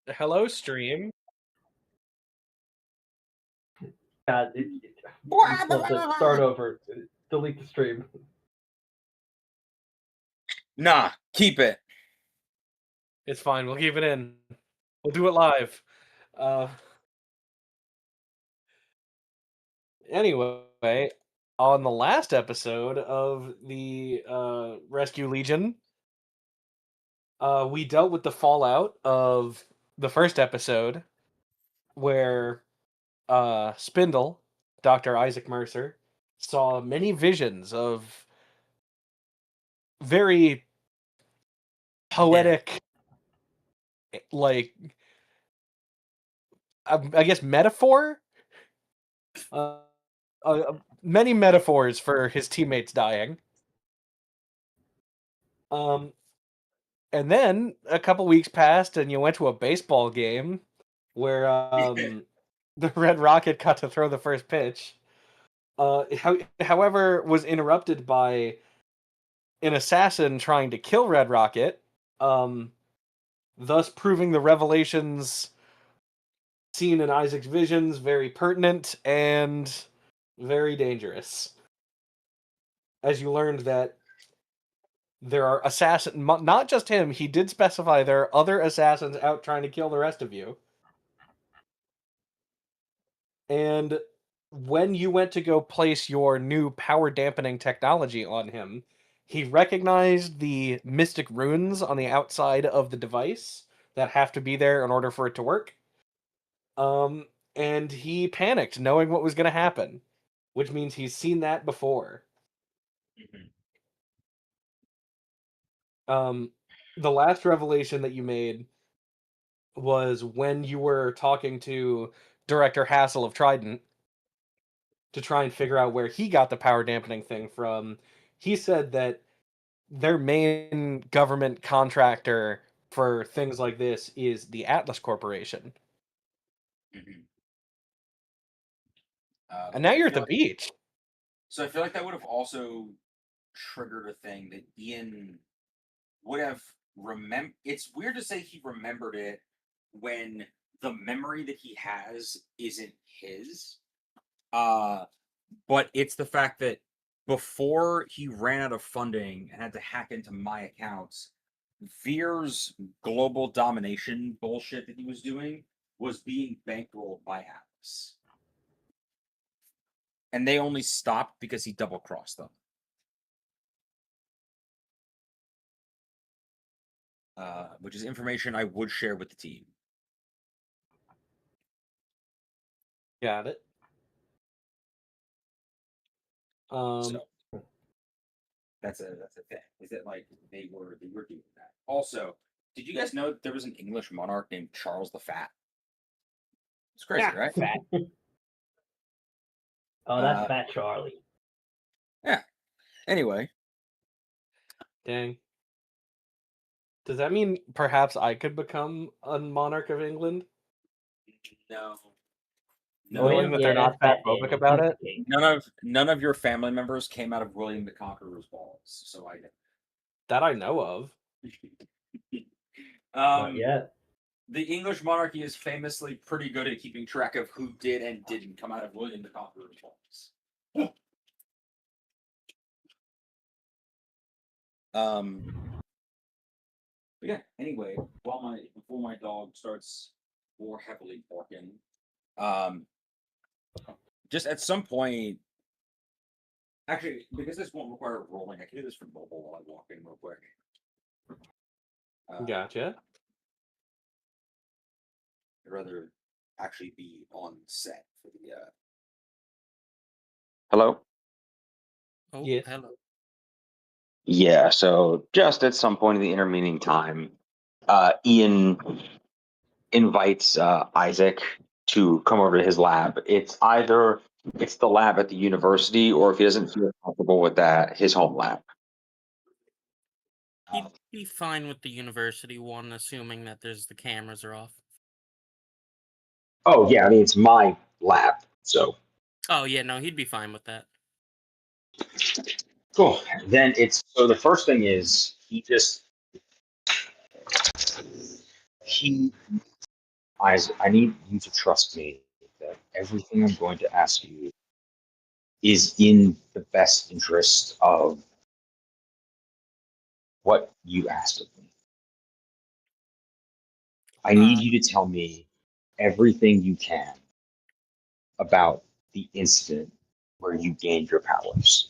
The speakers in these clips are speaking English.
Hello, stream. God, you supposed to start over. Delete the stream. Nah, keep it. It's fine. We'll keep it in. We'll do it live. Anyway, on the last episode of the Rescue Legion, we dealt with the fallout of the first episode, where Spindle, Dr. Isaac Mercer, saw many visions of very poetic, like, I guess metaphor? Many metaphors for his teammates dying. And then a couple weeks passed, and you went to a baseball game where the Red Rocket got to throw the first pitch. However, was interrupted by an assassin trying to kill Red Rocket, thus proving the revelations seen in Isaac's visions very pertinent and very dangerous. As you learned that there are assassins, not just him, he did specify there are other assassins out trying to kill the rest of you. And when you went to go place your new power dampening technology on him, he recognized the mystic runes on the outside of the device that have to be there in order for it to work. And he panicked, knowing what was going to happen, which means he's seen that before. The last revelation that you made was when you were talking to Director Hassel of Trident to try and figure out where he got the power dampening thing from. He said that their main government contractor for things like this is the Atlas Corporation. And now you're at the beach. So I feel like that would have also triggered a thing that Ian would have remembered. It's weird to say he remembered it when the memory that he has isn't his. But it's the fact that before he ran out of funding and had to hack into my accounts, Veer's global domination bullshit that he was doing was being bankrolled by Atlas. And they only stopped because he double-crossed them. Which is information I would share with the team. Got it. So that's a thing. Is that like they were doing that? Also, did you guys know there was an English monarch named Charles the Fat? It's crazy, right? Fat. Oh, that's Fat Charlie. Yeah. Anyway. Dang. Does that mean perhaps I could become a monarch of England? No. Knowing that they're not fatphobic about it? None of your family members came out of William the Conqueror's balls, so that I know of. Not yet. The English monarchy is famously pretty good at keeping track of who did and didn't come out of William the Conqueror's balls. But yeah, anyway, before my dog starts more heavily barking, just at some point, actually, because this won't require rolling, I can do this from mobile while I walk in real quick. Gotcha. I'd rather actually be on set for the. Hello? Oh, yes. Hello. Yeah, so just at some point in the intervening time, Ian invites Isaac to come over to his lab. It's the lab at the university, or if he doesn't feel comfortable with that, his home lab. He'd be fine with the university one, assuming that the cameras are off. Oh, yeah, I mean, it's my lab, so. Oh, yeah, no, he'd be fine with that. Cool. Then so the first thing is he I need you to trust me that everything I'm going to ask you is in the best interest of what you asked of me. I need Uh, you to tell me everything you can about the incident where you gained your powers.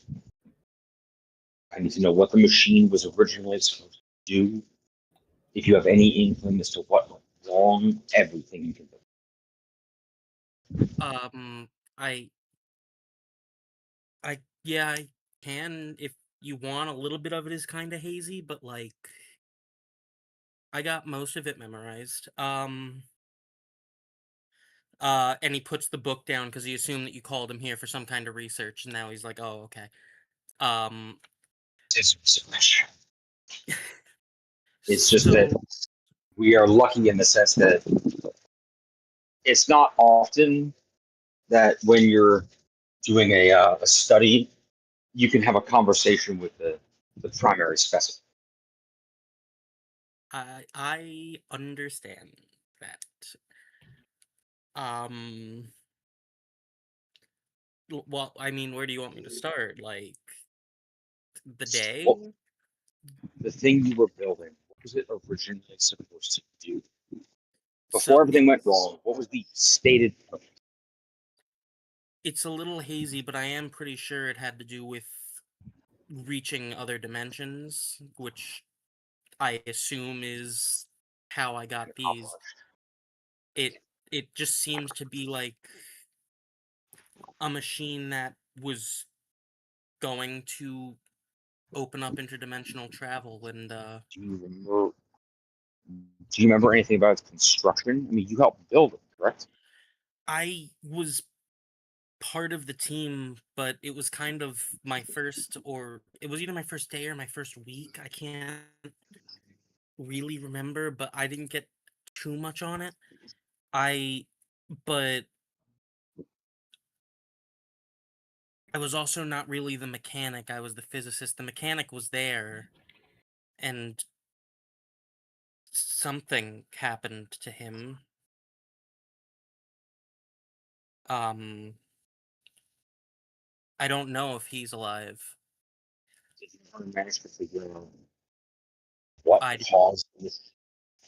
I need to know what the machine was originally supposed to do. If you have any inkling as to what went wrong, everything you can do. um, I, yeah, I can if you want. A little bit of it is kind of hazy, but like, I got most of it memorized. And he puts the book down because he assumed that you called him here for some kind of research, and now he's like, "Oh, okay." Um, It's just that so we are lucky in the sense that it's not often that when you're doing a study, you can have a conversation with the primary specimen. I understand that. Um, well, I mean, where do you want me to start? Like the day? What the thing you were building? What was it originally supposed to do? So Before everything went wrong, what was the stated purpose? it's a little hazy, but I am pretty sure it had to do with reaching other dimensions, which I assume is how I got these. It it just seemed to be like a machine that was going to open up interdimensional travel, and Do you remember? Do you remember anything about its construction? I mean, you helped build it, correct? I was part of the team, but it was kind of my first, or it was either my first day or my first week. I can't really remember, but I didn't get too much on it. I but I was also not really the mechanic. I was the physicist. The mechanic was there, and something happened to him. Um, I don't know if he's alive. Did you ever manage to figure out what I did, caused this?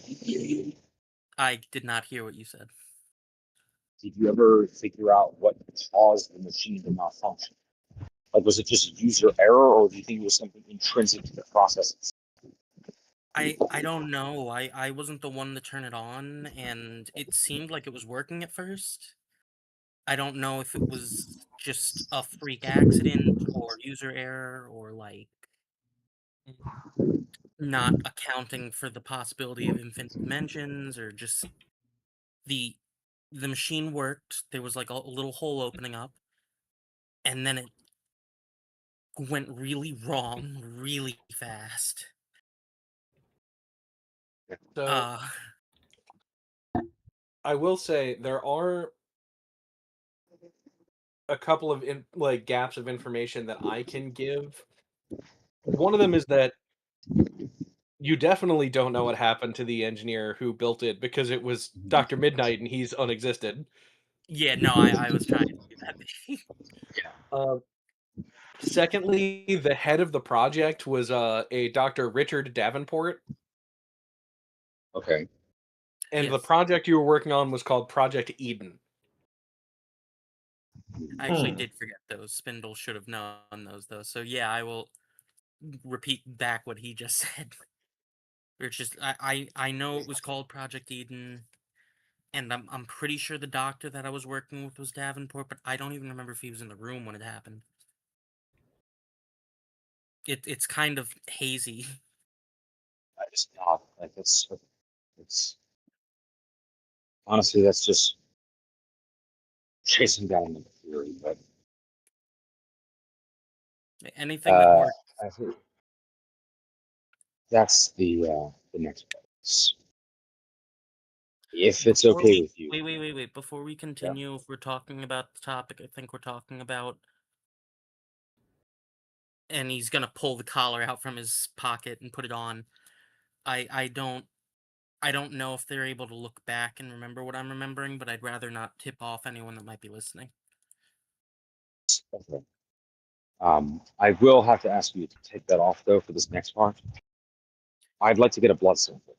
Did I did not hear what you said. you ever figure out what caused the machine to malfunction? Like, was it just user error, or do you think it was something intrinsic to the process? I don't know. I wasn't the one to turn it on, and it seemed like it was working at first. I don't know if it was just a freak accident or user error or like not accounting for the possibility of infinite dimensions or just the the machine worked. There was like a little hole opening up, and then it went really wrong really fast. So Uh I will say there are a couple of like gaps of information that I can give. One of them is that you definitely don't know what happened to the engineer who built it because it was Dr. Midnight and he's unexisted. yeah, no, I was trying to do that. Uh, Secondly, the head of the project was a Dr. Richard Davenport, Okay. and the Yes. project you were working on was called Project Eden. I actually did forget those. Spindle should have known those though. So yeah, I will repeat back what he just said. It's just I know it was called Project Eden, and I'm pretty sure the doctor that I was working with was Davenport, but I don't even remember if he was in the room when it happened. It's kind of hazy. I just not like it's honestly that's just chasing down the theory, but Anything that worked. I think that's the next part. If it's Before okay we with you. wait. Before we Yeah. continue, if we're talking about the topic I think we're talking about, and he's gonna pull the collar out from his pocket and put it on. I don't I don't know if they're able to look back and remember what I'm remembering, but I'd rather not tip off anyone that might be listening. Okay. I will have to ask you to take that off though for this next part. I'd like to get a blood sample.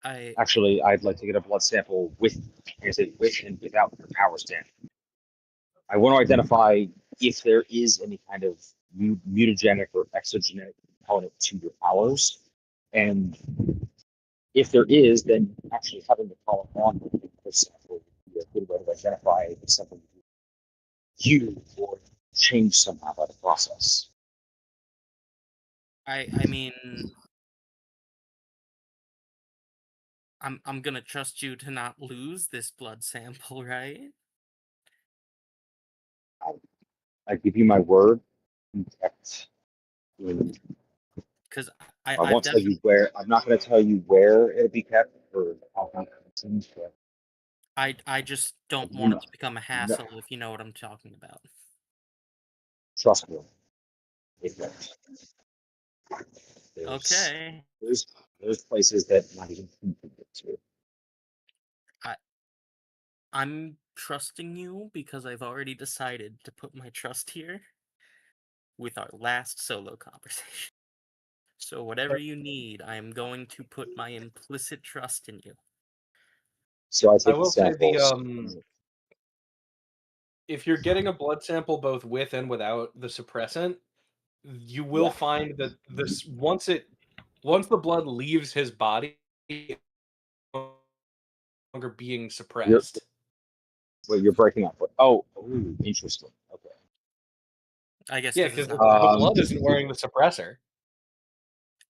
I Actually, I'd like to get a blood sample with and without the power stamp. I want to identify if there is any kind of mutagenic or exogenic component to your powers, and if there is, then actually having the column on the sample would be a good way to identify if something you or change somehow by the process. I mean, I'm gonna trust you to not lose this blood sample, right? I give you my word. Because I I've won't tell you definitely where. I'm not going to tell you where it'll be kept or how many reasons, but I just don't you want it know, to become a hassle, if you know what I'm talking about. trust me, it won't. There's, Okay. there's there's places that not even you can get to. I'm trusting you because I've already decided to put my trust here with our last solo conversation. So whatever you need, I am going to put my implicit trust in you. So I I take the will say samples. if you're getting a blood sample both with and without the suppressant, you will Yeah. find that this once the blood leaves his body, it's no longer being suppressed. Well, you're breaking up. But, ooh, interesting. Okay. I guess Yeah, because because it's not the magic. blood isn't wearing the suppressor.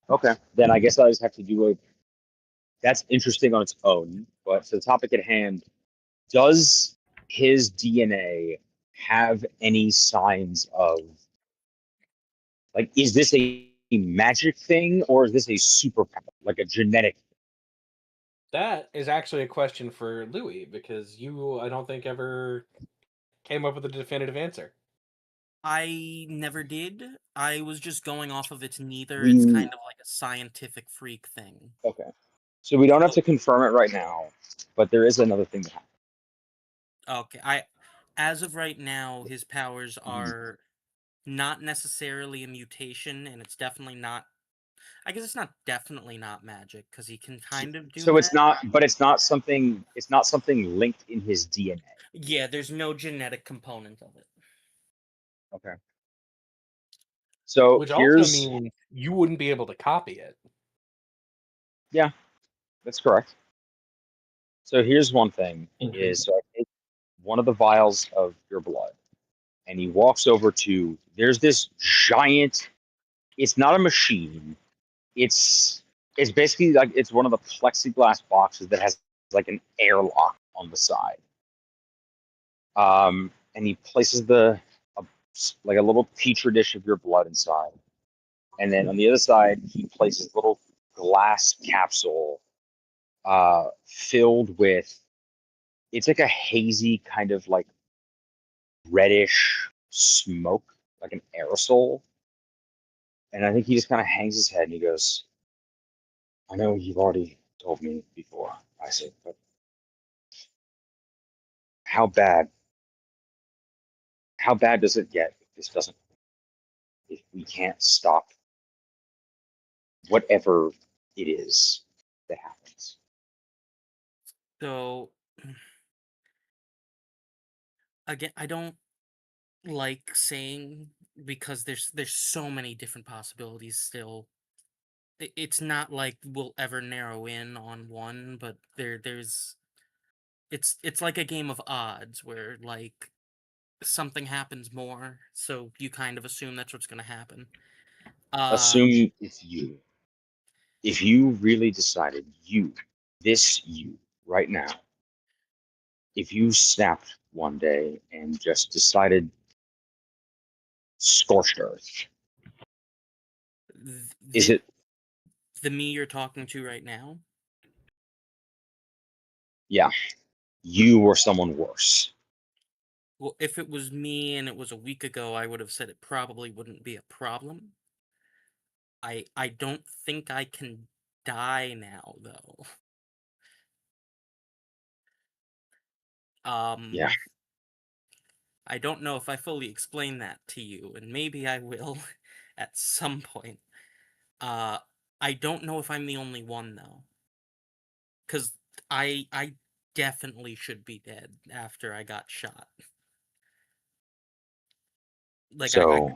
Okay. Then I guess I just have to do a. That's interesting on its own. But for the topic at hand, does his DNA have any signs of like? Is this a magic thing or is this a superpower, like a genetic? That is actually a question for Louis because you, I don't think, ever came up with a definitive answer. I never did. I was just going off of it's neither. It's We kind of like a scientific freak thing. okay. So we don't have to confirm it right now, but there is another thing that happens. Okay, as of right now, his powers are not necessarily a mutation, and it's definitely not. I guess it's not definitely not magic because he can kind of do So that. it's not, but it's not something. It's not something linked in his DNA. Yeah, there's no genetic component of it. Okay. So Which also here's means you wouldn't be able to copy it. yeah, that's correct. So here's one thing is so I take one of the vials of your blood and he walks over to there's this giant it's not a machine. It's basically like it's one of the plexiglass boxes that has like an airlock on the side. And he places like a little petri dish of your blood inside. And then on the other side, he places a little glass capsule filled with it's like a hazy kind of like reddish smoke, like an aerosol. And I think he just kind of hangs his head and he goes, I know you've already told me before, I said, but how bad does it get if this doesn't if we can't stop whatever it is that happens? So again, I don't like saying because there's so many different possibilities still. It's not like we'll ever narrow in on one, but there's it's like a game of odds where like something happens more, so you kind of assume that's what's going to happen. Assume it's you. If you really decided you right now, if you snapped one day and just decided scorched earth, is the, it the me you're talking to right now? yeah, you or someone worse? Well, if it was me and it was a week ago, I would have said it probably wouldn't be a problem. I don't think I can die now, though. Yeah. I don't know if I fully explained that to you, and maybe I will at some point. I don't know if I'm the only one though, because I definitely should be dead after I got shot. Like So,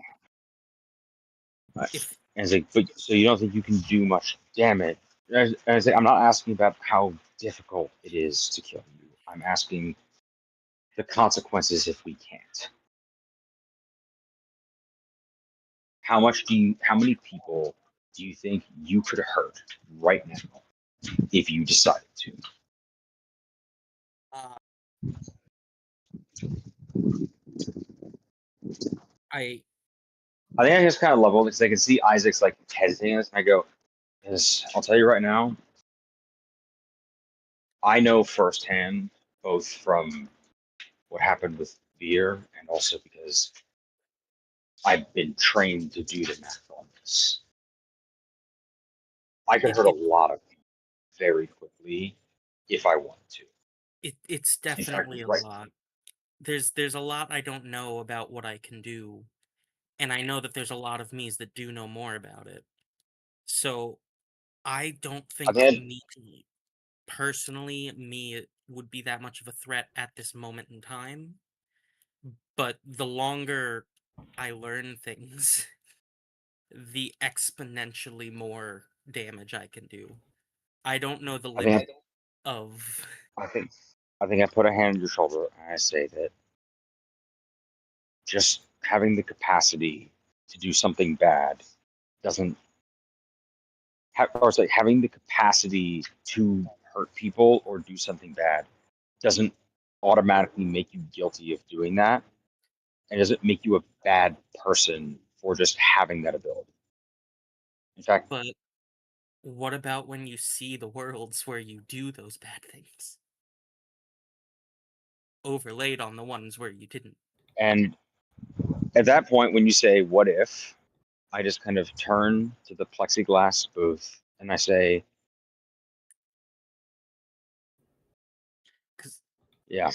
if so you don't think you can do much damage? I'm not asking about how difficult it is to kill you. I'm asking the consequences if we can't. How many people do you think you could hurt right now if you decided to? uh, I I think I just kind of leveled because I can see Isaac's like hesitating, and I go, "Yes, I'll tell you right now, I know firsthand, both from what happened with beer and also because I've been trained to do the math on this. I could it, hurt a it lot of people very quickly if I wanted to. it's In fact, definitely a right. lot. There's a lot I don't know about what I can do, and I know that there's a lot of me's that do know more about it. So I don't I think mean, me personally, me would be that much of a threat at this moment in time. But the longer I learn things, the exponentially more damage I can do. I don't know the I think limit of. I think I think I put a hand on your shoulder and I say that just having the capacity to do something bad doesn't or it's like having the capacity to hurt people or do something bad doesn't automatically make you guilty of doing that, and doesn't make you a bad person for just having that ability. In fact, But what about when you see the worlds where you do those bad things? Overlaid on the ones where you didn't. and at that point, when you say "what if," I just kind of turn to the plexiglass booth and I say, Because "Yeah,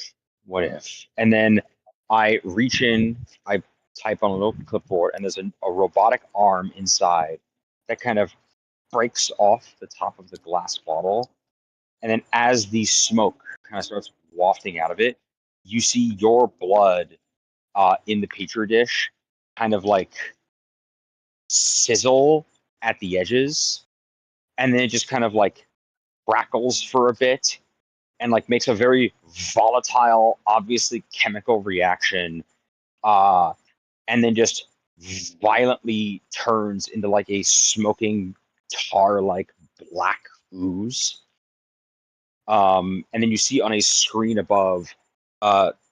what if?" And then I reach in, I type on a little clipboard, and there's a robotic arm inside that kind of breaks off the top of the glass bottle. And then as the smoke kind of starts wafting out of it, you see your blood in the petri dish kind of like sizzle at the edges. And then it just kind of like crackles for a bit and like makes a very volatile, obviously chemical reaction. And then just violently turns into like a smoking tar like black ooze. And then you see on a screen above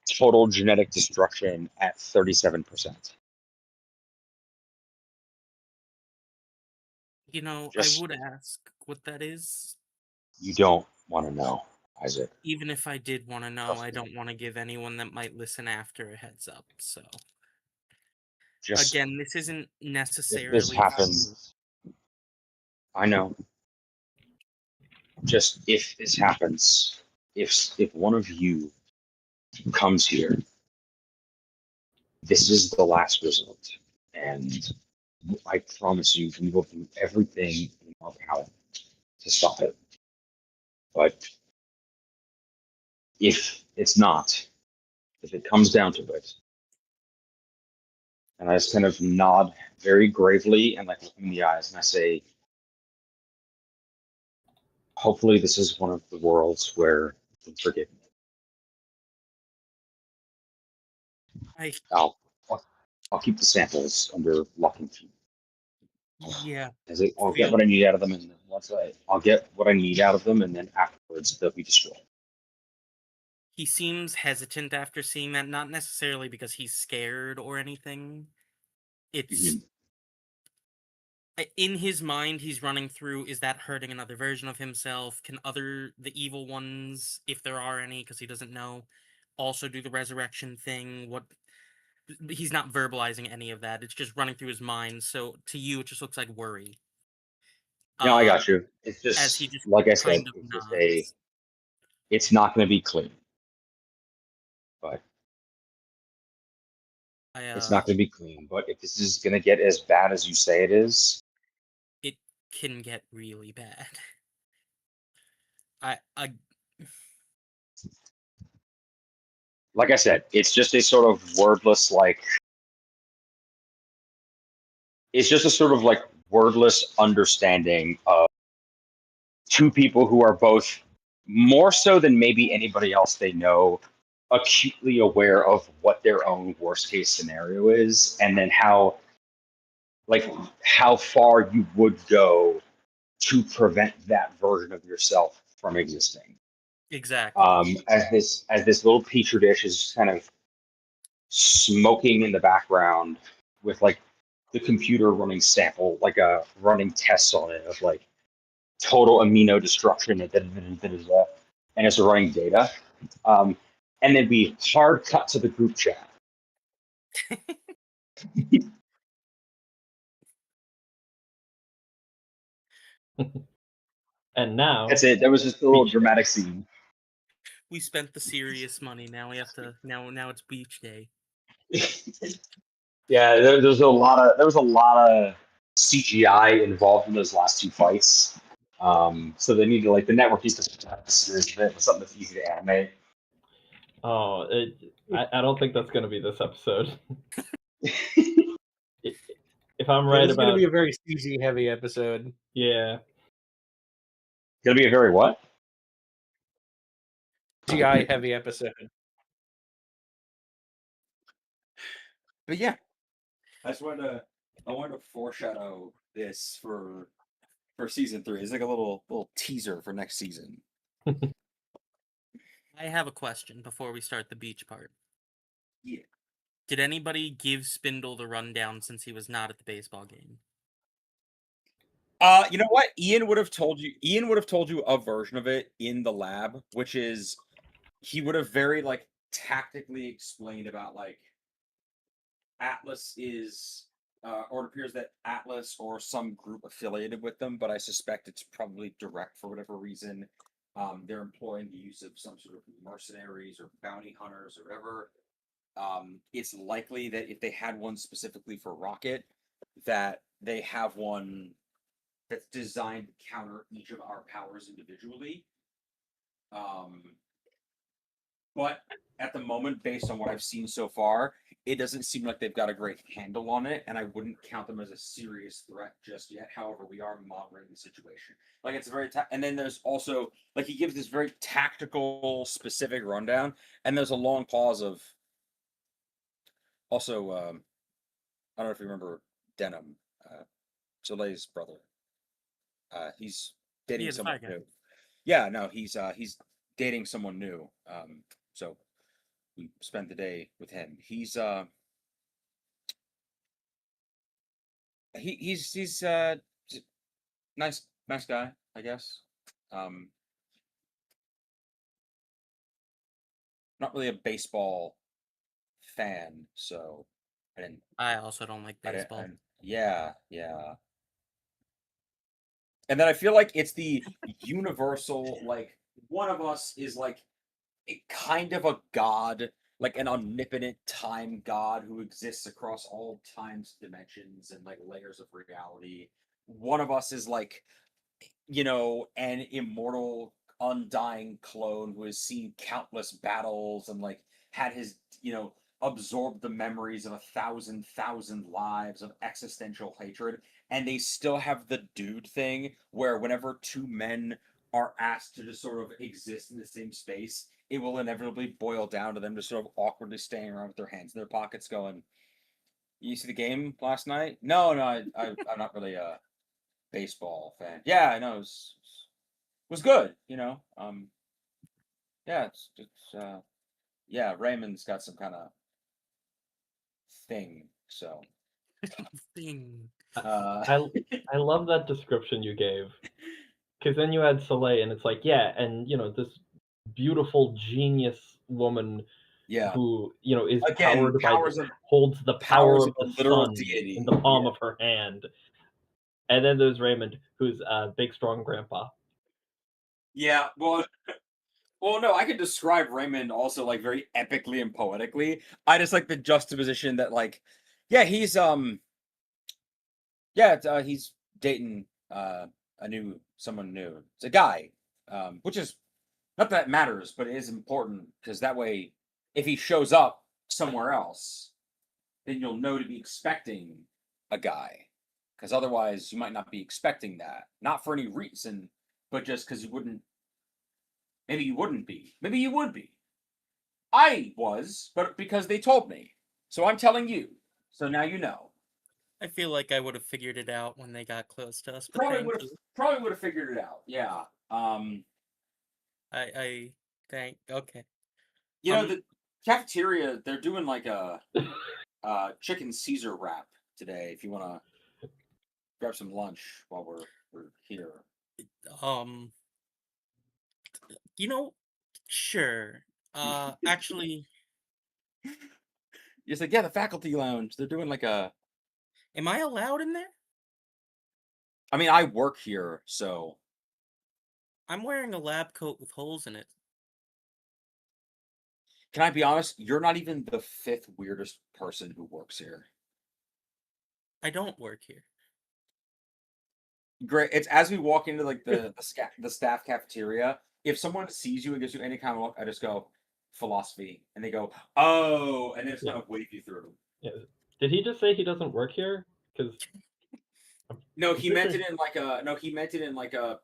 total genetic destruction at 37%. I Just would ask what that is. you don't want to know, Isaac. Even if I did want to know, Trust I me. don't want to give anyone that might listen after a heads up. So Just again, this isn't if this necessarily for you. happens, I know. Just if this happens, if one of you comes here, this is the last result, and I promise you, we will do everything in our power to stop it. But if it's not, if it comes down to it, and I just kind of nod very gravely and like look him in the eyes, and I say, hopefully, this is one of the worlds where you can forgive me. I I'll, I'll I'll keep the samples under lock and key. Yeah, I'll get feel what I need out of them, and then I'll get what I need out of them, and then afterwards they'll be destroyed. he seems hesitant after seeing that, not necessarily because he's scared or anything. It's Mhm. in his mind he's running through, is that hurting another version of himself? Can the evil ones, if there are any, because he doesn't know, also do the resurrection thing? What He's not verbalizing any of that. It's just running through his mind. So to you it just looks like worry. No, I got you. It's As he just just like I said, kind of it's just nods. it's not going to be clean, but it's not going to be clean. But if this is going to get as bad as you say it is, It can get really bad. I like I said, it's just a sort of wordless it's just a sort of like wordless understanding of two people who are both more so than maybe anybody else they know acutely aware of what their own worst case scenario is, and then how far you would go to prevent that version of yourself from existing. exactly. As this little petri dish is kind of smoking in the background with like the computer running sample, like a running tests on it of like total amino destruction, and it's running data. And then we hard cut to the group chat. And now That's it. That was just a little Beach dramatic scene. We spent the serious money. Now we have to. Now it's beach day. Yeah, there was a lot of CGI involved in those last two fights. So they need to the network needs to have a series of it with something that's easy to animate. Oh, I don't think that's going to be this episode. If I'm right This is going to about be a very CG heavy episode. yeah, Gonna be a very what? CGI heavy episode. But yeah, I wanted to foreshadow this for season 3. It's like a little teaser for next season. I have a question before we start the beach part. Yeah. Did anybody give Spindle the rundown since he was not at the baseball game? You know what? Ian would have told you a version of it in the lab, which is he would have very tactically explained about Atlas is or it appears that Atlas or some group affiliated with them, but I suspect it's probably direct for whatever reason. They're employing the use of some sort of mercenaries or bounty hunters or whatever. It's likely that if they had one specifically for Rocket, that they have one that's designed to counter each of our powers individually. But at the moment, based on what I've seen so far, it doesn't seem like they've got a great handle on it, and I wouldn't count them as a serious threat just yet. However, we are monitoring the situation. It's a very and then there's also he gives this very tactical, specific rundown, and there's a long pause of. Also, I don't know if you remember Denim, Soleil's brother. He's dating someone new. Yeah, no, he's dating someone new. So we spent the day with him. He's nice guy, I guess. Not really a baseball fan, so I didn't. I also don't like baseball. Yeah. And then I feel like it's the universal, one of us is a kind of a god, an omnipotent time god who exists across all times, dimensions, and layers of reality. One of us is an immortal, undying clone who has seen countless battles and had his, absorbed the memories of 1,000 lives of existential hatred. And they still have the dude thing where whenever two men are asked to just sort of exist in the same space, it will inevitably boil down to them just sort of awkwardly standing around with their hands in their pockets going, "You see the game last night?" No, I'm not really a baseball fan. Yeah, I know. It was good, yeah, yeah, Raymond's got some kind of thing, so. Thing. I love that description you gave, because then you had Soleil, and it's and this beautiful genius woman, Yeah, who is again, powered by holds the power of the literal sun deity in the palm of her hand, And then there's Raymond, who's big, strong grandpa. Yeah, well, no, I could describe Raymond also like very epically and poetically. I just like the juxtaposition that like, yeah, he's he's dating someone new. It's a guy, which is not that it matters, but it is important because that way, if he shows up somewhere else, then you'll know to be expecting a guy. Because otherwise, you might not be expecting that. Not for any reason, but just because you wouldn't. Maybe you wouldn't be. Maybe you would be. I was, but because they told me. So I'm telling you. So now you know. I feel like I would have figured it out when they got close to us. But Probably thank would have. you. Probably would have figured it out. Yeah. I thank. Okay. You know the cafeteria. They're doing like a chicken Caesar wrap today. If you want to grab some lunch while we're here. You know, sure. Actually, It's like, yeah, the faculty lounge. They're doing like a. am I allowed in there? I mean, I work here, so. I'm wearing a lab coat with holes in it. Can I be honest? You're not even the 5th weirdest person who works here. I don't work here. Great. It's as we walk into like the staff cafeteria. If someone sees you and gives you any kind of look, I just go philosophy, and they go, "Oh," and then it's kind of wave you through. Yeah. Did he just say he doesn't work here? Because no, he meant it in like a. No, he meant it in like a.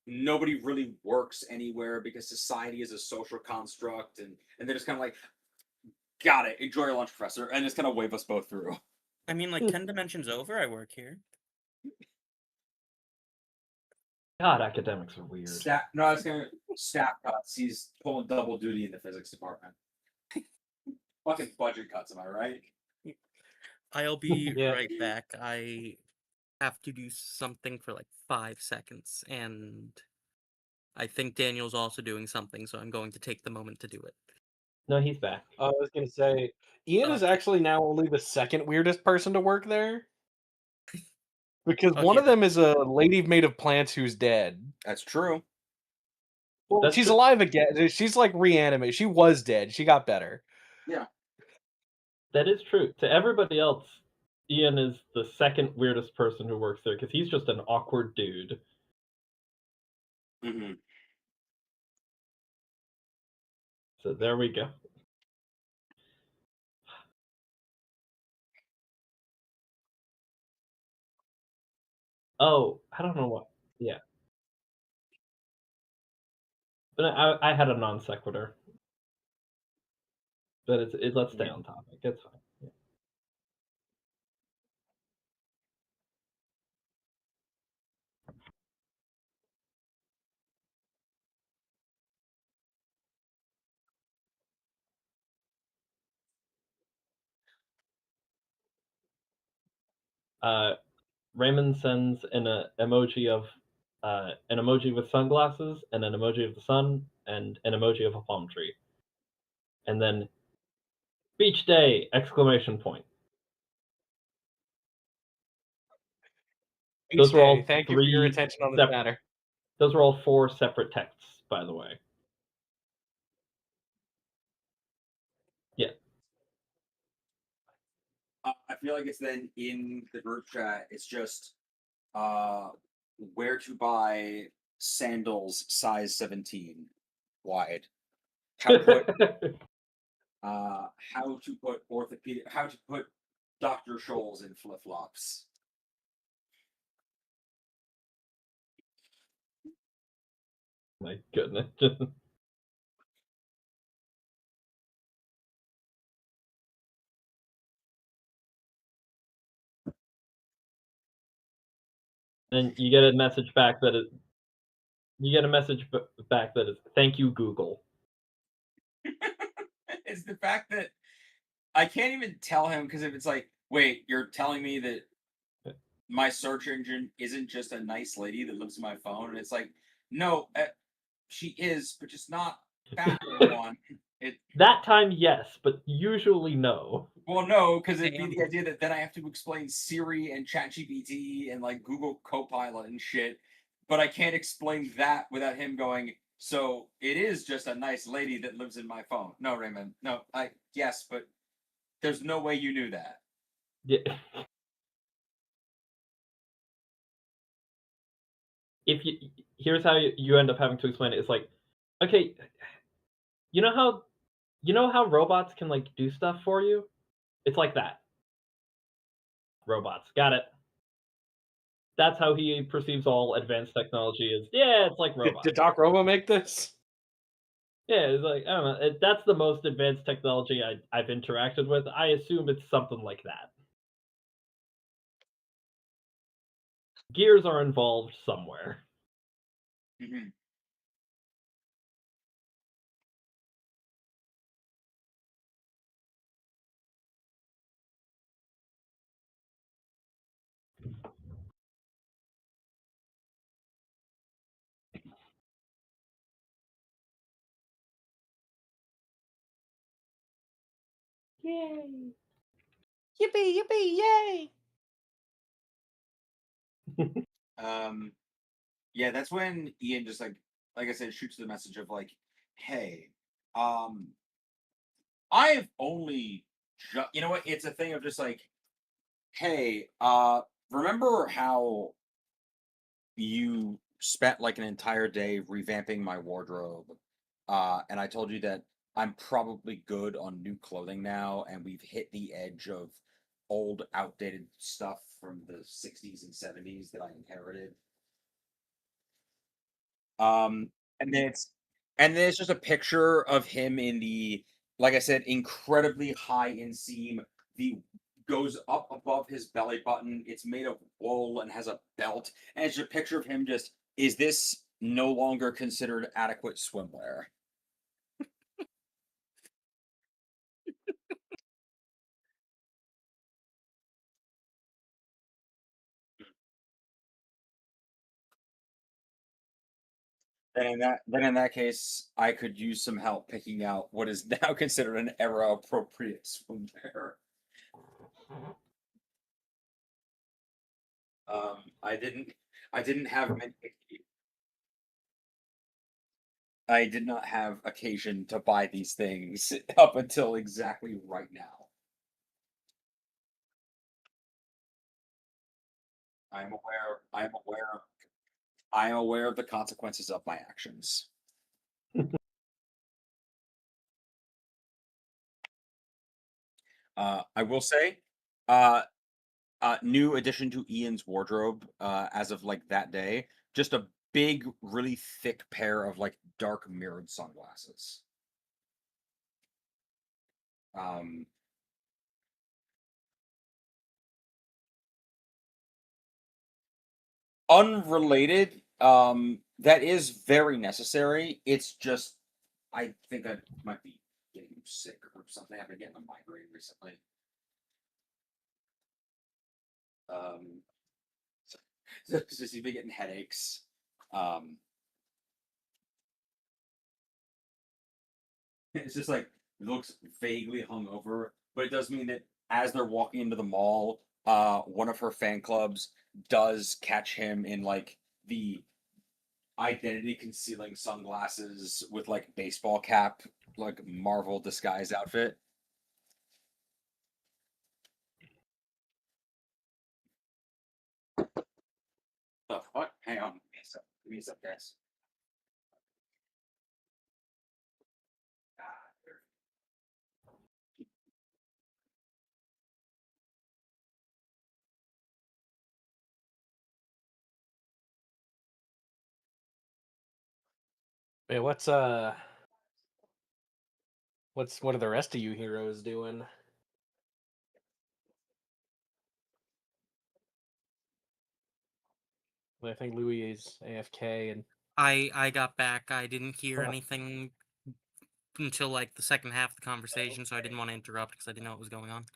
Nobody really works anywhere because society is a social construct, and they're just kind of like, got it. Enjoy your lunch, professor, and just kind of wave us both through. I mean, like 10 dimensions over, I work here. God, academics are weird. I was gonna staff cuts. He's pulling double duty in the physics department. Fucking budget cuts, am I right? I'll be Yeah. right back. I have to do something for like 5 seconds, and I think Daniel's also doing something, so I'm going to take the moment to do it. No, he's back. I was gonna say, Ian is actually now only the 2nd weirdest person to work there. Because one of them is a lady made of plants who's dead. That's true. Well, she's alive again. She's like reanimated. She was dead. She got better. Yeah. That is true. To everybody else, Ian is the 2nd weirdest person who works there because he's just an awkward dude. Mm-hmm. So there we go. Oh, I don't know what. Yeah. But I had a non sequitur. But let's stay on topic. It's fine. Yeah. Raymond sends an emoji of an emoji with sunglasses and an emoji of the sun and an emoji of a palm tree. And then beach day! Exclamation point. Those were all Thank you for your attention on this matter. Those were all 4 separate texts, by the way. Yeah. I feel like it's then in the group chat. It's just where to buy sandals size 17 wide. How to put Dr. Scholl's in flip flops. My goodness. And you get a message back that is thank you, Google. It's the fact that I can't even tell him because if it's like, wait, you're telling me that my search engine isn't just a nice lady that lives in my phone, and it's like, no, she is, but just not that one. That time, yes, but usually no. Well, no, because it'd be the idea that then I have to explain Siri and ChatGPT and like Google Copilot and shit, but I can't explain that without him going. So it is just a nice lady that lives in my phone. No, Raymond. No, yes, but there's no way you knew that. Yeah. Here's how you end up having to explain it. It's like, okay, you know how robots can like do stuff for you? It's like that. Robots. Got it. That's how he perceives all advanced technology is. Yeah, it's like robots. Did Doc Robo make this? Yeah, it's like, I don't know. That's the most advanced technology I've interacted with. I assume it's something like that. Gears are involved somewhere. Mm-hmm. Yay! Yippee! Yippee! Yay! Yeah, that's when Ian just like I said, shoots the message of like, hey, I've only you know what? It's a thing of just like, hey, remember how you spent like an entire day revamping my wardrobe, and I told you that I'm probably good on new clothing now, and we've hit the edge of old, outdated stuff from the 60s and 70s that I inherited. And then it's just a picture of him in the, like I said, incredibly high inseam. The goes up above his belly button. It's made of wool and has a belt. And it's just a picture of him just, is this no longer considered adequate swimwear? Then in that case, I could use some help picking out what is now considered an era appropriate swimwear. I didn't have many. I did not have occasion to buy these things up until exactly right now. I am aware. I am aware. I am aware of the consequences of my actions. I will say, uh, new addition to Ian's wardrobe, as of like that day, just a big, really thick pair of like dark mirrored sunglasses. Um, Unrelated, that is very necessary. It's just, I think I might be getting sick or something. I've been getting a migraine recently. Um, so just you've been getting headaches. Um, it's just like it looks vaguely hungover, but it does mean that as they're walking into the mall, one of her fan clubs does catch him in like the identity concealing sunglasses with like baseball cap, like Marvel disguise outfit. The what? Hang on. Give me a sec, guys. Wait, what are the rest of you heroes doing? I think Louis is AFK and I got back. I didn't hear Oh. anything until like the second half of the conversation, so I didn't want to interrupt because I didn't know what was going on.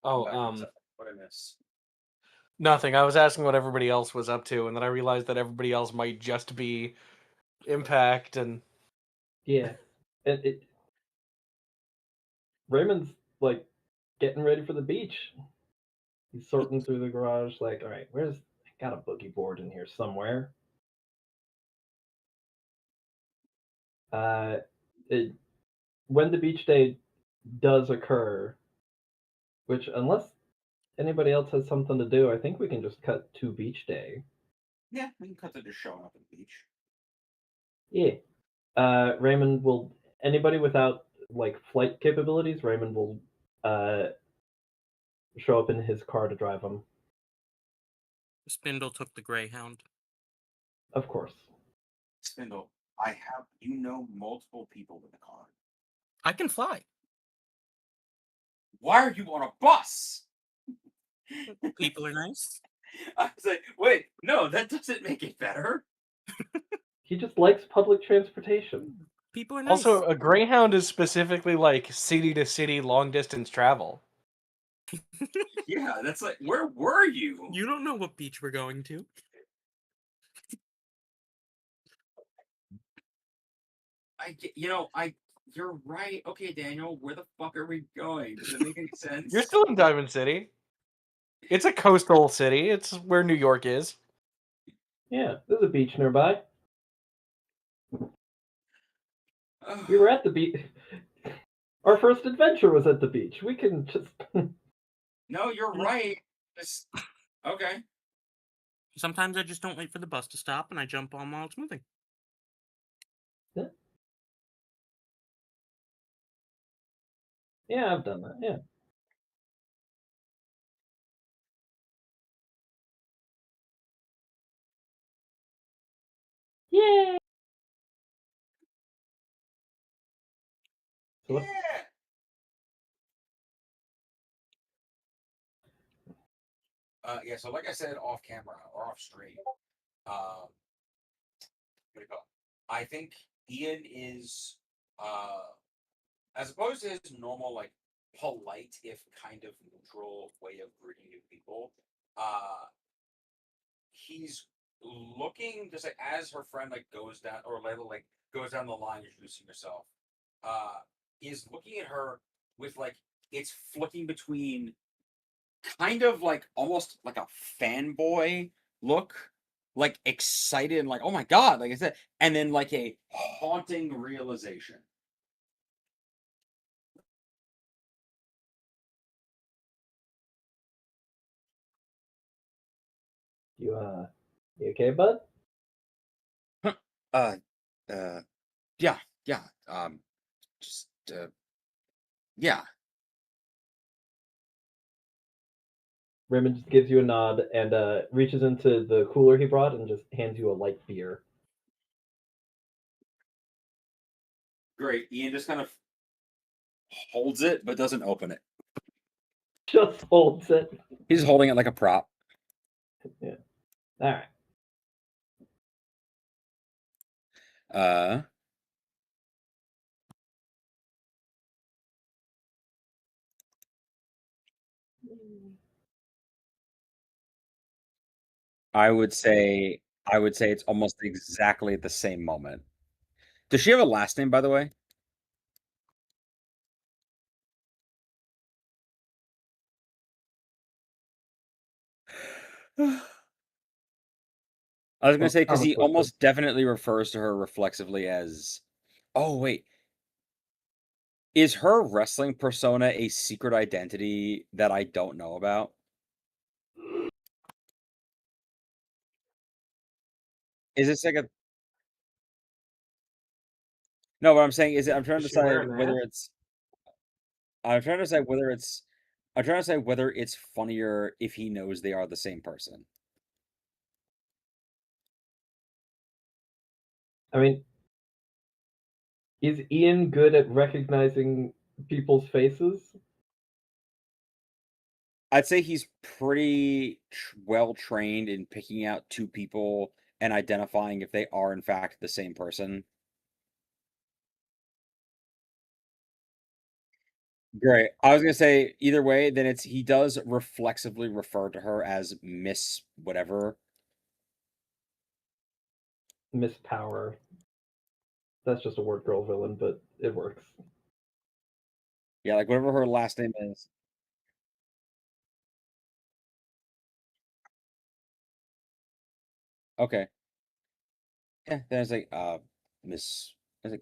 oh What I miss? nothing. I was asking what everybody else was up to, and then I realized that everybody else might just be Impact and Yeah. And Raymond's like getting ready for the beach. He's sorting through the garage, like, all right, I got a boogie board in here somewhere. When the beach day does occur, which unless anybody else has something to do, I think we can just cut to beach day. Yeah, we can cut to just showing up at the beach. Yeah. Raymond will. Anybody without like flight capabilities, Raymond will show up in his car to drive him. Spindle took the Greyhound. Of course. Spindle, I have multiple people with a car. I can fly. Why are you on a bus? People are nice. I was like, wait, no, that doesn't make it better. He just likes public transportation. People are nice. Also, a Greyhound is specifically like city to city long distance travel. Yeah, that's like, where were you? You don't know what beach we're going to. You're right. Okay, Daniel, where the fuck are we going? Does it make any sense? You're still in Diamond City. It's a coastal city. It's where New York is. Yeah, there's a beach nearby. We were at the beach. Our first adventure was at the beach. We can just. No, you're right. Okay. Sometimes I just don't wait for the bus to stop and I jump on while it's moving. Yeah, I've done that. Yeah. Yay! So Yeah. So like I said, off camera or off stream, what do you call it? I think Ian is, as opposed to his normal, like, polite, if kind of neutral way of greeting new people, he's looking just like as her friend like goes down or Layla like goes down the line introducing herself, is looking at her with like it's flicking between kind of like almost like a fanboy look, like excited and like, oh my god, like I said, and then like a haunting realization. You okay, bud? Uh, yeah, yeah. Just yeah. Raymond just gives you a nod and reaches into the cooler he brought and just hands you a light beer. Great. Ian just kind of holds it but doesn't open it. Just holds it. He's holding it like a prop. Yeah. All right. I would say it's almost exactly at the same moment. Does she have a last name, by the way? I was gonna say because he almost definitely refers to her reflexively as. Oh wait, is her wrestling persona a secret identity that I don't know about? Is this like a? No, what I'm saying is I'm trying to Is she wearing decide that? whether it's. I'm trying to decide whether it's. I'm trying to say whether it's funnier if he knows they are the same person. I mean, is Ian good at recognizing people's faces? I'd say he's pretty well trained in picking out two people and identifying if they are in fact the same person. Great. I was gonna say either way, then it's he does reflexively refer to her as Miss whatever. Miss Power. That's just a word girl villain, but it works. Yeah, like whatever her last name is. Okay. Yeah. Then I was like, Miss. I was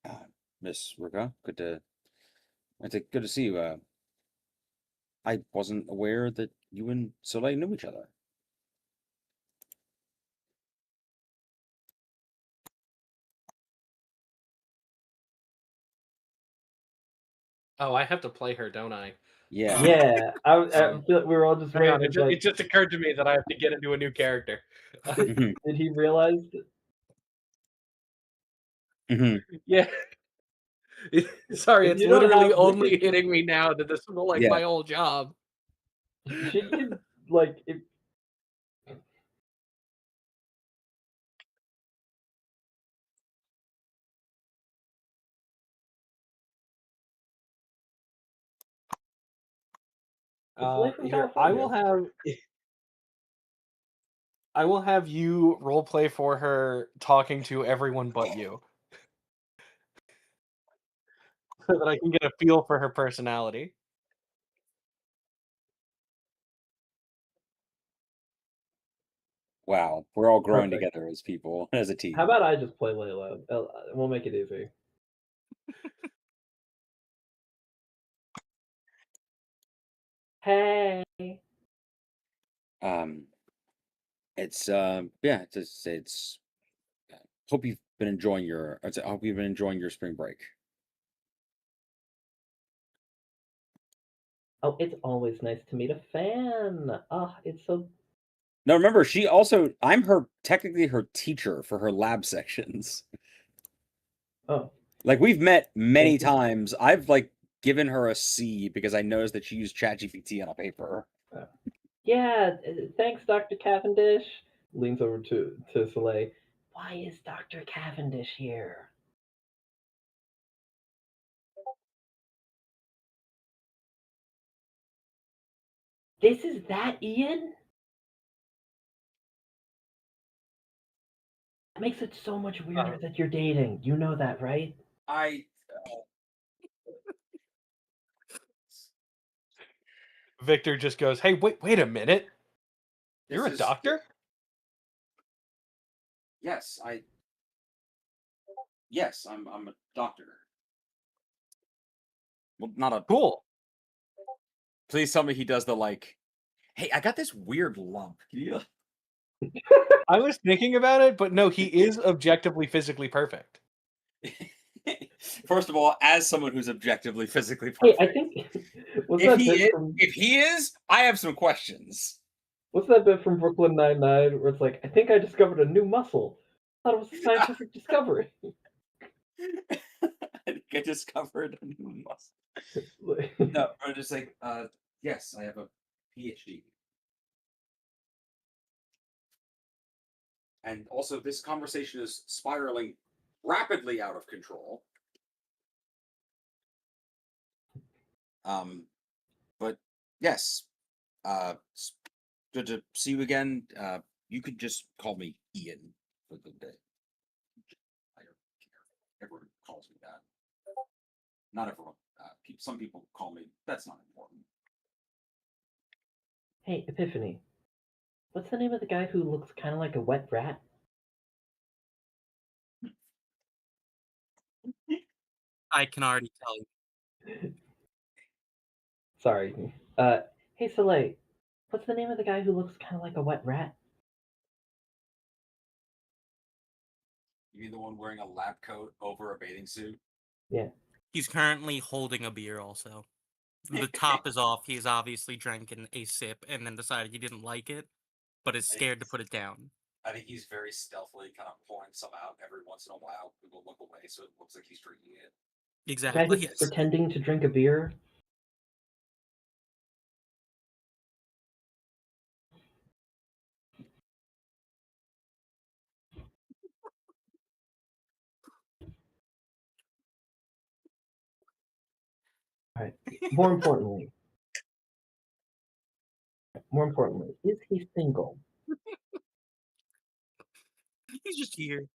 like, Miss Ruka, good to see you. I wasn't aware that you and Soleil knew each other. Oh, I have to play her, don't I? Yeah. Yeah, I feel like we were all just Hang on, waiting. it just occurred to me that I have to get into a new character. Mhm, Did he realize? mhm. Yeah. Sorry, If it's you don't literally have, only hitting me now that this is like Yeah. my whole job. should you like if it's life from Here, I will California. have you roleplay for her talking to everyone but you. So that I can get a feel for her personality. Wow. We're all growing Perfect. together as people, as a team. How about I just play Layla? We'll make it easy. Hey. It's yeah. It's. Hope you've been enjoying your. I hope you've been enjoying your spring break. Oh, it's always nice to meet a fan. Ah, it's so. Now remember, I'm technically her teacher for her lab sections. Oh, Like we've met many Thank you. times. I've like given her a C because I noticed that she used ChatGPT on a paper. yeah. Thanks, Dr. Cavendish. Leans over to Soleil. Why is Dr. Cavendish here? This is that Ian? That makes it so much weirder that you're dating. You know that, right? I Victor just goes, "Hey, wait a minute. You're a this is doctor?" yes, yes, I'm a doctor. Well, not a. Cool. Please tell me he does the like. Hey, I got this weird lump. Can you? I was thinking about it, but no, he is objectively physically perfect. First of all, as someone who's objectively physically Hey, perfect, I think what's that bit from if he is, I have some questions. what's that bit from Brooklyn Nine-Nine where it's like, I think I discovered a new muscle. I thought it was a scientific discovery. I think I discovered a new muscle. Like- No, I'm just like, yes, I have a PhD. And also, this conversation is spiraling rapidly out of control. But yes, good to see you again. You could just call me Ian for the day. I don't care. Everyone calls me that. Not everyone. Some people call me. That's not important. Hey, Epiphany. What's the name of the guy who looks kind of like a wet rat? I can already tell you. Sorry. Hey, Soleil. What's the name of the guy who looks kind of like a wet rat? You mean the one wearing a lab coat over a bathing suit? Yeah. He's currently holding a beer also. The top is off. He has obviously drank a sip and then decided he didn't like it, but is scared to put it down. I think he's very stealthily kind of pouring some out every once in a while. We will look away so it looks like he's drinking it. The guy Exactly. who's Yes. pretending to drink a beer? All right. More importantly, is he single? He's just here.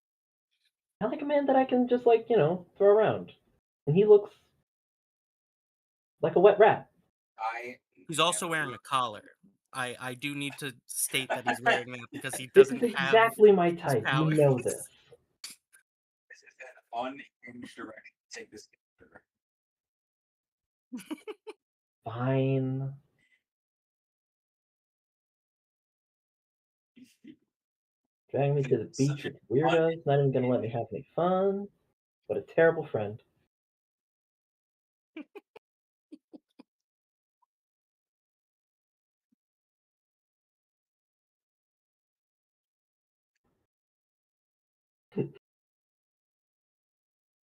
I like a man that I can just like, throw around. And he looks like a wet rat. I He's also am wearing a collar. I do need to state that he's wearing that because he This doesn't is have exactly my his type. You powers. know this. This is an unhinged direction to take this character. Fine. Dragging me to the beach Such an with weirdos, not even gonna let me have any fun. What a terrible friend.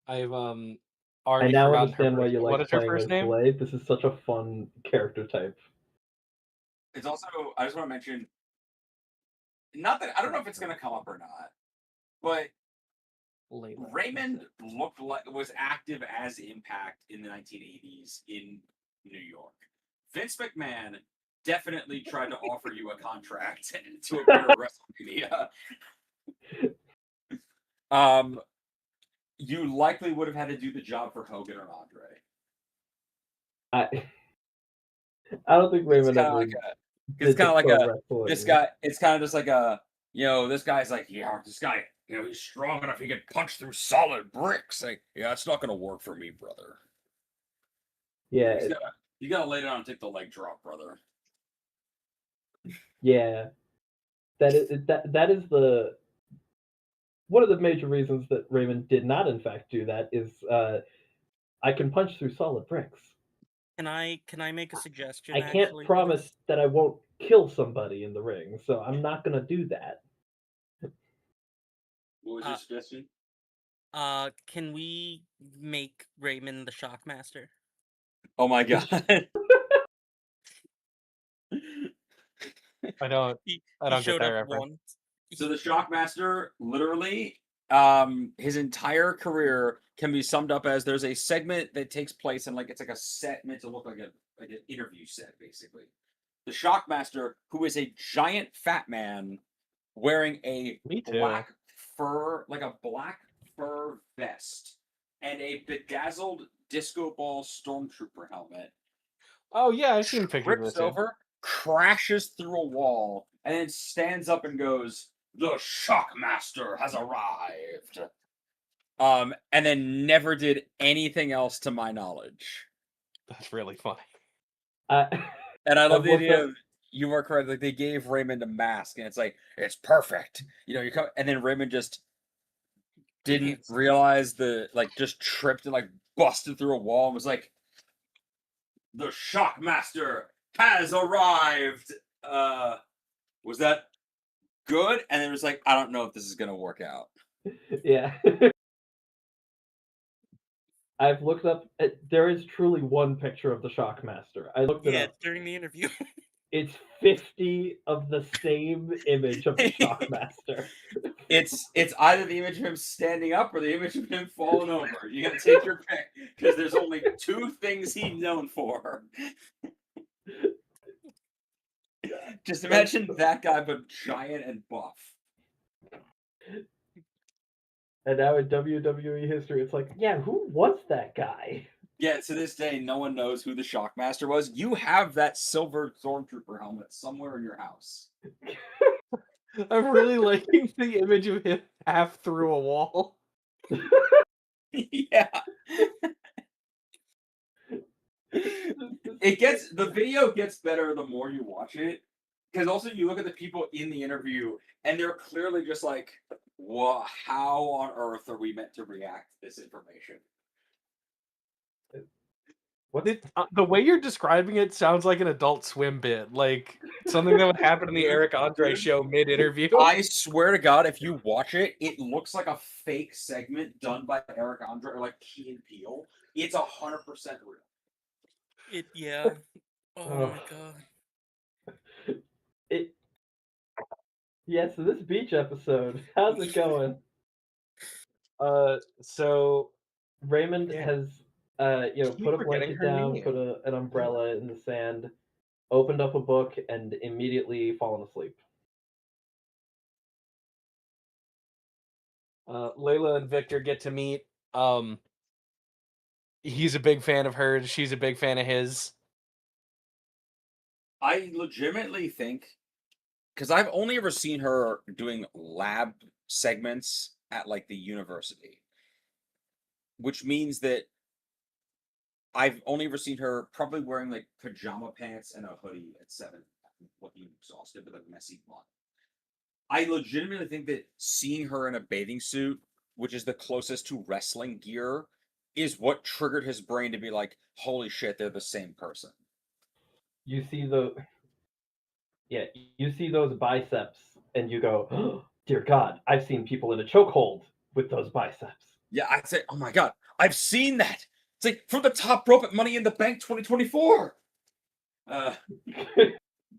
I've I already now forgotten her understand why first you name. What like is her playing first as name? Blade. This is such a fun character type. It's also, I just want to mention, not that I don't know if it's going to come up or not, but Layla. Raymond looked like was active as Impact in the 1980s in New York. Vince McMahon definitely tried to offer you a contract to appear at WrestleMania. You likely would have had to do the job for Hogan or Andre. I don't think Raymond ever It's did kind the of like pro a wrestling. this guy. It's kind of just like a this guy's like this guy he's strong enough he can punch through solid bricks. Like it's not gonna work for me, brother. Yeah, You gotta lay down and take the leg drop, brother. yeah. That is the one of the major reasons that Raymond did not, in fact, do that is I can punch through solid bricks. Can I make a suggestion? I can't actually, promise that I won't kill somebody in the ring, so I'm not gonna do that. What was your suggestion? Can we make Raymond the Shockmaster? Oh my god. I don't He get showed that up reference. once. So the Shockmaster, literally, his entire career can be summed up as there's a segment that takes place and it's like a set meant to look like an interview set, basically. The Shockmaster, who is a giant fat man wearing a Me too. black fur vest and a bedazzled disco ball stormtrooper helmet. Oh yeah, I've seen pictures of this. Trips over, crashes through a wall, and then stands up and goes, "The Shockmaster has arrived." And then never did anything else to my knowledge. That's really funny. And I love the looked idea up- of you are correct. Like they gave Raymond a mask, and it's like it's perfect. You come, and then Raymond just didn't realize just tripped and busted through a wall and was like, "The Shockmaster has arrived." Was that good? And it was like, I don't know if this is gonna work out. Yeah. I've looked up. There is truly one picture of the Shockmaster. I looked it up. During the interview. It's 50 of the same image of the Shockmaster. It's either the image of him standing up or the image of him falling over. You gotta take your pick because there's only two things he's known for. Just imagine that guy, but giant and buff. And now in WWE history, it's like, yeah, who was that guy? Yeah, to this day, no one knows who the Shockmaster was. You have that silver Stormtrooper helmet somewhere in your house. I'm really liking the image of him half through a wall. Yeah. The video gets better the more you watch it. Because also you look at the people in the interview and they're clearly just like, well, how on earth are we meant to react to this information? The way you're describing it sounds like an Adult Swim bit, like something that would happen in the Eric Andre show mid-interview. I swear to God, if you watch it, it looks like a fake segment done by Eric Andre or Key and Peele. It's 100% real. Yeah. Oh my god. Yeah, so this beach episode, how's it going? So Raymond has put a blanket down, put an umbrella in the sand, opened up a book, and immediately fallen asleep. Layla and Victor get to meet. He's a big fan of hers. She's a big fan of his. I legitimately think because I've only ever seen her doing lab segments at like the university, which means that I've only ever seen her probably wearing like pajama pants and a hoodie at 7, looking exhausted with a messy blonde. I legitimately think that seeing her in a bathing suit, which is the closest to wrestling gear, is what triggered his brain to be like, "Holy shit, they're the same person." You see the yeah, you see those biceps, and you go, oh, "Dear God, I've seen people in a chokehold with those biceps." Yeah, I'd say, "Oh my god, I've seen that." It's like from the top rope at Money in the Bank 2024. Uh,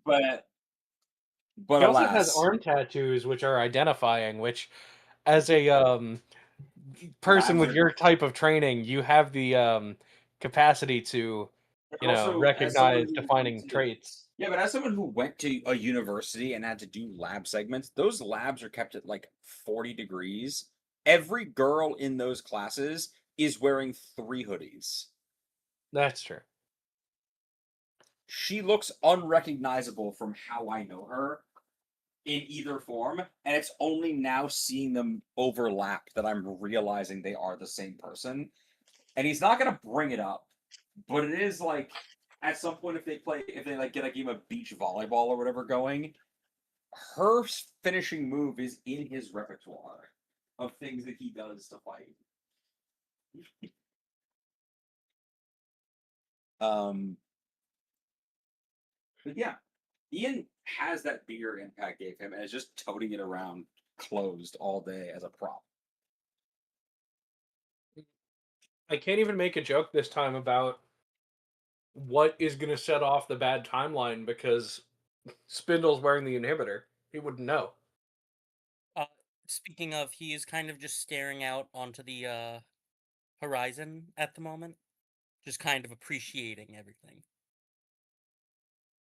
but He also has alas, arm tattoos, which are identifying. Which, as a person labs with are your type of training, you have the capacity to, also as someone recognize who went defining to traits. yeah, but as someone who went to a university and had to do lab segments, those labs are kept at like 40 degrees. Every girl in those classes is wearing 3 hoodies. That's true. She looks unrecognizable from how I know her in either form, and it's only now seeing them overlap that I'm realizing they are the same person. And he's not gonna bring it up, but it is like at some point if they like get a game of beach volleyball or whatever going, her finishing move is in his repertoire of things that he does to fight. Um, but yeah, Ian has that bigger impact gave him, and is just toting it around closed all day as a prop. I can't even make a joke this time about what is going to set off the bad timeline because Spindle's wearing the inhibitor. He wouldn't know. Uh, Speaking of, he is kind of just staring out onto the horizon at the moment, just kind of appreciating everything.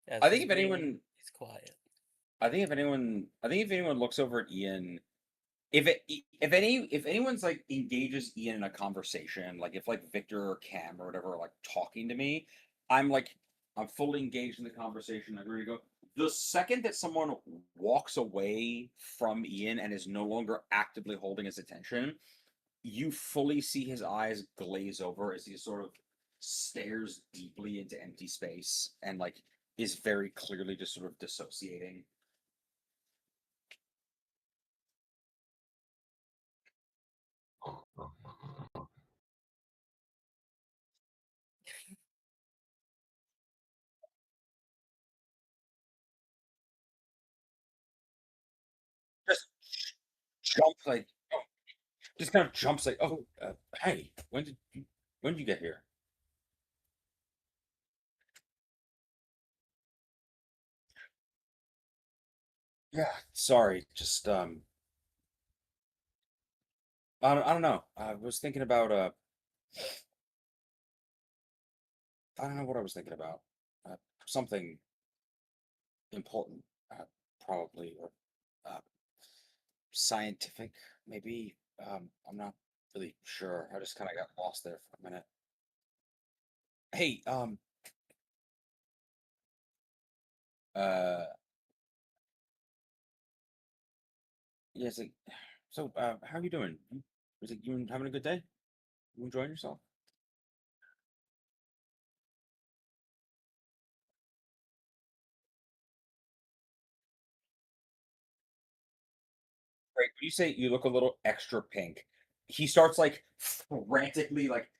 As I his think if brain anyone, is quiet. I think if anyone looks over at Ian, if anyone's like engages Ian in a conversation, like if like Victor or Cam or whatever are like talking to me, I'm like I'm fully engaged in the conversation. I'm ready to go. The second that someone walks away from Ian and is no longer actively holding his attention, you fully see his eyes glaze over as he sort of stares deeply into empty space and like is very clearly just sort of dissociating. Just jumps like oh, just kind of jumps like oh hey when did you get here? Yeah, sorry, just I don't know. I was thinking about I don't know what I was thinking about. Something important, probably, or uh, scientific, maybe. I'm not really sure. I just kind of got lost there for a minute. Hey, uh, yeah, it's like, so, how you doing? Is it you having a good day? You enjoying yourself? Right. You say you look a little extra pink. He starts like frantically like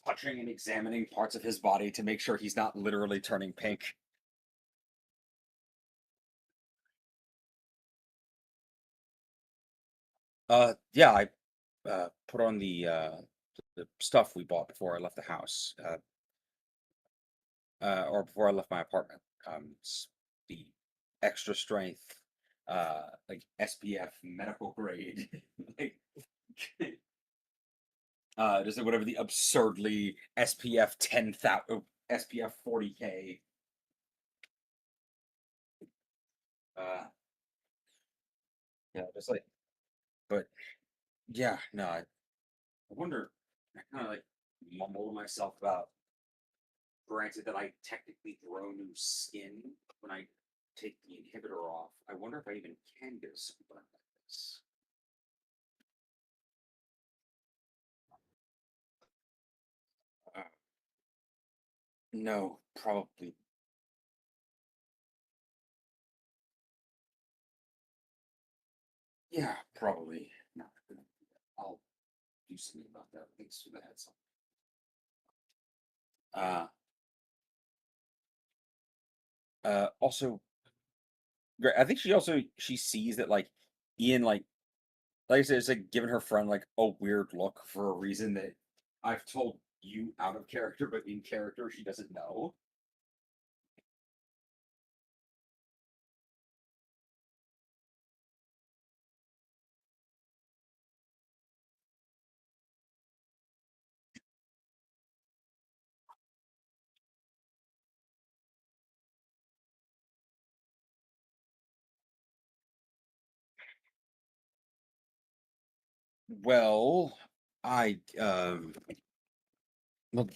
touching and examining parts of his body to make sure he's not literally turning pink. Yeah, I put on the stuff we bought before I left the house, or before I left my apartment. It's the extra strength, like SPF medical grade, like just like whatever the absurdly SPF 10,000, SPF 40K. Uh, yeah, just like, but yeah, no, I wonder. I kind of like mumble to myself about granted that I technically grow new skin when I take the inhibitor off. I wonder if I even can get a sunburn like this. No, probably. Yeah, probably not gonna do that. I'll do something about that. Thanks for the heads up. Also, I think she sees that like Ian like I said, it's like giving her friend like a weird look for a reason that I've told you out of character, but in character she doesn't know. Well, well,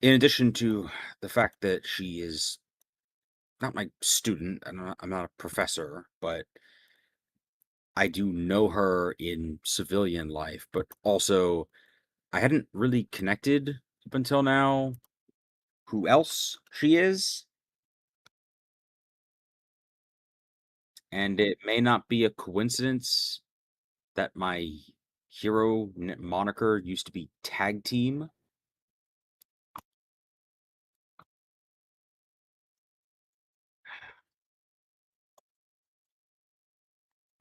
in addition to the fact that she is not my student, I'm not a professor, but I do know her in civilian life, but also I hadn't really connected up until now who else she is. And it may not be a coincidence that my hero moniker used to be Tag Team.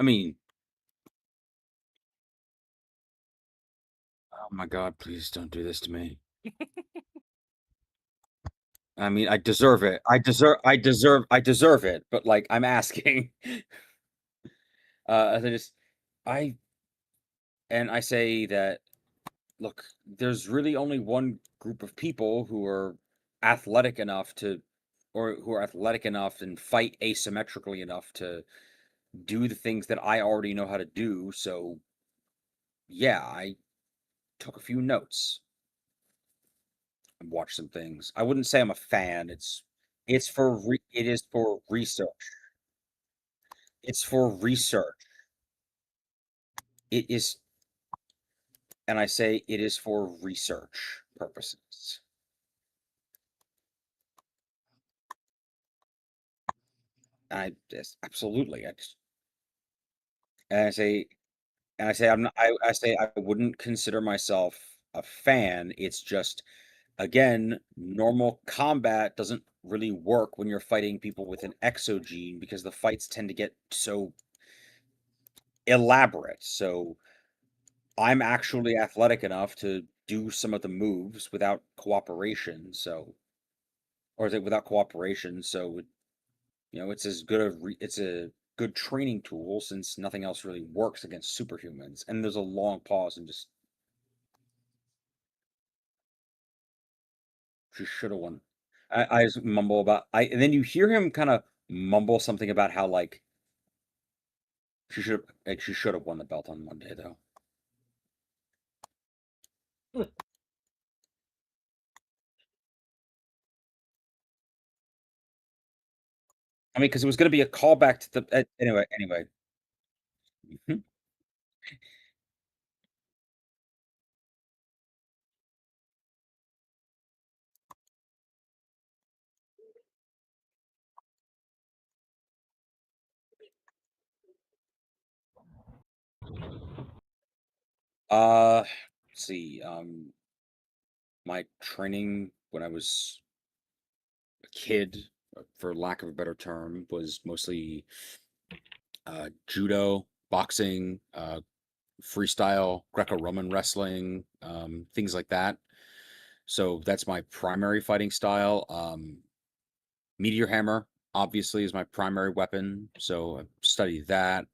I mean, oh my God, please don't do this to me. I mean, I deserve it. I deserve it, but like I'm asking. I just I and I say that look, there's really only one group of people who are athletic enough to or who are athletic enough and fight asymmetrically enough to do the things that I already know how to do. So yeah, I took a few notes and watched some things. I wouldn't say I'm a fan. It is for research. It's for research. It is, and I say it is for research purposes. Absolutely. And I say I'm not. I say I wouldn't consider myself a fan. It's just again, normal combat doesn't really work when you're fighting people with an exogene because the fights tend to get so elaborate. So I'm actually athletic enough to do some of the moves without cooperation. So, or is it without cooperation? So, it's as good it's a good training tool since nothing else really works against superhumans. And there's a long pause and just she should have won. I just mumble about and then you hear him kind of mumble something about how like she should have won the belt on Monday though. I mean, because it was going to be a callback to the anyway. Mhm. Let's see. My training when I was a kid, for lack of a better term, was mostly judo, boxing, freestyle, Greco-Roman wrestling, things like that. So that's my primary fighting style. Meteor hammer obviously is my primary weapon, so I studied that.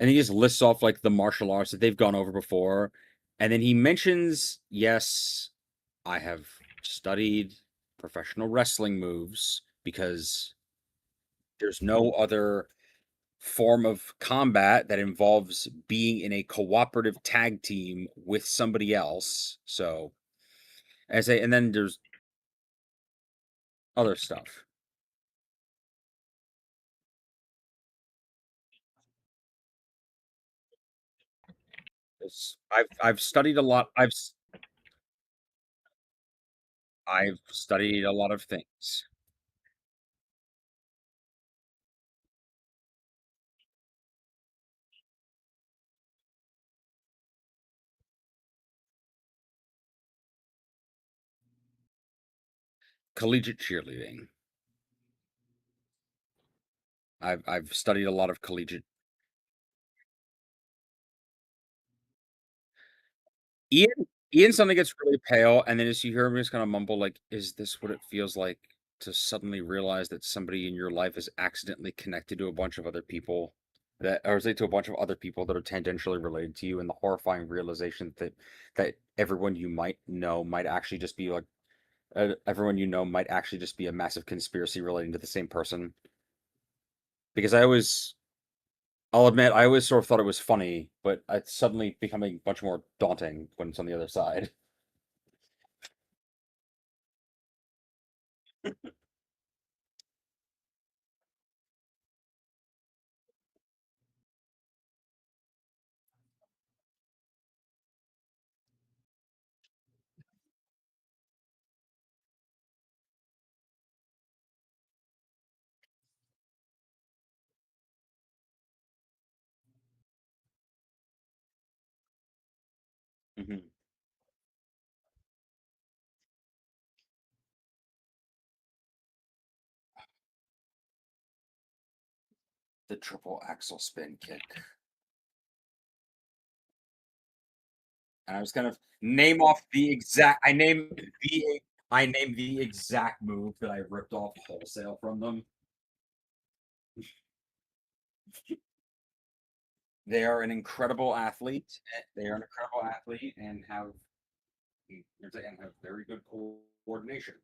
And he just lists off like the martial arts that they've gone over before, and then he mentions, yes, I have studied professional wrestling moves because there's no other form of combat that involves being in a cooperative tag team with somebody else. So And then there's other stuff. I've studied a lot. I've studied a lot of things. Collegiate cheerleading. I've studied a lot of collegiate. Ian suddenly gets really pale, and then as you hear him just kind of mumble, like, "Is this what it feels like to suddenly realize that somebody in your life is accidentally connected to a bunch of other people or say to a bunch of other people that are tangentially related to you, and the horrifying realization that everyone you might know might actually just be like everyone you know might actually just be a massive conspiracy relating to the same person." Because I'll admit, I always sort of thought it was funny, but it's suddenly becoming much more daunting when it's on the other side. Mhm. The triple axle spin kick. And I was gonna name off the exact. I named the exact move that I ripped off wholesale from them. They are an incredible athlete. They are an incredible athlete and have very good coordination.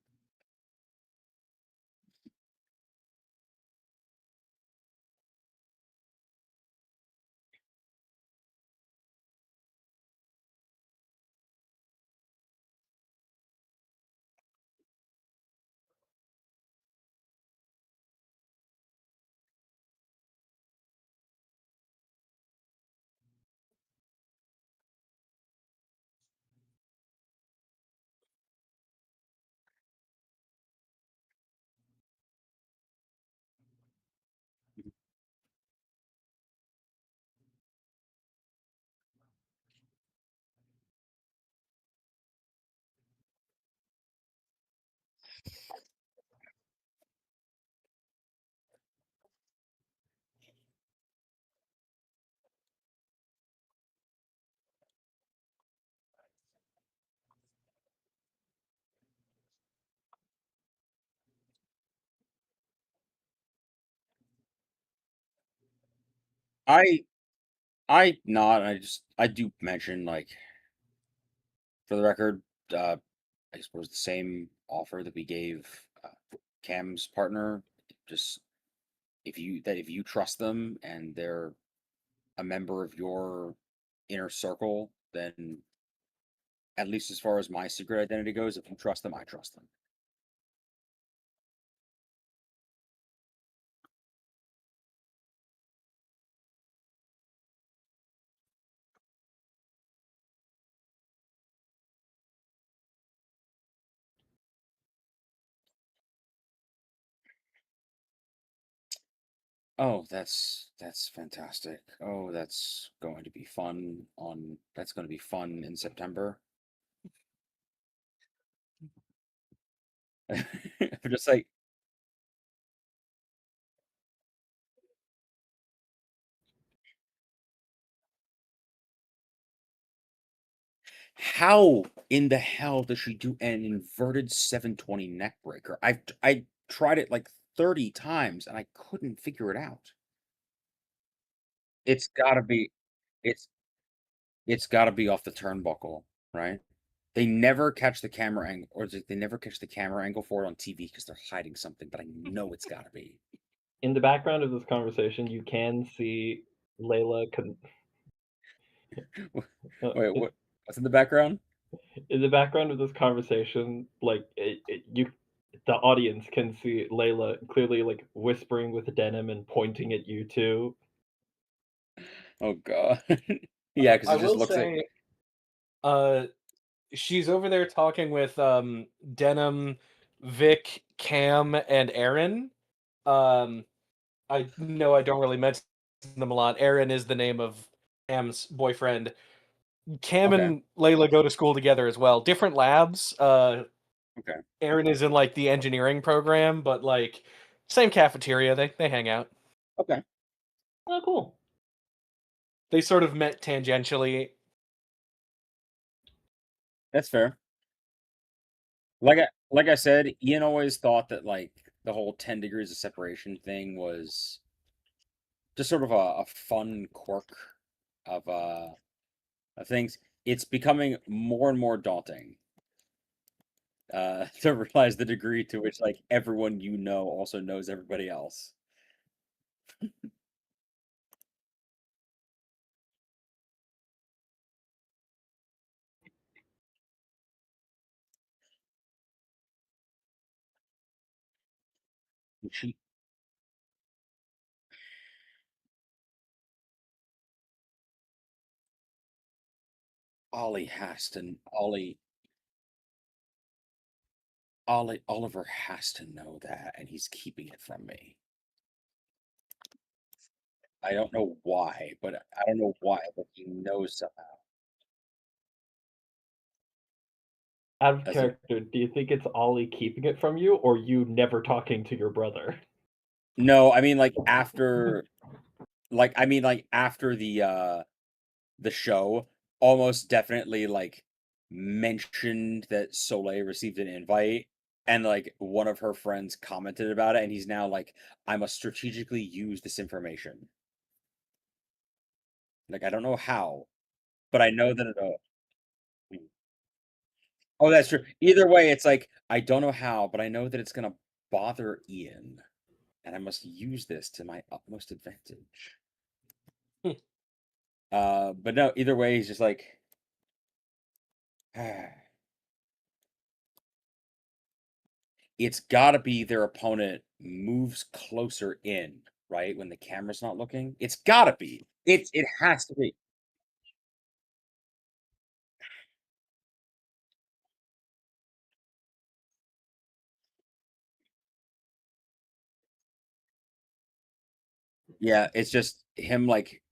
I I do mention, like, for the record, I suppose the same offer that we gave Cam's partner. Just if you trust them and they're a member of your inner circle, then at least as far as my secret identity goes, if you trust them, I trust them. Oh, that's fantastic. Oh, that's going to be fun in September. I'm just like, how in the hell does she do an inverted 720 neck breaker? I tried it like 30 times and I couldn't figure it out. It's gotta be it's it's gotta be off the turnbuckle, right? They never catch the camera angle, or is it they never catch the camera angle for it on TV because they're hiding something, but I know it's gotta be. In the background of this conversation, you can see Layla. Wait, what's in the background? In the background of this conversation, like the audience can see Layla clearly like whispering with Denim and pointing at you two. Oh god. Yeah, because I it just will looks like say, she's over there talking with Denim, Vic, Cam, and Aaron. I know I don't really mention them a lot. Aaron is the name of Cam's boyfriend. Cam okay. and Layla go to school together as well. Different labs. Okay. Aaron is in like the engineering program, but like same cafeteria. They hang out. Okay. Oh, cool. They sort of met tangentially. That's fair. Like I said, Ian always thought that like the whole 10 degrees of separation thing was just sort of a fun quirk of things. It's becoming more and more daunting to realize the degree to which like everyone you know also knows everybody else. She Ollie has to Oliver has to know that, and he's keeping it from me. I don't know why, but he knows somehow. Out of As in, character, do you think it's Ollie keeping it from you, or you never talking to your brother? no, I mean like after the show, almost definitely like mentioned that Soleil received an invite, and like one of her friends commented about it, and he's now like, I must strategically use this information. Like I don't know how, but I know that oh, that's true. Either way, it's like I don't know how, but I know that it's gonna bother Ian, and I must use this to my utmost advantage. But no, either way, he's just like, it's gotta be their opponent moves closer in, right? When the camera's not looking. It's gotta be. It has to be. Yeah, it's just him like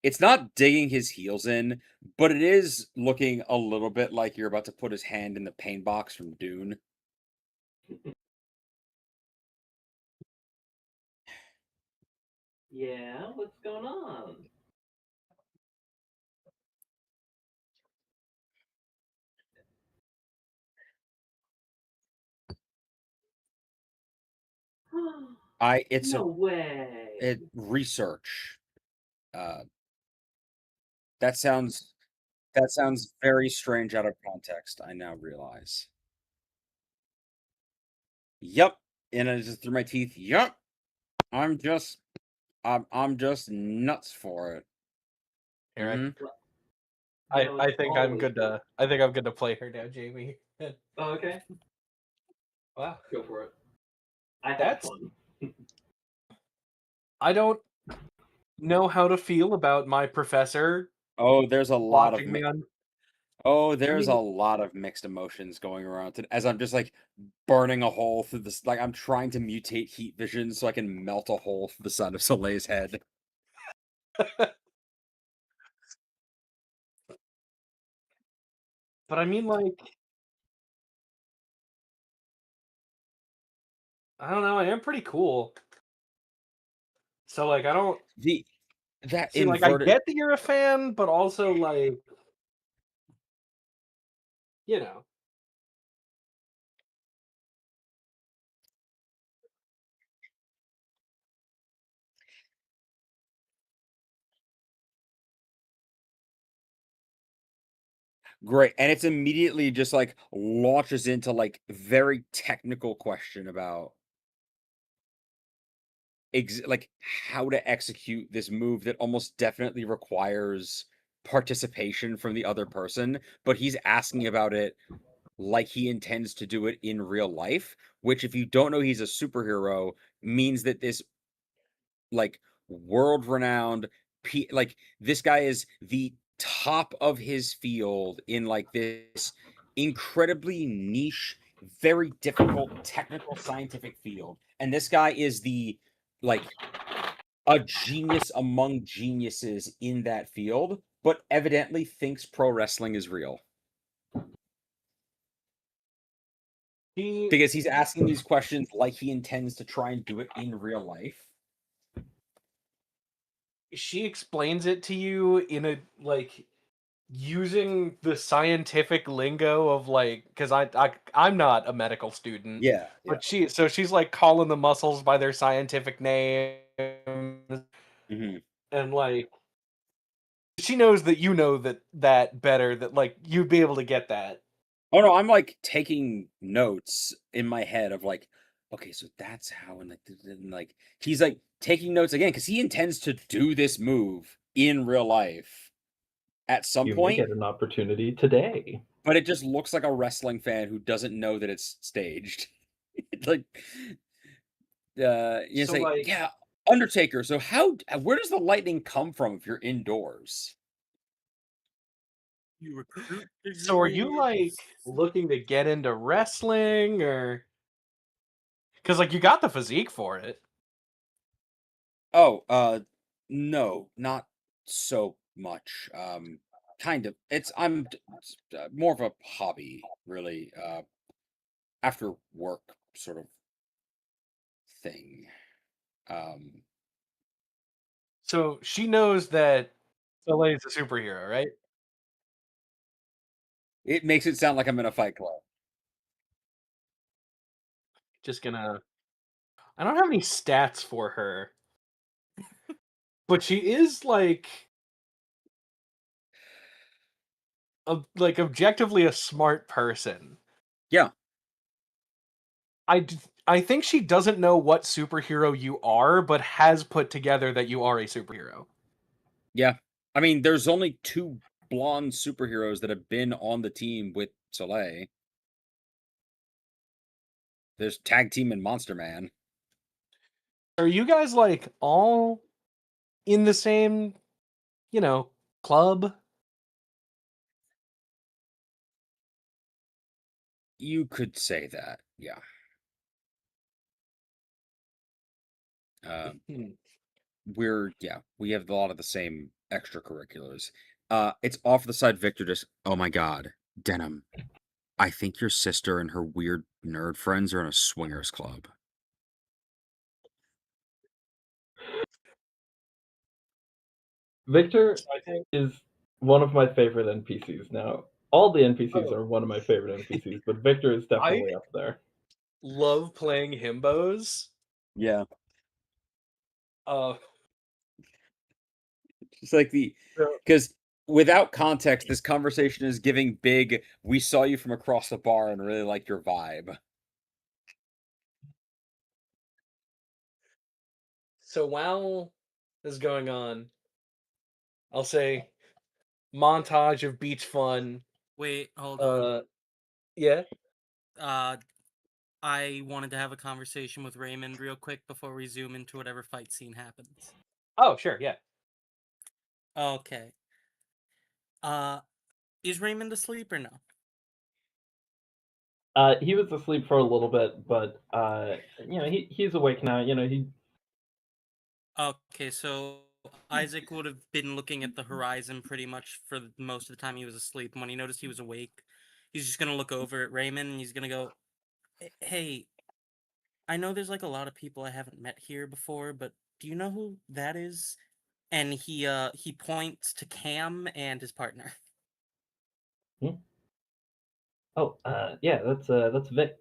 it's not digging his heels in, but it is looking a little bit like you're about to put his hand in the pain box from Dune. Yeah, what's going on? It's a No way. research. Uh, that sounds very strange out of context, I now realize. Yep. And I just through my teeth. Yep. I'm just I'm just nuts for it. Here, Hmm. I think I'm good to play her now, Jamie. Oh, okay. Wow. Go for it. I had That's fun. I don't know how to feel about my professor Oh, there's a lot of watching me on. I there's a mean, lot of mixed emotions going around as I'm just like burning a hole through this. Like I'm trying to mutate heat vision so I can melt a hole through the side of Soleil's head. but I mean, like, I don't know. I am pretty cool. So like, I don't The that see. Like, I inverted get that you're a fan, but also like, you know. great, and it's immediately just like launches into like very technical question about like how to execute this move that almost definitely requires participation from the other person, but he's asking about it like he intends to do it in real life, which if you don't know he's a superhero means that this like world-renowned like this guy is the top of his field in like this incredibly niche, very difficult technical scientific field. And this guy is the like a genius among geniuses in that field, but evidently thinks pro wrestling is real. He Because he's asking these questions like he intends to try and do it in real life. she explains it to you in a like using the scientific lingo of like because I'm not a medical student, Yeah, yeah. but she's like calling the muscles by their scientific names Mhm. and like she knows that you know that better that like you'd be able to get that. Oh no, I'm like taking notes in my head of like, okay, so that's how, and like he's like taking notes again because he intends to do this move in real life at some You may point, get an opportunity today. but it just looks like a wrestling fan who doesn't know that it's staged. Like, you So say, like yeah, Undertaker. So where does the lightning come from if you're indoors? You recruit the so are you like dwarves. looking to get into wrestling or because like you got the physique for it? Oh, no, not so much. Kind of. It's more of a hobby, really. After work sort of thing. Um, So she knows that Soleil is a superhero, right? it makes it sound like I'm in a fight club. Just gonna I don't have any stats for her, but she is like objectively a smart person. Yeah, I think she doesn't know what superhero you are, but has put together that you are a superhero. yeah. I mean, there's only two blonde superheroes that have been on the team with Soleil. There's Tag Team and Monster Man. Are you guys like all in the same, you know, club? You could say that, yeah. Hmm. We have a lot of the same extracurriculars. It's off the side. Victor just, oh my god, Denim. I think your sister and her weird nerd friends are in a swingers club. Victor So I think is one of my favorite NPCs. Now, all the NPCs oh, are one of my favorite NPCs, but Victor is I definitely up there. love playing himbos. Yeah, Uh, it's like because without context, this conversation is giving big. We saw you from across the bar and really liked your vibe. so while this is going on, I'll say montage of beach fun. Wait, hold on. Yeah. Uh, I wanted to have a conversation with Raymond real quick before we zoom into whatever fight scene happens. Oh, sure, yeah. Okay. Uh, is Raymond asleep or no? He was asleep for a little bit, but he's awake now. Okay, so Isaac would have been looking at the horizon pretty much for most of the time he was asleep. And when he noticed he was awake, he's just gonna look over at Raymond and he's gonna go, "Hey, I know there's like a lot of people I haven't met here before, but do you know who that is?" And he points to Cam and his partner. Hmm? Oh, yeah, that's Vic.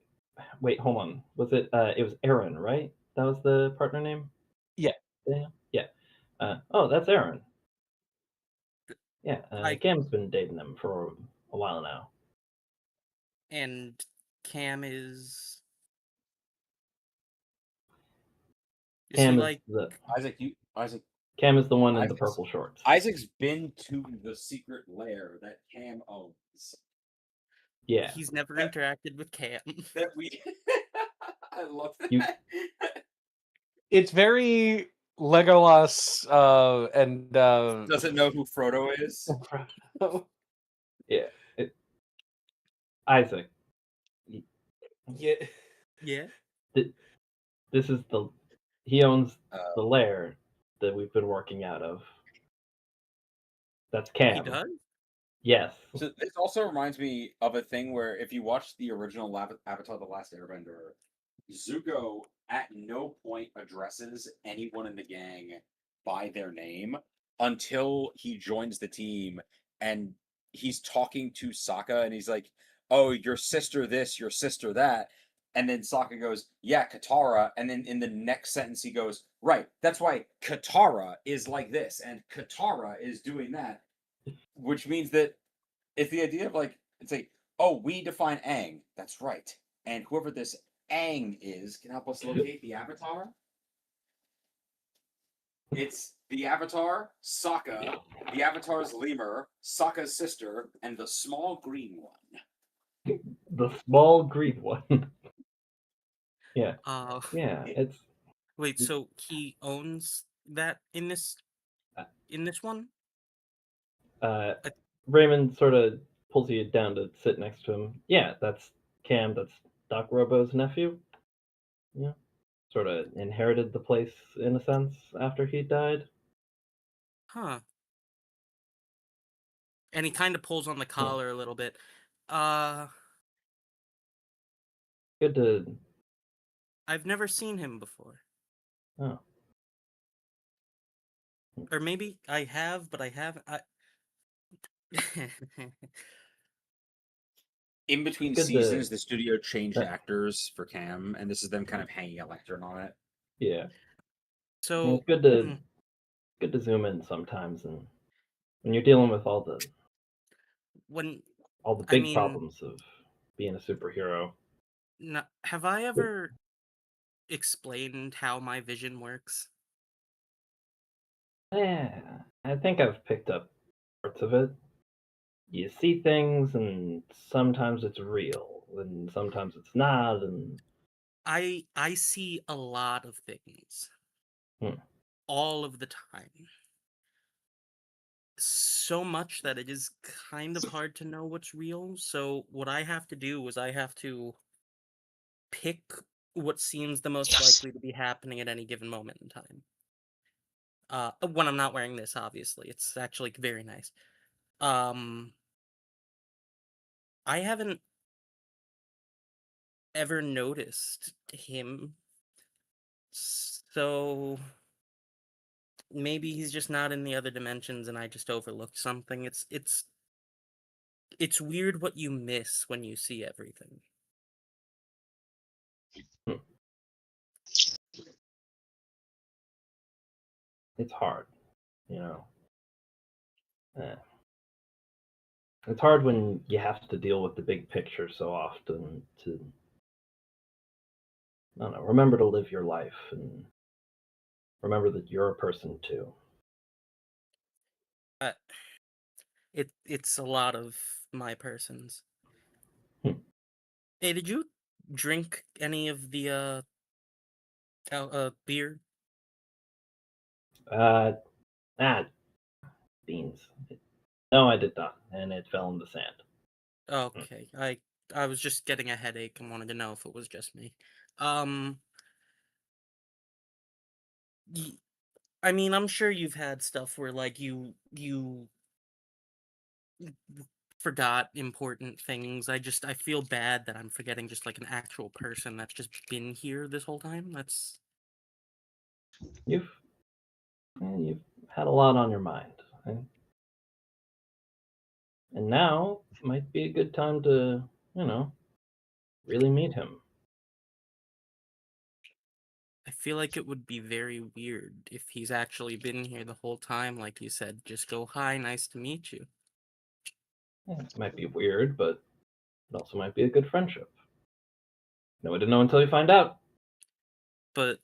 Wait, hold on. Was it? It was Aaron, right? That was the partner name. Yeah. Yeah. Yeah. Oh, that's Aaron. Yeah. I Cam's been dating them for a while now. and Cam is he Cam is like the Isaac, Cam is the one in the Isaac's- purple shorts. Isaac's been to the secret lair that Cam owns. Yeah. He's never interacted with Cam. That we. I love that. You- It's very Legolas and Doesn't know who Frodo is. Yeah. Isaac. Yeah. Yeah. This is he owns Uh, the lair that we've been working out of. That's He Cam. does? Yes. So this also reminds me of a thing where if you watch the original Avatar: The Last Airbender, Zuko at no point addresses anyone in the gang by their name until he joins the team and he's talking to Sokka and he's like, "Oh, your sister this, your sister that." And then Sokka goes, "Yeah, Katara." And then in the next sentence he goes, "Right, that's why Katara is like this and Katara is doing that." Which means that it's the idea of like, it's like, oh, we define Aang. That's right. And whoever this Aang is can help us locate the Avatar. It's the Avatar, Sokka, the Avatar's lemur, Sokka's sister, and the small green one. The small green one. Yeah. Uh, Yeah. It's wait, so he owns that in this one? Raymond sort of pulls you down to sit next to him. Yeah, that's Cam. That's Doc Robo's nephew. Yeah. Sort of inherited the place in a sense after he died. Huh. And he kind of pulls on the collar a little bit. Uh, Good to. I've never seen him before. Oh. Or maybe I have, but I haven't. In between Good seasons, to- the studio changed that- actors for Cam, and this is them kind of hanging a lectern on it. Yeah. So It's good to zoom in sometimes, and when you're dealing with all the when I big mean, problems of being a superhero. have I ever explained how my vision works? Yeah, I think I've picked up parts of it. You see things, and sometimes it's real, and sometimes it's not, and I see a lot of things. Hmm. All of the time. So much that it is kind of hard to know what's real. So what I have to do is I have to pick what seems the most likely to be happening at any given moment in time. When I'm not wearing this, obviously. It's actually very nice. I haven't ever noticed him. So maybe he's just not in the other dimensions and I just overlooked something. It's weird what you miss when you see everything. it's hard, you know. It's hard when you have to deal with the big picture so often to, I don't know, remember to live your life and remember that you're a person too. It's a lot of my persons. Hmm. Hey, did you drink any of the beer? Beans. No, I did not, and it fell in the sand. Okay, I was just getting a headache and wanted to know if it was just me. I mean, I'm sure you've had stuff where like you forgot important things. I feel bad that I'm forgetting just like an actual person that's just been here this whole time. That's You've had a lot on your mind, right? And now might be a good time to, really meet him. I feel like it would be very weird if he's actually been here the whole time, like you said, just go, hi, nice to meet you. Yeah, it might be weird, but it also might be a good friendship. No way to know until you find out. But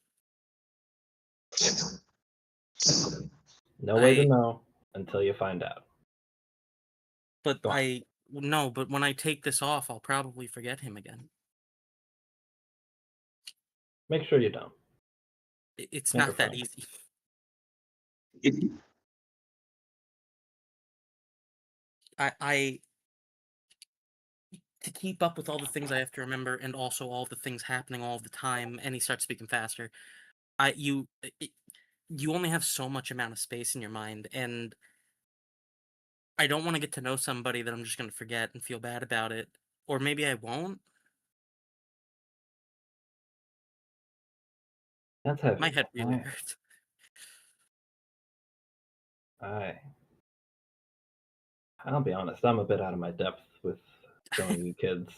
No way to I- know until you find out. But Go on. no, but when I take this off, I'll probably forget him again. Make sure you don't. It's Make not it that fun. easy. I to keep up with all the things I have to remember and also all the things happening all the time, and he starts speaking faster. You only have so much amount of space in your mind, and I don't want to get to know somebody that I'm just going to forget and feel bad about it, or maybe I won't. That's heavy. My head really Alright. hurts. I'll be honest, I'm a bit out of my depth with showing you kids.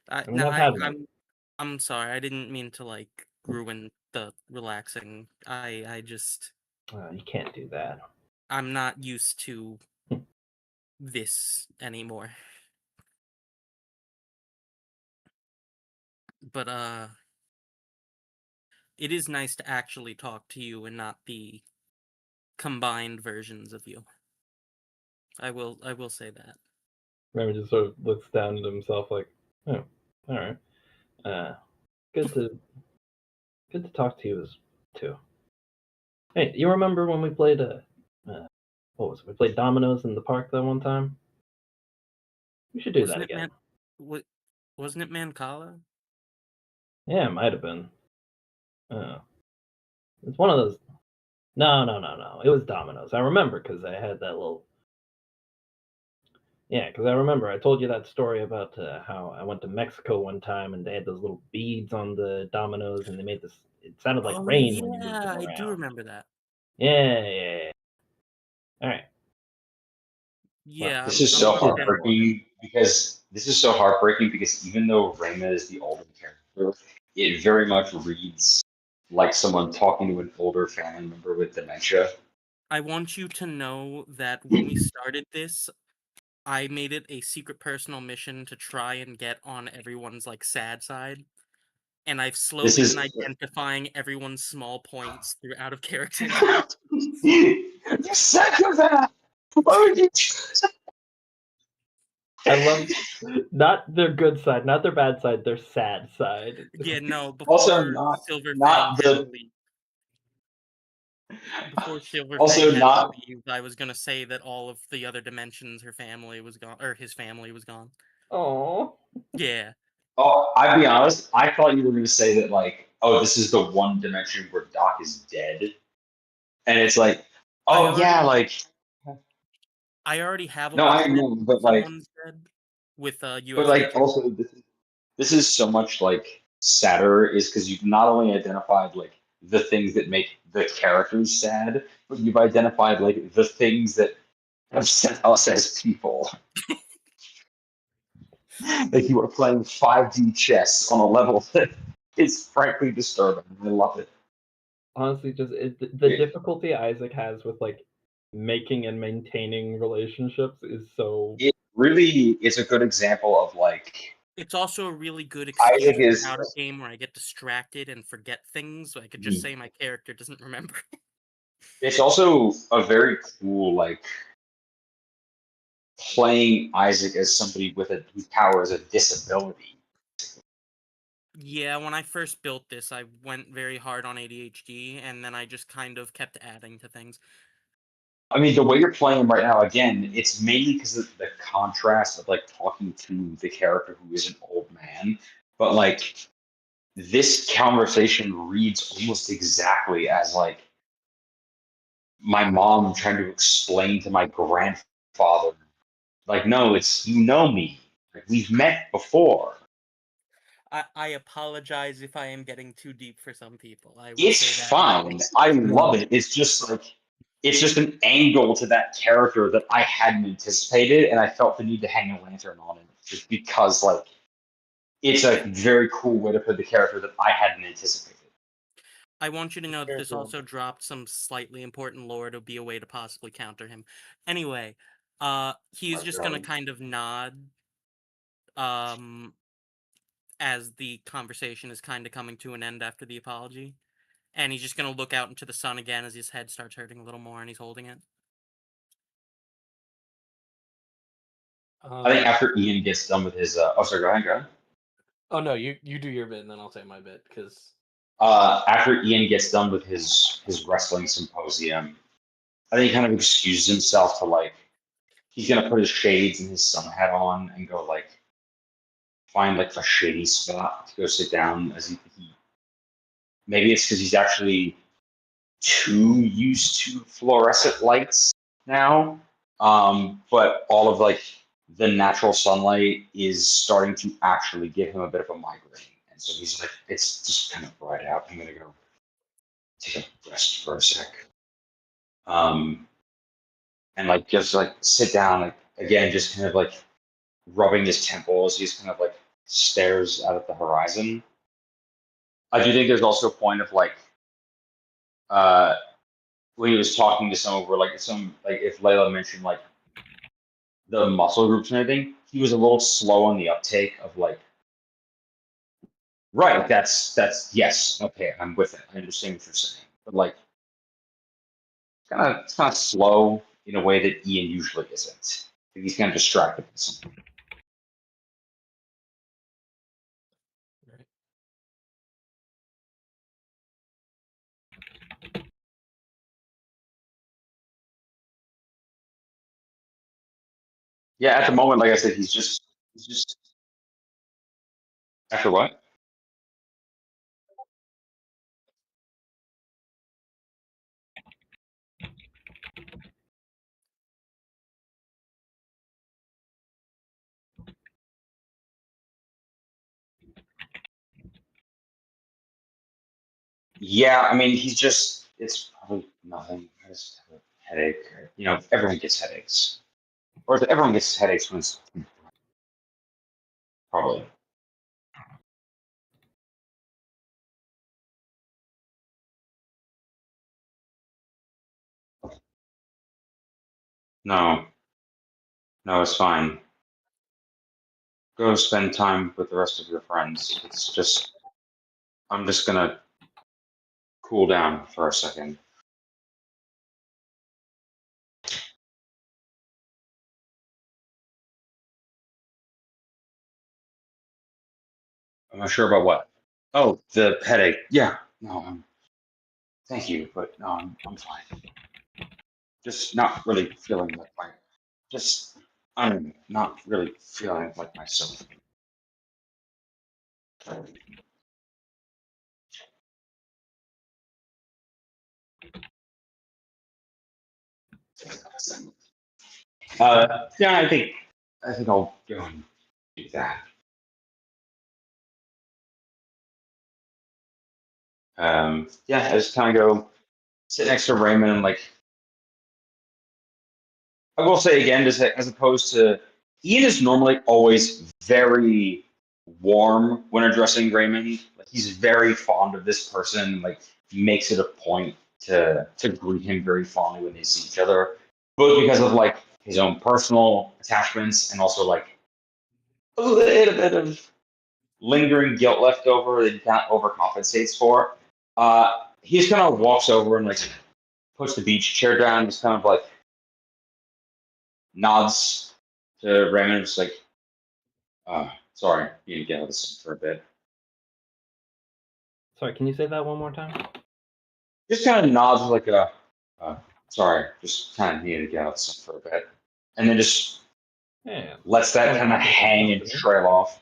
I mean, I've had one. I'm sorry. I didn't mean to like ruin the relaxing. I just You can't do that. I'm not used to this anymore. But it is nice to actually talk to you and not the combined versions of you. I will say that. Remy just sort of looks down at himself like, oh, all right. Good to talk to you too. Hey, you remember when we played what was it? We played dominoes in the park that one time? We should do that again. Wasn't it Mancala? Yeah, it might have been. It's one of those. No. It was dominoes. I remember because I had that little. Yeah, because I remember I told you that story about how I went to Mexico one time and they had those little beads on the dominoes and they made this. It sounded like Oh rain when you moved yeah, them I do around. remember that. Yeah. All right. Yeah, This is I'm so down for it. heartbreaking because even though Rayma is the older character, it very much reads like someone talking to an older family member with dementia. I want you to know that when we started this, I made it a secret personal mission to try and get on everyone's like sad side. And I've slowly is- been identifying everyone's small points through out of character. You psychopath! Why would you? I love not their good side, not their bad side, their sad side. Yeah, no, Also, before Silver Fang not had to the leave. Before Silver Fang also had not to leave, I was gonna say that all of the other dimensions, her family was gone, or his family was gone. Oh. Yeah. Oh, I'll be honest. I thought you were going to say that, like, oh, this is the one dimension where Doc is dead, and it's like, oh yeah, like, I already have a no, I what's know, next where someone's dead with but like, UFO2. also, this is so much like sadder, is because you've not only identified like the things that make the characters sad, but you've identified like the things that upset us as people. Like you are playing 5D chess on a level that is frankly disturbing. I love it. Honestly, just the difficulty Isaac has with like making and maintaining relationships is so. It really is a good example of like It's also a really good Isaac excuse is out of game where I get distracted and forget things. So I could just say my character doesn't remember. it's also a very cool like playing Isaac as somebody with a whose power is a disability. Yeah, when I first built this, I went very hard on ADHD, and then I just kind of kept adding to things. I mean, the way you're playing him right now, again, it's mainly because of the contrast of like talking to the character who is an old man. But like this conversation reads almost exactly as like my mom trying to explain to my grandfather, like, no, it's you know me. Like we've met before. I apologize if I am getting too deep for some people. I will say It's that fine. now. I love it. It's just like it's just an angle to that character that I hadn't anticipated, and I felt the need to hang a lantern on it just because like it's a very cool way to put the character that I hadn't anticipated. I want you to know that this also dropped some slightly important lore to be a way to possibly counter him. Anyway, he's just gonna kind of nod as the conversation is kind of coming to an end after the apology. And he's just gonna look out into the sun again as his head starts hurting a little more, and he's holding it. I think after Ian gets done with his, oh, sorry, go ahead, go ahead. Oh no, you do your bit and then I'll say my bit because After Ian gets done with his wrestling symposium, I think he kind of excuses himself to like he's gonna put his shades and his sun hat on and go like find like a shady spot to go sit down as he maybe it's because he's actually too used to fluorescent lights now. But all of like the natural sunlight is starting to actually give him a bit of a migraine. And so he's like, it's just kind of bright out. I'm gonna go take a rest for a sec. And like just like sit down, like again, just kind of like rubbing his temples. He's kind of like stares out at the horizon. I do think there's also a point of like when he was talking to some over like some like if Layla mentioned like the muscle groups and everything, he was a little slow on the uptake of like right, that's yes, okay, I'm with it. I understand what you're saying. But like it's kind of slow in a way that Ian usually isn't. He's kind of distracted with something. right. Yeah, at the moment, like I said, he's just after what? Yeah, I mean, it's probably nothing. I just have a headache. You know, everyone gets headaches. Or everyone gets headaches when it's probably. No, no, it's fine. Go spend time with the rest of your friends. It's just, I'm just gonna cool down for a second. I'm not sure about what. Oh, the headache. Yeah, no, thank you, but no, I'm fine. Just not really feeling like I'm not really feeling like myself. Yeah, I think I'll go and do that. Yeah, I just kind of go sit next to Raymond and like I will say again, just as opposed to Ian is normally always very warm when addressing Raymond. Like he's very fond of this person. Like he makes it a point to greet him very fondly when they see each other, both because of like his own personal attachments and also like a little bit of lingering guilt left over that he kind of overcompensates for. He just kind of walks over and like puts the beach chair down, just kind of like nods to Raymond, just like, sorry, you need to get out of this for a bit. Sorry, can you say that one more time? Just kind of nods like sorry, just kind of needed to get out of this for a bit. And then just Yeah. lets that kind of hang and trail off.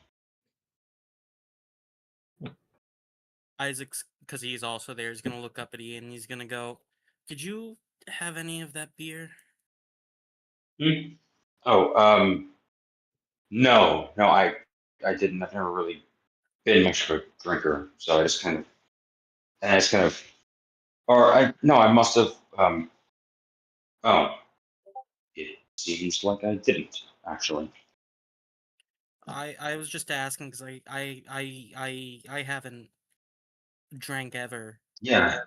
Isaac's, because he's also there, is gonna look up at Ian and he's gonna go, "Did you have any of that beer?" Oh, no, I didn't. I've never really been much of a drinker, so I just kind of, or I must have, oh, it seems like I didn't, actually. I was just asking because I haven't drank ever, Yeah.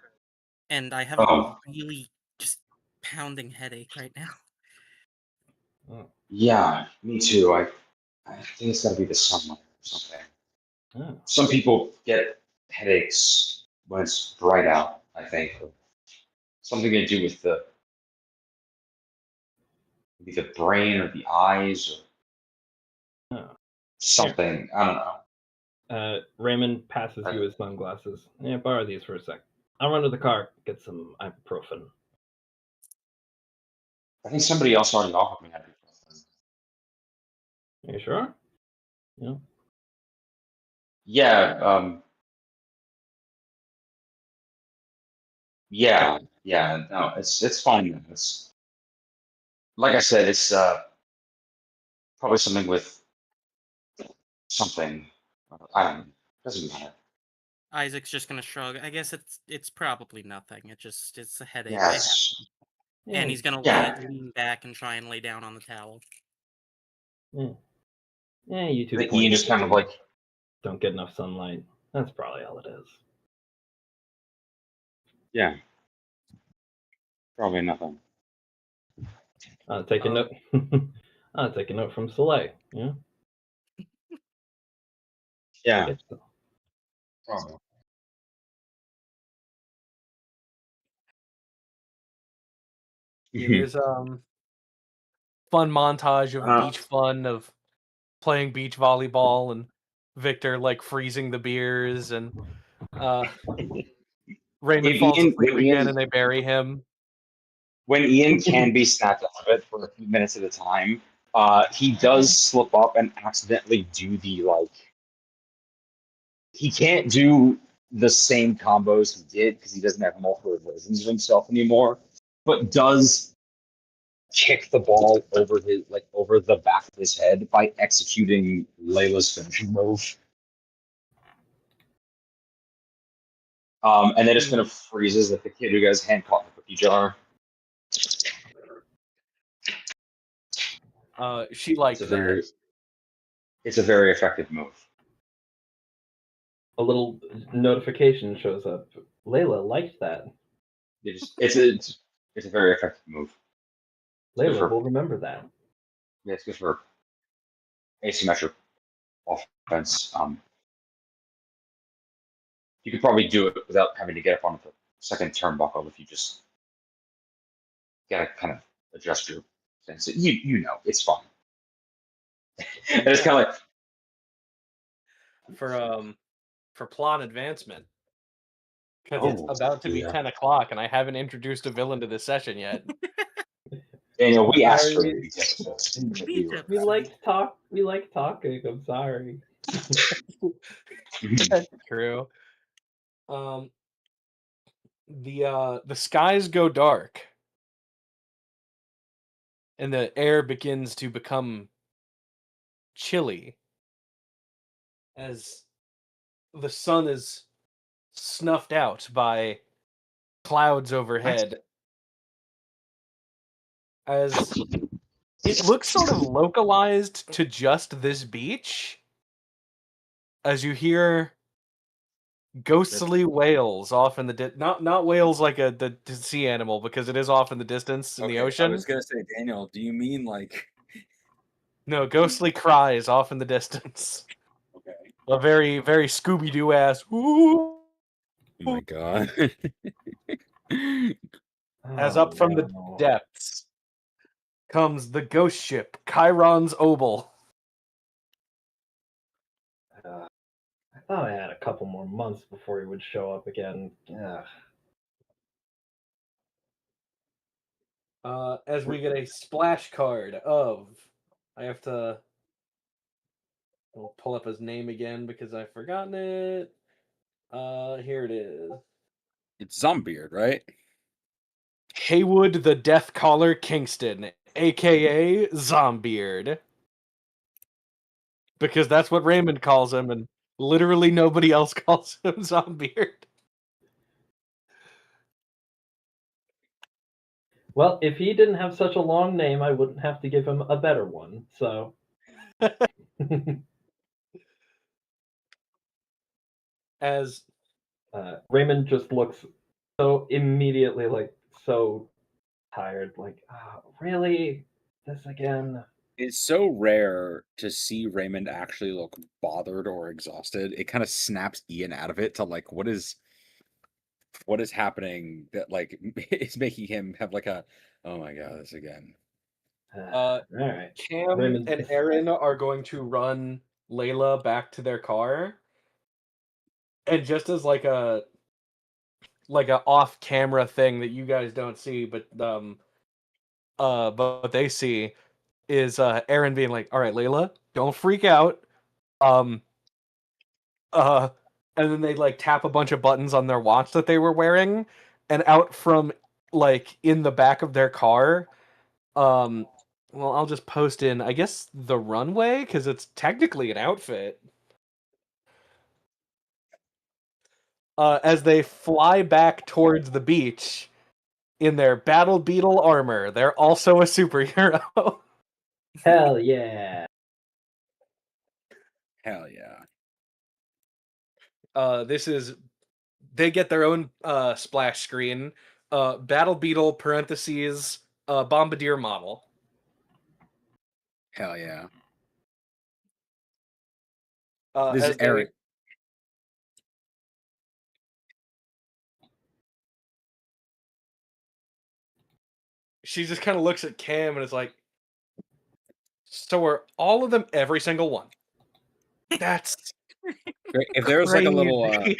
and I have a Oh, really just pounding headache right now. Oh. yeah, me too. I think it's got to be the sunlight or something. Oh. Some people get headaches when it's bright out. I think something to do with maybe the brain or the eyes or Oh. something. I don't know. Raymond passes you his sunglasses. Yeah, borrow these for a sec. I'll run to the car, get some ibuprofen. I think somebody else already offered me ibuprofen. Are you sure? Yeah. Yeah. Yeah. Yeah. No, it's fine. It's like I said. It's probably something with something. I don't know. Doesn't matter. Isaac's just gonna shrug. I guess it's probably nothing. It's a headache. Yeah. It happens. And he's gonna lean back and try and lay down on the towel. Yeah, you two. Ian just kind of like don't get enough sunlight. That's probably all it is. Yeah. Probably nothing. Take a note. I'll take a note from Soleil. Yeah. Yeah. Probably. Yeah, there's fun montage of beach fun of playing beach volleyball and Victor like freezing the beers and Raymond falls asleep again and they bury him. When Ian can be snapped out of it for a few minutes at a time, he does slip up and accidentally do the like. He can't do the same combos he did because he doesn't have multiple versions of himself anymore, but does kick the ball over the back of his head by executing Layla's finishing move. And then just kind of freezes like the kid who got his hand caught in the cookie jar. She likes that. It's a very effective move. A little notification shows up. Layla liked that. It's a very effective move. Layla will remember that. Yeah, it's good for asymmetric offense. You could probably do it without having to get up on the second turnbuckle if you just gotta kind of adjust your sense. You know, it's fun. And it's kind of like for plot advancement because it's about to be 10 o'clock and I haven't introduced a villain to this session yet. Daniel, we asked for it. We like talking. I'm sorry. That's true. The skies go dark and the air begins to become chilly as the sun is snuffed out by clouds overhead. As it looks sort of localized to just this beach, as you hear ghostly wails off in the not whales like the sea animal because it is off in the distance in the ocean. I was gonna say, Daniel, do you mean like no ghostly cries off in the distance? Okay. A very very Scooby-Doo ass. Ooh. Oh my god. As up from the depths comes the ghost ship Chiron's Obel. I thought I had a couple more months before he would show up again. As we get a splash card of, I have to. I'll pull up his name again because I've forgotten it. Here it is. It's Zombeard, right? Haywood the Death Caller Kingston, aka Zombeard. Because that's what Raymond calls him, and literally nobody else calls him Zombeard. Well, if he didn't have such a long name, I wouldn't have to give him a better one, so. As Raymond just looks so immediately so tired, really? This again? It's so rare to see Raymond actually look bothered or exhausted. It kind of snaps Ian out of it to like, what is what is happening that like is making him have like a oh my god this again. All right. Cam Raymond, and Aaron are going to run Layla back to their car, and just as like a off-camera thing that you guys don't see, but but they see is Aaron being like, "All right, Layla, don't freak out." Um, uh, and then they like tap a bunch of buttons on their watch that they were wearing, and out from like in the back of their car, well, I'll just post in, I guess, the runway because it's technically an outfit. As they fly back towards the beach in their Battle Beetle armor, they're also a superhero. hell yeah. Hell yeah. This is they get their own splash screen. Battle Beetle parentheses Bombardier model. Hell yeah. As This is they Aaron. she just kind of looks at Cam and is like, "So are all of them every single one?" That's If there was like a little crazy.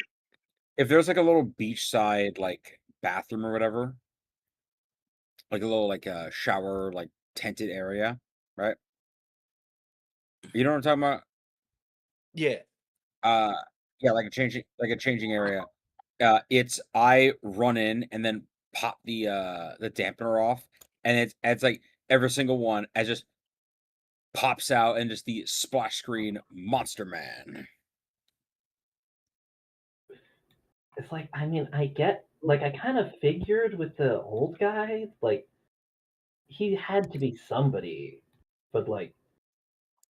if there's like a little beachside like bathroom or whatever, like a little like shower like tented area, right? You know what I'm talking about? Yeah. Yeah, like a changing area. It's I run in and then pop the dampener off, and it's like every single one as just pops out and just the splash screen Monster Man. It's like, I mean, I get, like, I kind of figured with the old guy, like, he had to be somebody, but like,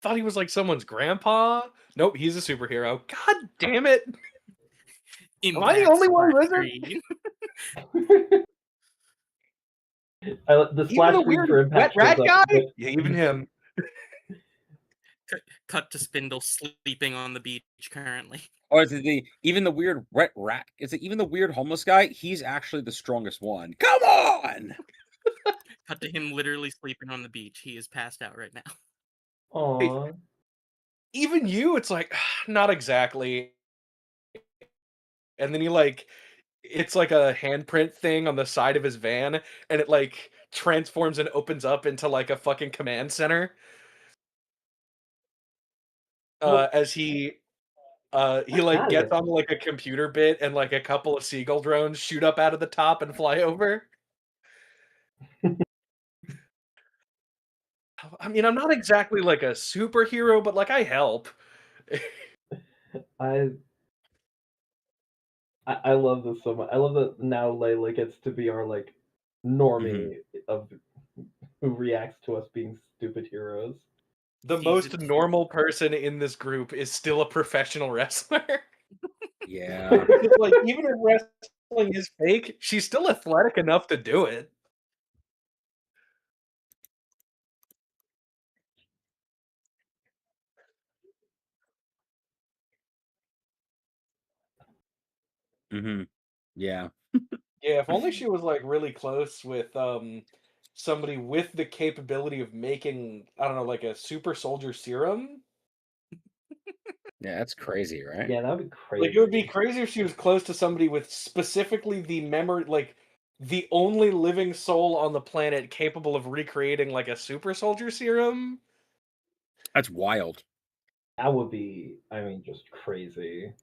Thought he was like someone's grandpa. Nope, he's a superhero. God damn it! Am I the only one who isn't? the Even splash the screen weird for wet Impact rat shows guy? up with, Yeah, even him. Cut to Spindle sleeping on the beach currently. Or is it even the weird wet rat? Is it even the weird homeless guy? He's actually the strongest one. Come on! Cut to him literally sleeping on the beach. He is passed out right now. Aww. Even you, it's like, not exactly. And then he like, it's like a handprint thing on the side of his van, and it like transforms and opens up into like a fucking command center. As he like Outta gets there. on like a computer bit, and like a couple of seagull drones shoot up out of the top and fly over. I mean, I'm not exactly like a superhero, but like I help. I love this so much. I love that now Layla gets to be our like normie of who reacts to us being stupid heroes. The most normal person in this group is still a professional wrestler. Yeah. Because, like, even if wrestling is fake, she's still athletic enough to do it. Yeah. Yeah, if only she was like really close with somebody with the capability of making, I don't know, like a super soldier serum. Yeah, that's crazy, right? Yeah, that would be crazy. Like, it would be crazy if she was close to somebody with specifically the memory, like the only living soul on the planet capable of recreating like a super soldier serum. That's wild. That would be, I mean, just crazy.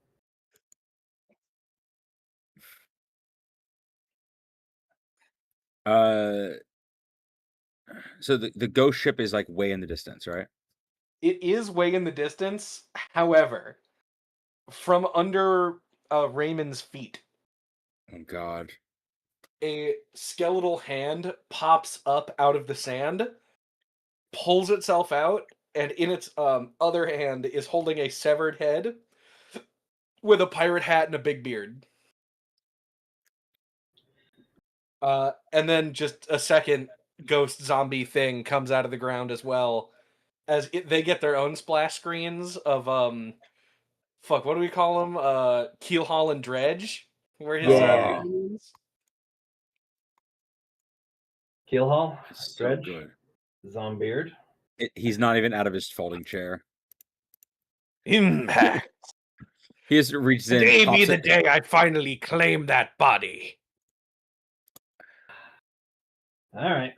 So the ghost ship is like way in the distance, right? It is way in the distance. However, from under Raymond's feet, Oh god. a skeletal hand pops up out of the sand, pulls itself out, and in its other hand is holding a severed head with a pirate hat and a big beard. And then just a second ghost zombie thing comes out of the ground as well, as they get their own splash screens of fuck, what do we call them? Keelhaul and Dredge. where his Yeah. is. Keelhaul, It's so Dredge, good. Zombeard. He's not even out of his folding chair. Impact. He just reaches in, Today be pops the it. day I finally claim that body. All right.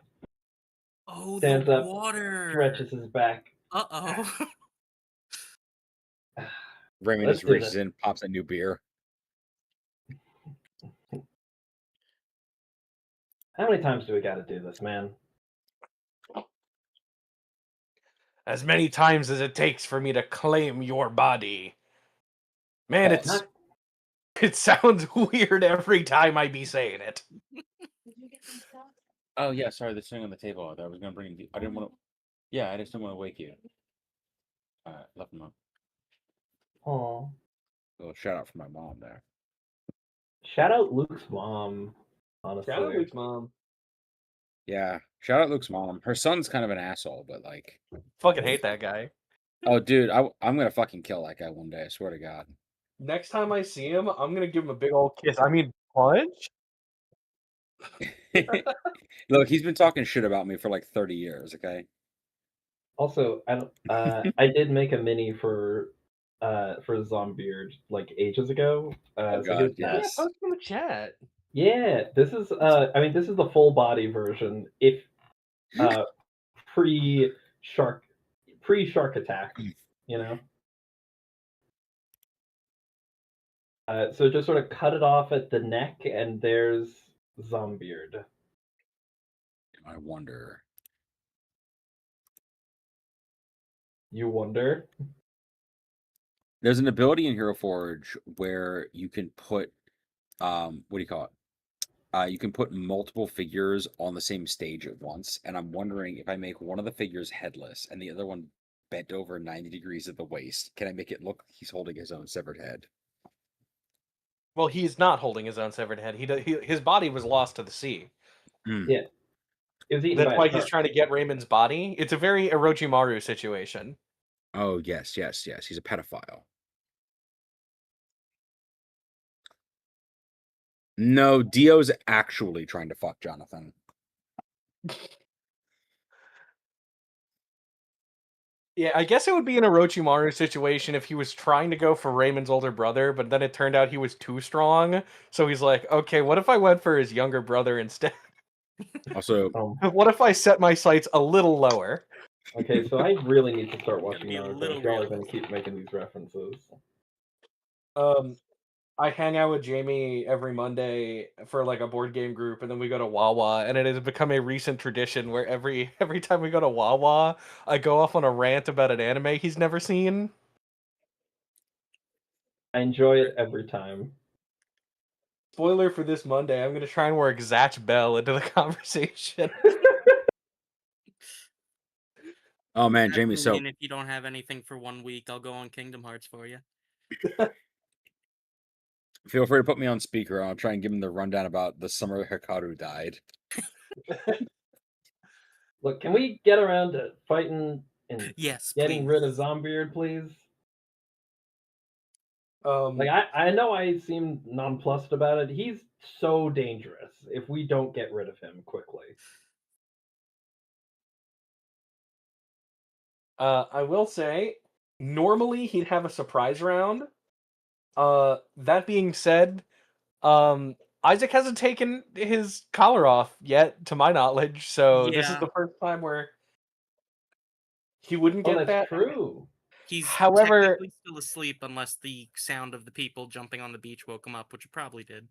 Oh, Stands the up, water. stretches his back. Uh-oh. Raymond Let's just do reaches this. in, pops a new beer. How many times do we got to do this, man? As many times as it takes for me to claim your body. Man, Not- it sounds weird every time I be saying it. Oh yeah, sorry, the thing on the table. I was gonna bring. I didn't want to. Yeah, I just didn't want to wake you. Left him up. Aw. A little shout out for my mom there. Shout out Luke's mom. Honestly, Shout out Luke's mom. Yeah, shout out Luke's mom. Her son's kind of an asshole, but like, Fucking hate that guy. oh dude, I'm gonna fucking kill that guy one day. I swear to God. Next time I see him, I'm gonna give him a big old kiss. I mean, punch? Look, he's been talking shit about me for like 30 years. Okay. Also, I don't. I did make a mini for Zombeard like ages ago. Oh So God, here's Yeah, that. yes. post in the chat. Yeah, this is. I mean, this is the full body version. If pre shark attack, you know. So just sort of cut it off at the neck, and there's Zombeard. I wonder. You wonder. There's an ability in Hero Forge where you can put, what do you call it? You can put multiple figures on the same stage at once, and I'm wondering if I make one of the figures headless and the other one bent over 90 degrees at the waist, can I make it look like he's holding his own severed head? Well, he's not holding his own severed head. His body was lost to the sea. Yeah, it was eaten That's by why a he's shark. trying to get Raymond's body. It's a very Orochimaru situation. Oh, yes, yes, yes. He's a pedophile. No, Dio's actually trying to fuck Jonathan. Yeah, I guess it would be an Orochimaru situation if he was trying to go for Raymond's older brother, but then it turned out he was too strong. So he's like, okay, what if I went for his younger brother instead? Also, What if I set my sights a little lower? Okay, so I really need to start Gotta watching be a Naruto. little If y'all are gonna realistic. keep making these references. I hang out with Jamie every Monday for like a board game group, and then we go to Wawa, and it has become a recent tradition where every time we go to Wawa, I go off on a rant about an anime he's never seen. I enjoy it every time. Spoiler for this Monday, I'm gonna try and work Zatch Bell into the conversation. oh man, That's Jamie, so mean if you don't have anything for 1 week, I'll go on Kingdom Hearts for you. feel free to put me on speaker. I'll try and give him the rundown about the summer Hikaru died. Look, can we get around to fighting and Yes, getting please. rid of Zombeard, please? Um, Like I know I seem nonplussed about it. He's so dangerous if we don't get rid of him quickly. I will say, normally he'd have a surprise round. That being said, Isaac hasn't taken his collar off yet, to my knowledge. So this is Yeah. the first time where he wouldn't Oh, get that's that. true. He's However, technically still asleep unless the sound of the people jumping on the beach woke him up, which it probably did.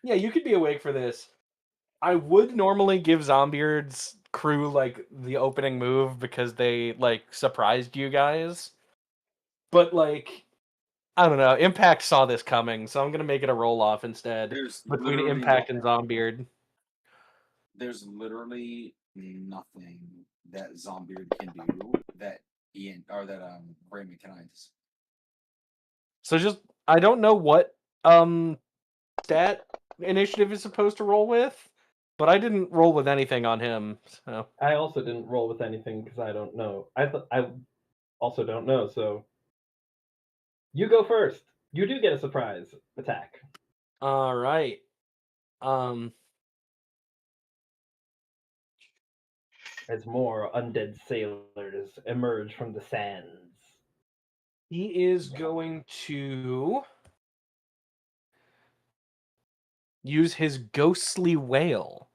yeah, you could be awake for this. I would normally give Zombeard's crew like the opening move because they like surprised you guys. But like I don't know, Impact saw this coming, so I'm gonna make it a roll off instead There's between literally Impact and Zombeard. there's literally nothing that Zombeard can do that Ian or that Raymond can anticipate. So just I don't know what stat initiative is supposed to roll with, but I didn't roll with anything on him. So I also didn't roll with anything because I don't know. I also don't know. So you go first. You do get a surprise attack. All right. Um, As more undead sailors emerge from the sands. he is going to use his ghostly wail.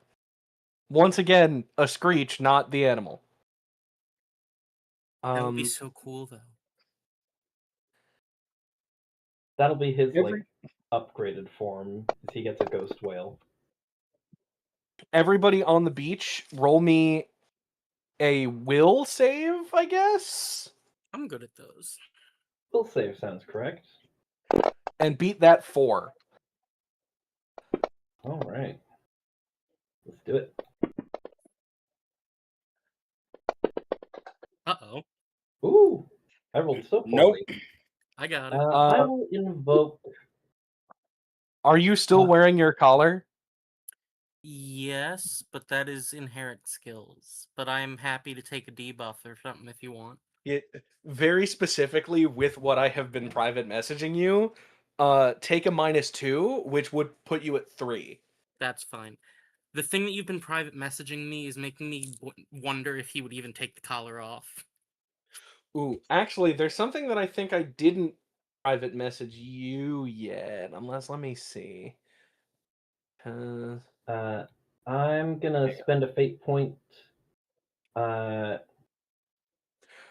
Once again, a screech, not the animal. That would be so cool, though. That'll be his Every- upgraded form, as he gets a ghost whale. Everybody on the beach, roll me a will save, I guess, I'm good at those. Will save sounds correct. and beat that 4. All right. Let's do it. Uh-oh. Ooh, I rolled so Nope. poorly. I got it. I will invoke. Are you still wearing your collar? Yes, but that is inherent skills. But I'm happy to take a debuff or something if you want. Very specifically with what I have been private messaging you, take a -2, which would put you at 3. That's fine. The thing that you've been private messaging me is making me wonder if he would even take the collar off. Ooh, actually, there's something that I think I didn't private message you yet. Unless, let me see. I'm gonna spend a fate point. Man,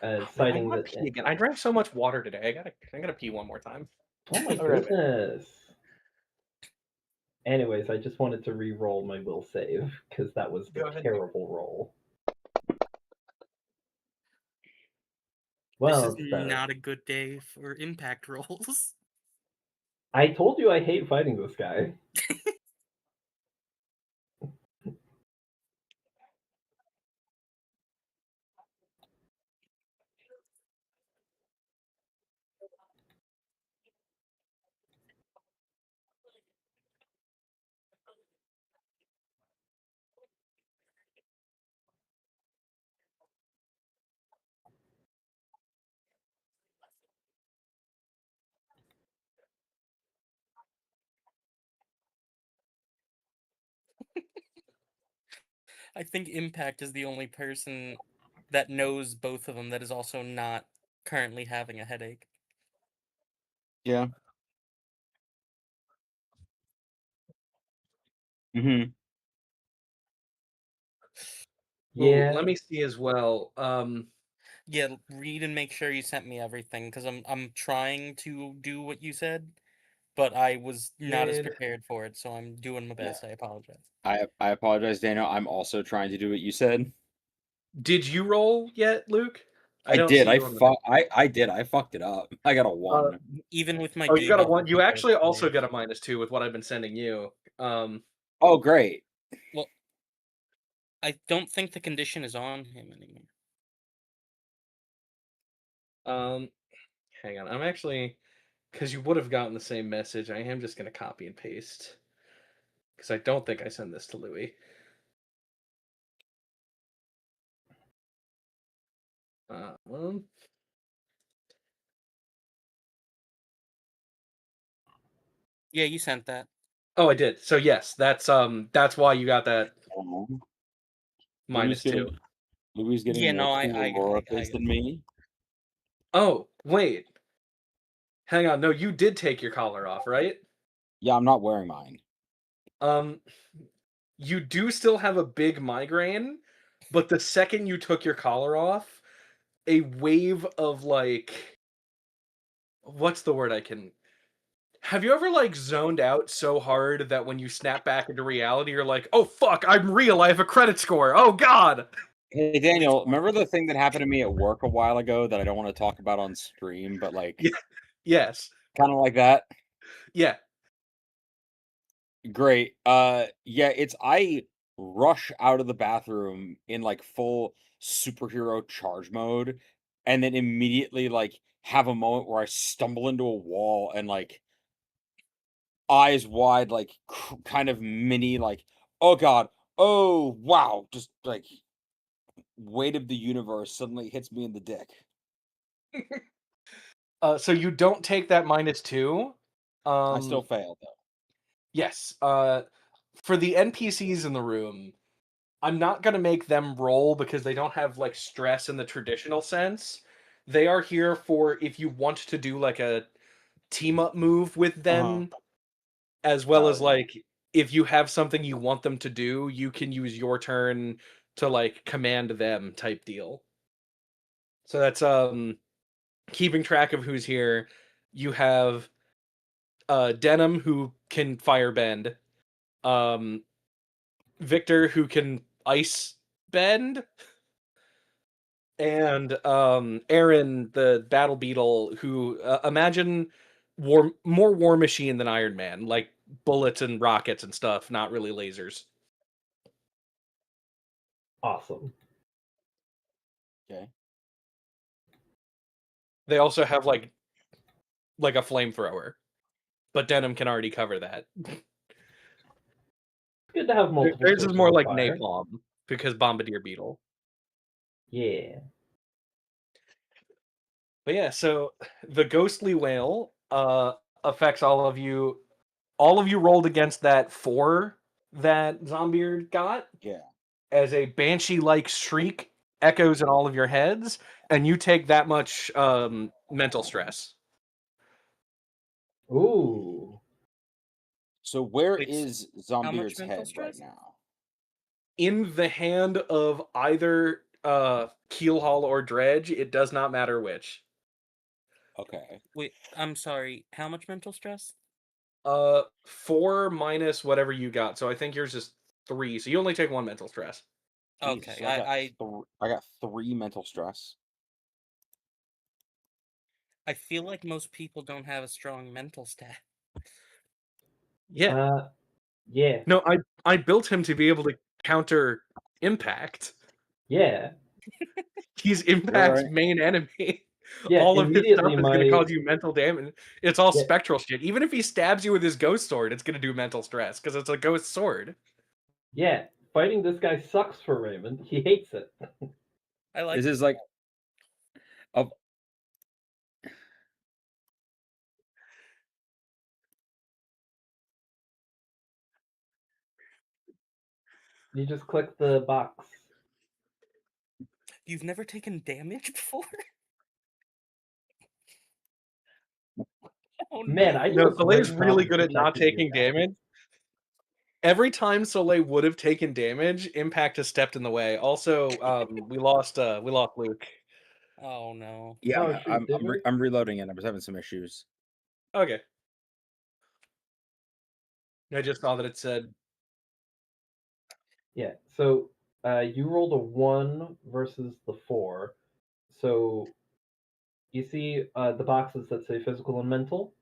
I Citing gotta that. pee again. I drank so much water today. I gotta pee one more time. Oh my All right. goodness. Anyways, I just wanted to re-roll my will save because that was Go a ahead. terrible roll. This Well, is it's better. not a good day for impact rolls. I told you I hate fighting this guy. I think Impact is the only person that knows both of them that is also not currently having a headache. Yeah. Mm-hmm. Ooh, Yeah. let me see as well. Yeah, read and make sure you sent me everything because I'm trying to do what you said, but I was not as Did prepared for it, so I'm doing my best. I apologize. I apologize, Daniel. I'm also trying to do what you said. did you roll yet, Luke? I don't did. see you on the. I did. I fucked it up. I got a 1. Even with my Oh, you got a debuff, 1. I You think I actually also managed. got a -2 with what I've been sending you. Oh, great. Well, I don't think the condition is on him anymore. Hang on. I'm actually, because you would have gotten the same message. I am just gonna copy and paste because I don't think I send this to Louis. Um, Yeah, you sent that. Oh, I did. So yes, that's why you got that Louis -2. Louis getting Yeah, more no, cool I Aurora got face it. than me. Oh, wait. Hang on. No, you did take your collar off, right? Yeah, I'm not wearing mine. Um, you do still have a big migraine, but the second you took your collar off, a wave of what's the word I can. Have you ever zoned out so hard that when you snap back into reality, you're like, "Oh fuck, I'm real. I have a credit score. Oh god." Hey Daniel, remember the thing that happened to me at work a while ago that I don't want to talk about on stream, but Yeah. Yes. kind of like that? Yeah. Great. Yeah, it's I rush out of the bathroom in full superhero charge mode and then immediately have a moment where I stumble into a wall and eyes wide kind of mini oh god, oh wow, just weight of the universe suddenly hits me in the dick. So you don't take that -2. I still failed though. Yes. For the NPCs in the room, I'm not gonna make them roll because they don't have like stress in the traditional sense. They are here for if you want to do like a team up move with them, as well as Yeah. like if you have something you want them to do, you can use your turn to like command them type deal. So that's keeping track of who's here. You have Denim who can firebend, Victor who can ice bend, and Aaron the battle beetle who imagine more war machine than Iron Man, like bullets and rockets and stuff, not really lasers. Awesome. Okay. They also have like a flamethrower, but Denim can already cover that. Good to have multiple Theirs is sources more of like fire. napalm because bombardier beetle. Yeah. But yeah, so the ghostly whale affects all of you. All of you rolled against that 4 that Zombeard got. Yeah. As a banshee-like shriek echoes in all of your heads, and you take that much mental stress. Ooh. So where Wait, is how much Zombeard's mental head right stress? now? In the hand of either Keelhaul or Dredge, it does not matter which. Okay. Wait, I'm sorry. How much mental stress? 4 minus whatever you got. So I think yours is 3. So you only take 1 mental stress. Jesus, Okay, so I got 3 mental stress. I feel like most people don't have a strong mental stat. Yeah. Yeah. No, I built him to be able to counter impact. Yeah. He's You're Impact's right. main enemy. Yeah. All of his stuff Immediately is going to my cause you mental damage. It's all Yeah. spectral shit. Even if he stabs you with his ghost sword, it's going to do mental stress because it's a ghost sword. Yeah. Fighting this guy sucks for Raymond. He hates it. I like This is like of You just click the box. You've never taken damage before? Oh Man, no. I No, just Soleil's went from really good at not protecting you taking guys. damage. Every time Soleil would have taken damage, Impact has stepped in the way. Also, we lost Luke. Oh no. yeah, Oh shoot, did we? I'm reloading it. I was having some issues. Okay. I just saw that it said Yeah. So you rolled a 1 versus the 4. So you see the boxes that say physical and mental.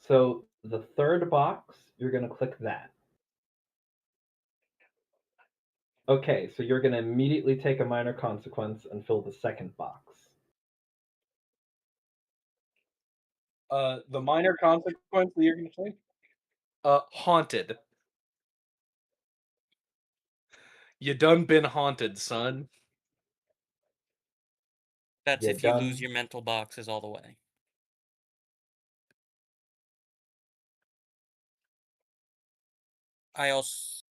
So the third box, you're going to click that. Okay, so you're going to immediately take a minor consequence and fill the second box. the minor consequence that you're going to take. Haunted. You done been haunted, son. That's You if you lose done? your mental boxes all the way. I also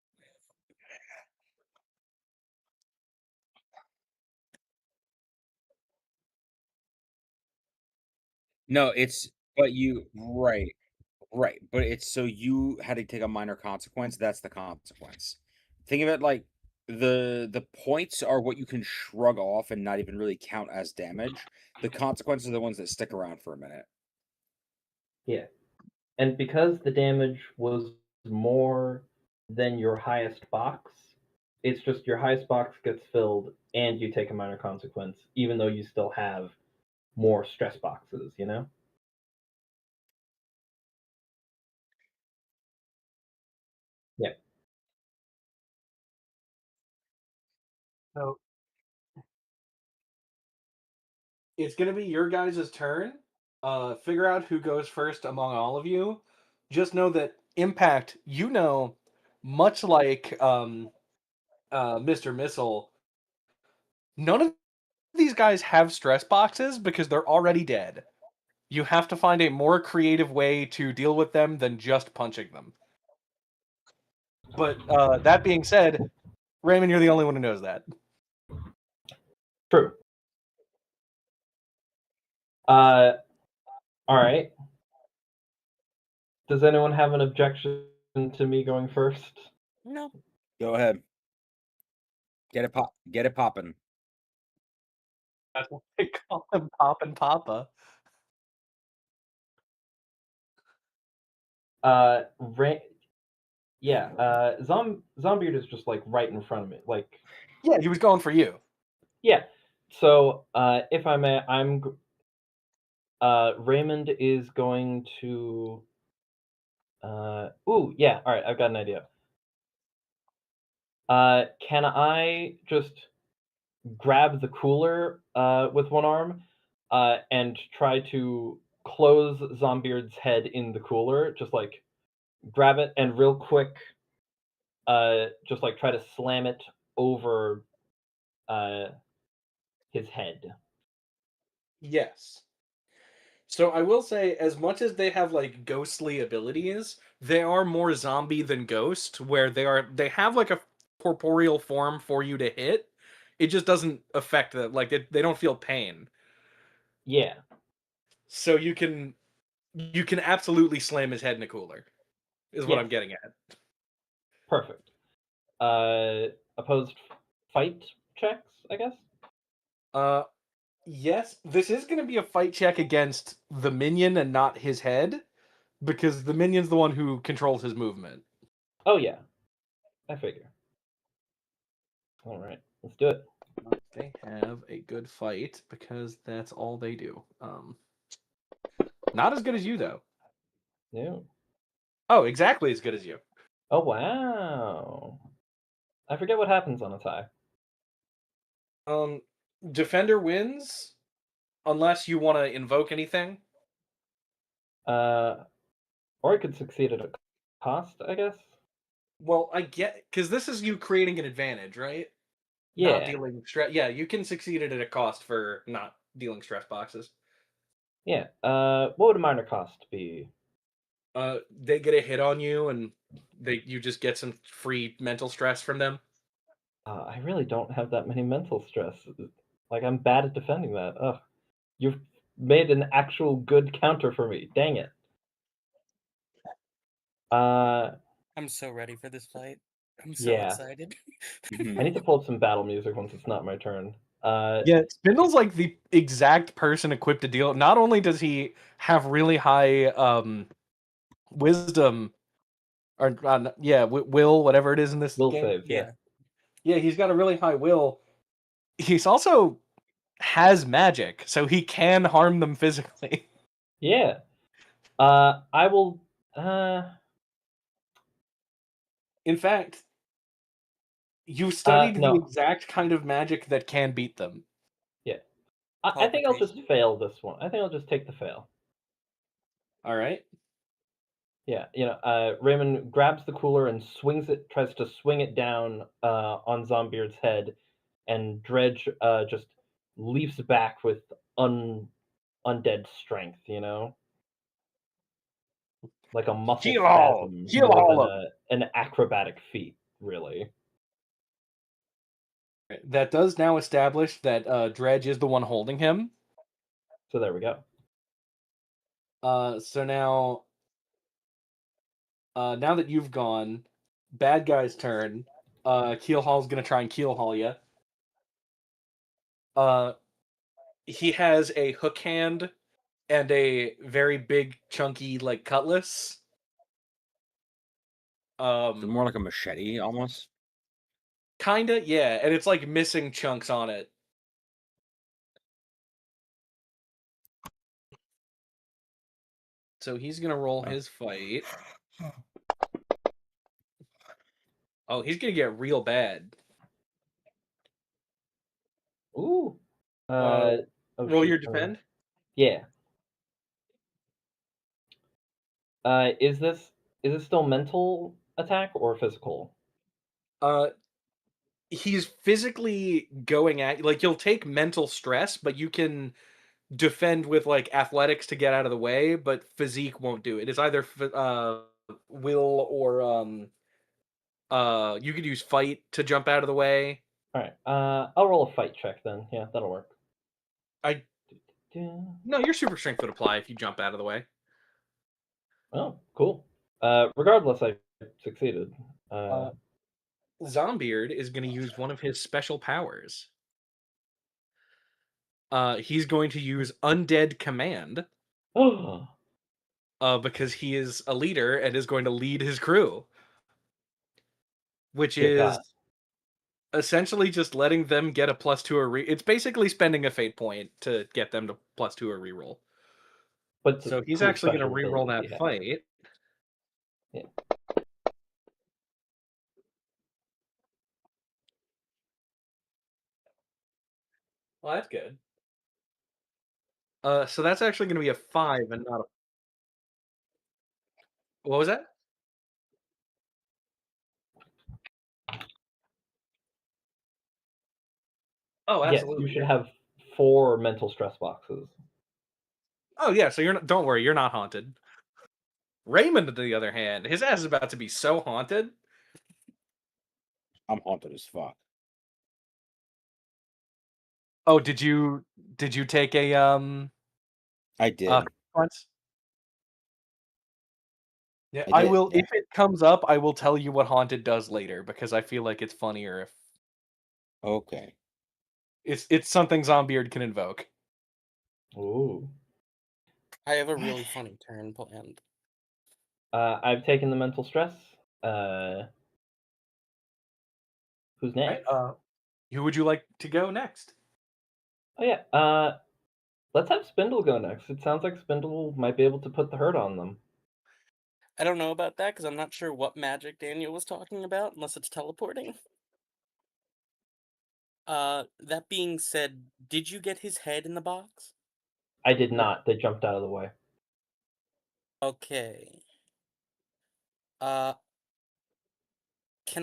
No, it's but you right. Right, but it's so you had to take a minor consequence, that's the consequence. Think of it like the points are what you can shrug off and not even really count as damage. The consequences are the ones that stick around for a minute. Yeah. And because the damage was more than your highest box, it's just your highest box gets filled and you take a minor consequence, even though you still have more stress boxes, you know? Yeah. So it's going to be your guys' turn. Figure out who goes first among all of you. Just know that Impact, much like Mr. Missile, none of these guys have stress boxes because they're already dead. You have to find a more creative way to deal with them than just punching them. But that being said, Raymond, you're the only one who knows that. True. All right. Does anyone have an objection to me going first? No. Go ahead. Get it popping. That's what they call him, Pop and Papa. Zombeard is just like right in front of me. Like, Yeah, he was going for you. yeah. So, if I may, Raymond is going to. Ooh, yeah. All right, I've got an idea. Can I just grab the cooler with one arm and try to close Zombeard's head in the cooler? Just like grab it and real quick, just like try to slam it over his head. Yes. So I will say, as much as they have like ghostly abilities, they are more zombie than ghost, where they have like a corporeal form for you to hit. It just doesn't affect them. Like they don't feel pain. Yeah. So you can absolutely slam his head in a cooler, is what Yes. I'm getting at. Perfect. Opposed fight checks, I guess. Yes, this is going to be a fight check against the minion and not his head, because the minion's the one who controls his movement. Oh yeah, I figure. All right, let's do it. They have a good fight because that's all they do. Not as good as you though. No. Oh, exactly as good as you. Oh wow. I forget what happens on a tie. Defender wins unless you want to invoke anything. Or it could succeed at a cost, I guess. Well, I get because this is you creating an advantage, right? Not Yeah. dealing stress. Yeah, you can succeed at a cost for not dealing stress boxes. Yeah. What would a minor cost be? They get a hit on you, and you just get some free mental stress from them. I really don't have that many mental stress. Like I'm bad at defending that. Ugh. You've made an actual good counter for me. Dang it. I'm so ready for this fight. I'm so Yeah. excited. I need to pull up some battle music once it's not my turn. Yeah, Spindle's like the exact person equipped to deal. Not only does he have really high wisdom, or will, whatever it is in this will game. saves, yeah. Yeah, he's got a really high will. He's also has magic, so he can harm them physically. Yeah. I will. In fact, you studied the No. exact kind of magic that can beat them. Yeah. I think I'll just Teleportation? fail this one. I think I'll just take the fail. All right. Yeah, Raymond grabs the cooler and tries to swing it down on Zombeard's head, and Dredge just leaps back with undead strength, like a muscle Heal all! spasm Heal more all than an acrobatic feat, really. That does now establish that Dredge is the one holding him. So there we go. So now that you've gone, bad guy's turn. Keel Hall's gonna try and keel haul you. He has a hook hand and a very big, chunky, like cutlass. More like a machete, almost. Kinda, yeah, and it's like missing chunks on it. So he's gonna roll his fight. Oh, he's gonna get real bad. Ooh. Roll your defend. Yeah. Is this still mental attack or physical? He's physically going at, like, you'll take mental stress, but you can defend with like athletics to get out of the way, but physique won't do it. It's either will or you could use fight to jump out of the way. All right. I'll roll a fight check then. Yeah, that'll work. I No, your super strength would apply if you jump out of the way. Oh, cool. Regardless, I succeeded. Zombeard is going to use one of his special powers. He's going to use Undead Command. Oh, Because he is a leader and is going to lead his crew. Which dear is God. essentially just letting them get a +2 or it's basically spending a fate point to get them to +2 or reroll. But it's a So he's cool actually going to special reroll ability, that yeah. fight. Yeah. Well, that's good. So that's actually going to be a 5 and not a. What was that? Oh, Yes, absolutely. you should have 4 mental stress boxes. Oh yeah, so you're not. Don't worry, you're not haunted. Raymond, on the other hand, his ass is about to be so haunted. I'm haunted as fuck. Oh, did you take a I did. consequence? Yeah, I I did, will. yeah. If it comes up, I will tell you what haunted does later because I feel like it's funnier if Okay. it's something Zombeard can invoke. Ooh. I have a really funny turn planned. I've taken the mental stress. Who's next? Right? Who would you like to go next? Oh yeah. Let's have Spindle go next. It sounds like Spindle might be able to put the hurt on them. I don't know about that because I'm not sure what magic Daniel was talking about, unless it's teleporting. That being said, did you get his head in the box? I did not. They jumped out of the way. Okay. Can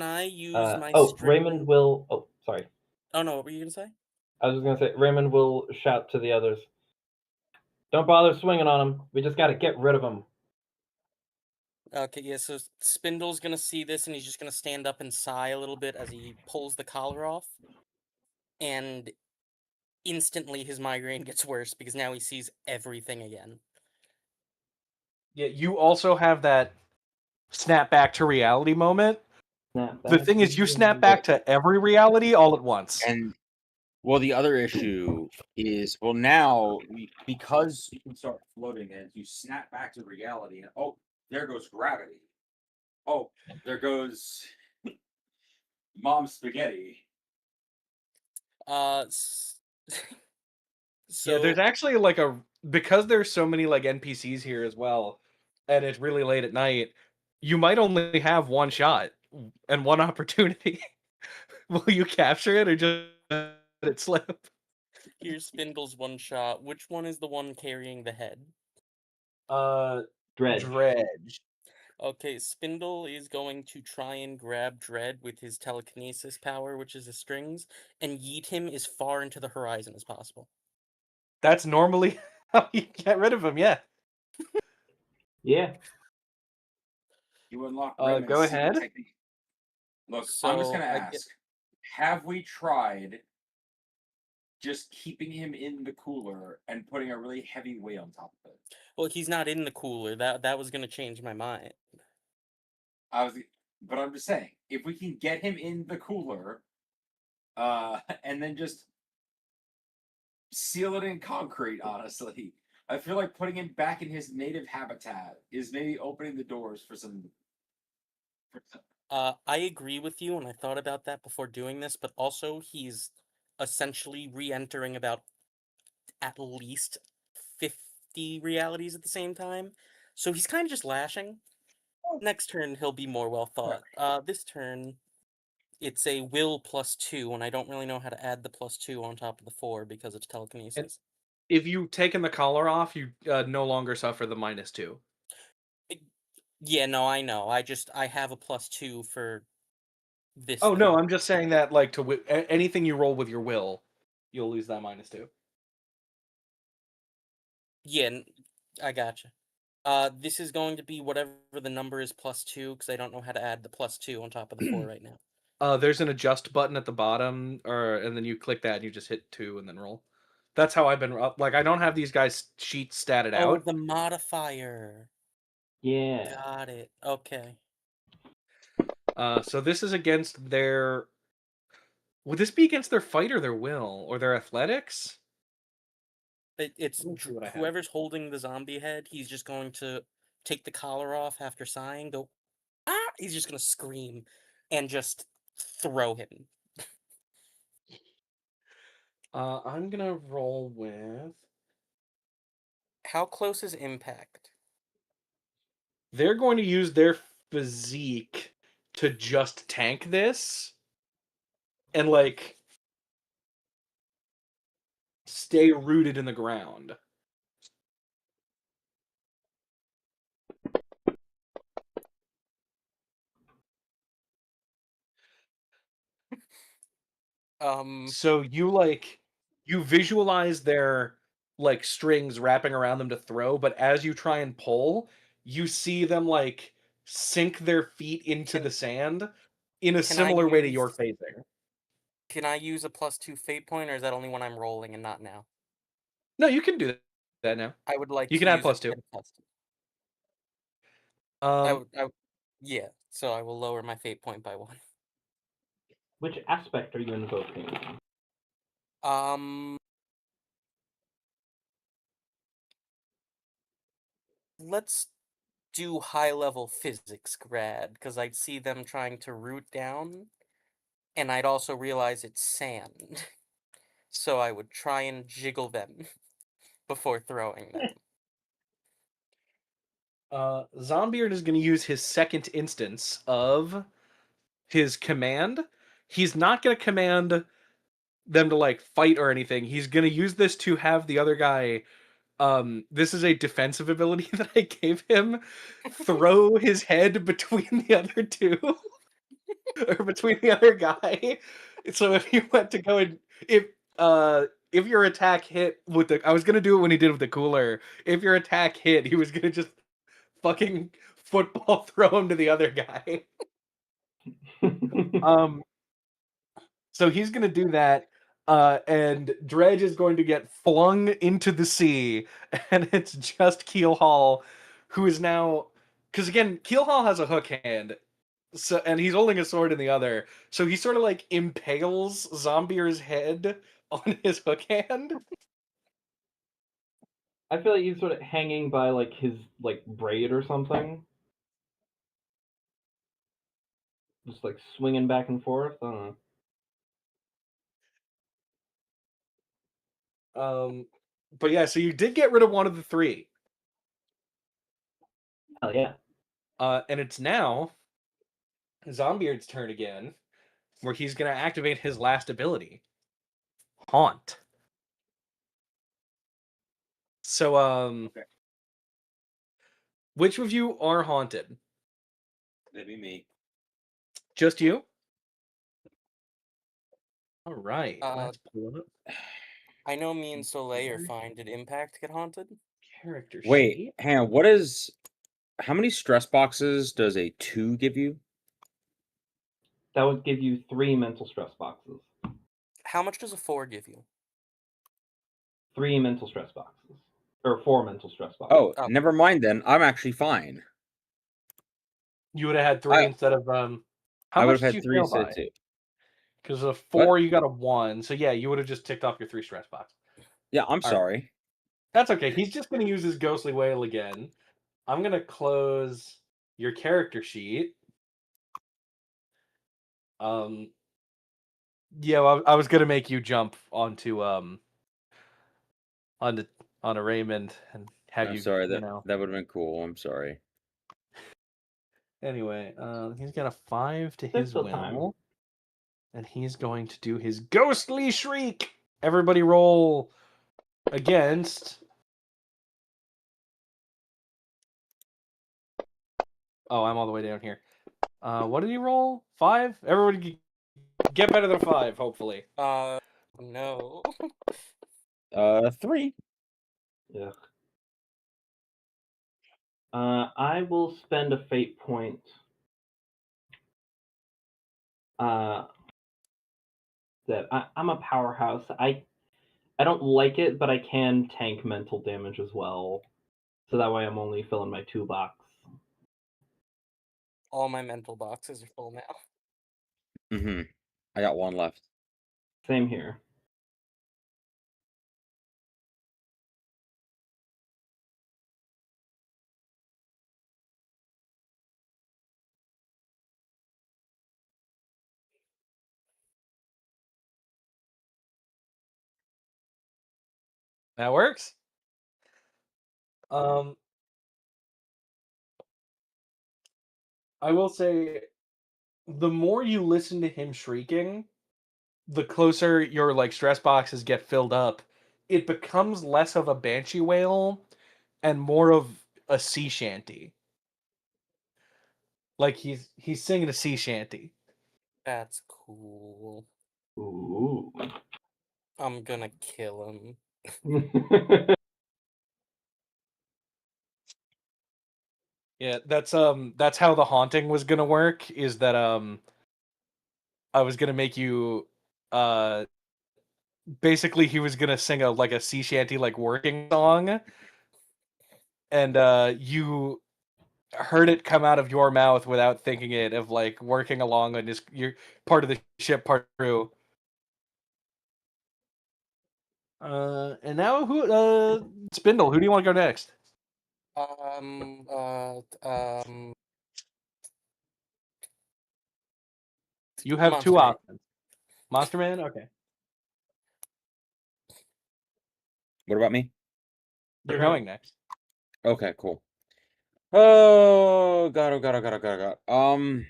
I use my Raymond will. Oh, sorry. Oh no, what were you gonna say? I was gonna say Raymond will shout to the others. Don't bother swinging on him. We just got to get rid of him. Okay, yeah, so Spindle's gonna see this and he's just gonna stand up and sigh a little bit as he pulls the collar off. And instantly his migraine gets worse because now he sees everything again. Yeah, you also have that snap back to reality moment. The thing is, you snap back to every reality all at once. And well, the other issue is now because you can start floating and you snap back to reality, and oh, there goes gravity. Oh, there goes mom spaghetti. So Yeah, there's actually like because there's so many like NPCs here as well, and it's really late at night. You might only have one shot and one opportunity. Will you capture it or just let it slip? Here's Spindle's one shot. Which one is the one carrying the head? Dredge. Okay, Spindle is going to try and grab Dread with his telekinesis power, which is his strings, and yeet him as far into the horizon as possible. That's normally how you get rid of him, yeah. Yeah. You unlock Go Raymond's secret ahead. technique. Look, So I'm just gonna I ask: have we tried just keeping him in the cooler and putting a really heavy weight on top of it? Well, he's not in the cooler. That was gonna change my mind. But I'm just saying, if we can get him in the cooler, and then just seal it in concrete, honestly, I feel like putting him back in his native habitat is maybe opening the doors for some. I agree with you, and I thought about that before doing this, but also he's essentially re-entering about at least 50 realities at the same time. So he's kind of just lashing. Next turn, he'll be more well thought. This turn, it's a will +2, and I don't really know how to add the +2 on top of the 4 because it's telekinesis. If you've taken the collar off, you no longer suffer the -2. Yeah, no, I know. I have a +2 for this. Oh thing. no, I'm just saying that like anything you roll with your will, you'll lose that -2. Yeah, I gotcha. This is going to be whatever the number is +2 because I don't know how to add the +2 on top of the 4 right now. There's an adjust button at the bottom, and then you click that and you just hit 2 and then roll. That's how I've been like. I don't have these guys' sheets statted Oh, out. the modifier. Yeah. Got it. Okay. So this is against their. Would this be against their fight or their will or their athletics? It's Let me see what I have. whoever's holding the zombie head. He's just going to take the collar off after sighing. Go, ah! He's just gonna scream, and just throw him. I'm gonna roll with. How close is impact? They're going to use their physique to just tank this and like stay rooted in the ground. So you visualize their like strings wrapping around them to throw, but as you try and pull, you see them like sink their feet into Can- the sand in a can I similar way to use- your facing. Can I use a +2 fate point, or is that only when I'm rolling and not now? No, you can do that now. I would like You to can add use it +2. at +2. I Um, would, yeah. So I will lower my fate point by 1. Which aspect are you invoking? Let's do high level physics grad because I'd see them trying to root down, and I'd also realize it's sand. So I would try and jiggle them before throwing them. Zombeard is going to use his second instance of his command. He's not going to command them to like fight or anything. He's going to use this to have the other guy. This is a defensive ability that I gave him. Throw his head between the other two, or between the other guy. So if you went to go and if your attack hit with the, I was gonna do it when he did with the cooler. If your attack hit, he was gonna just fucking football throw him to the other guy. Um, so he's gonna do that, and Dredge is going to get flung into the sea, and it's just Keelhaul, who is now, because again, Keelhaul has a hook hand, so and he's holding a sword in the other, so he sort of like impales Zombier's head on his hook hand. I feel like he's sort of hanging by like his like braid or something, just like swinging back and forth. I don't know. But yeah, so you did get rid of one of the three. Hell yeah. And it's now Zombeard's turn again, where he's gonna activate his last ability, Haunt. So Okay. which of you are haunted? That'd be me. Just you? All right, Uh, let's pull it up. I know me and Soleil are fine. Did Impact get haunted? Character Wait, sheet. hang on. What is? How many stress boxes does a 2 give you? That would give you 3 mental stress boxes. How much does a 4 give you? 3 mental stress boxes. Or 4 mental stress boxes. Oh, Oh. never mind then. I'm actually fine. You would have had 3 instead of how I would much have did had you 3 fail instead by? of 2. Because a 4, you got a 1. So yeah, you would have just ticked off your 3 stress box. Yeah, I'm right. sorry. That's okay. He's just gonna use his ghostly wail again. I'm gonna close your character sheet. Yeah, well, I was gonna make you jump onto onto Raymond and have I'm you, sorry. you know. That would have been cool. I'm sorry. Anyway, he's got a 5 to There's his still will, time. and he's going to do his ghostly shriek. Everybody roll against. Oh, I'm all the way down here. What did he roll? 5? Everybody get better than 5, hopefully. No. 3. Yeah. I will spend a fate point. I'm a powerhouse. I don't like it, but I can tank mental damage as well. So that way I'm only filling my 2 box. All my mental boxes are full now. Mm-hmm. I got 1 left. Same here. That works. I will say, the more you listen to him shrieking, the closer your like stress boxes get filled up. It becomes less of a banshee wail and more of a sea shanty. Like he's singing a sea shanty. That's cool. Ooh. I'm gonna kill him. Yeah, that's how the haunting was gonna work, is that I was gonna make you basically he was gonna sing a sea shanty like working song, and you heard it come out of your mouth without thinking it, of like working along on this, you're part of the ship, part crew. And now Spindle, who do you want to go next? Um, uh, um, You have 2 Monster Man. options. Monster Man? Okay. What about me? You're going next. Okay, cool. Oh god, oh god, oh god, oh god, oh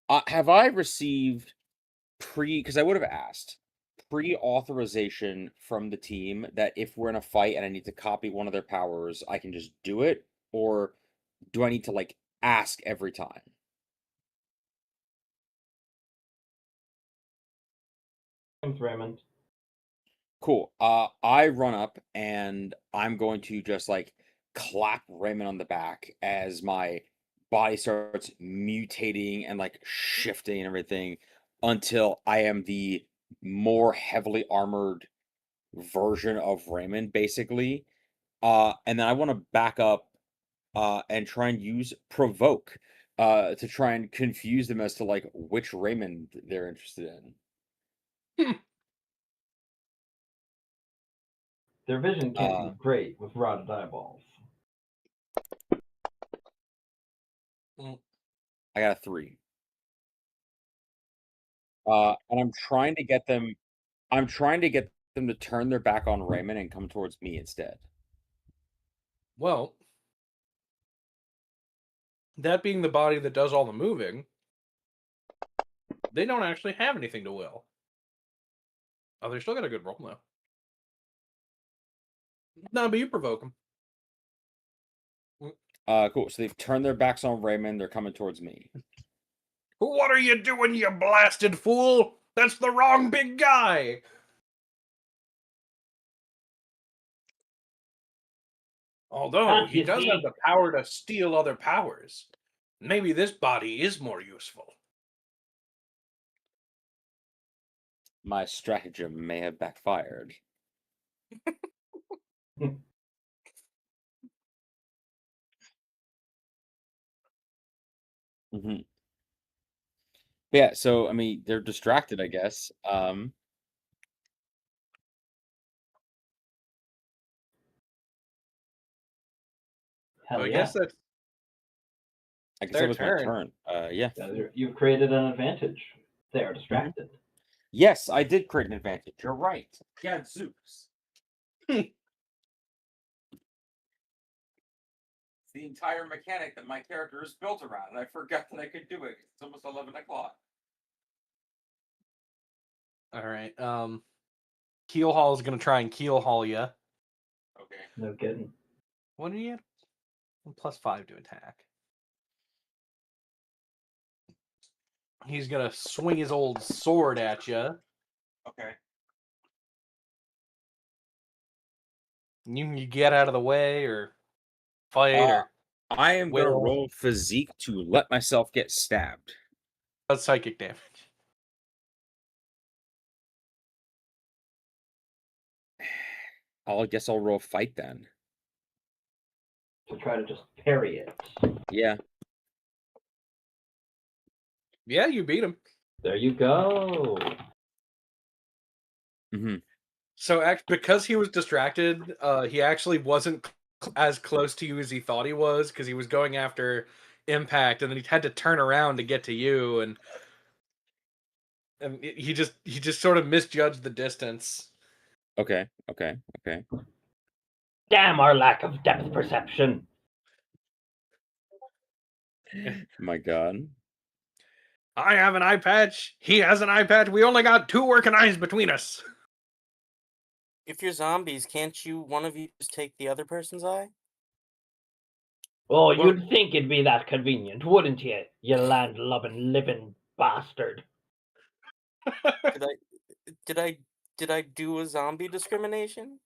god. Have I received because I would have asked pre-authorization from the team that if we're in a fight and I need to copy one of their powers, I can just do it, or do I need to like ask every time? Thanks, Raymond. Cool. I run up and I'm going to just like clap Raymond on the back as my body starts mutating and like shifting and everything until I am the more heavily armored version of Raymond, basically. And then I want to back up and try and use provoke to try and confuse them as to like which Raymond they're interested in. Their vision can't be great with rotted eyeballs. I got a 3. And I'm trying to get them to turn their back on Raymond and come towards me instead. Well, that being the body that does all the moving, they don't actually have anything to will. Oh, they still got a good roll though. No, but you provoke them. Cool. So they've turned their backs on Raymond. They're coming towards me. What are you doing, you blasted fool? That's the wrong big guy. Although he does have the power to steal other powers. Maybe this body is more useful. My stratagem may have backfired. Mm-hmm. Yeah, so I mean they're distracted, I guess. Hell So I yeah. guess that's I guess their that was my turn. turn. Yeah. You've created an advantage. They are distracted. Yes, I did create an advantage. You're right. Yeah, Zeus. It's the entire mechanic that my character is built around, and I forgot that I could do it. It's almost 11 o'clock. All right. Keel Haul is gonna try and keel haul you. Okay. No kidding. What do you get? +5 to attack. He's gonna swing his old sword at you. Okay. You get out of the way or fight Uh, or I am gonna wail. roll physique to let myself get stabbed. That's psychic damage. I guess I'll roll fight then. To try to just parry it. Yeah. Yeah, you beat him. There you go. Hmm. So because he was distracted, he actually wasn't as close to you as he thought he was because he was going after Impact, and then he had to turn around to get to you, and he just sort of misjudged the distance. Okay. Okay. Okay. Damn our lack of depth perception. My God. I have an eye patch. He has an eye patch. We only got 2 working eyes between us. If you're zombies, can't one of you just take the other person's eye? Oh, Well- you'd think it'd be that convenient, wouldn't you? You land-lubbing, living bastard. Did I do a zombie discrimination?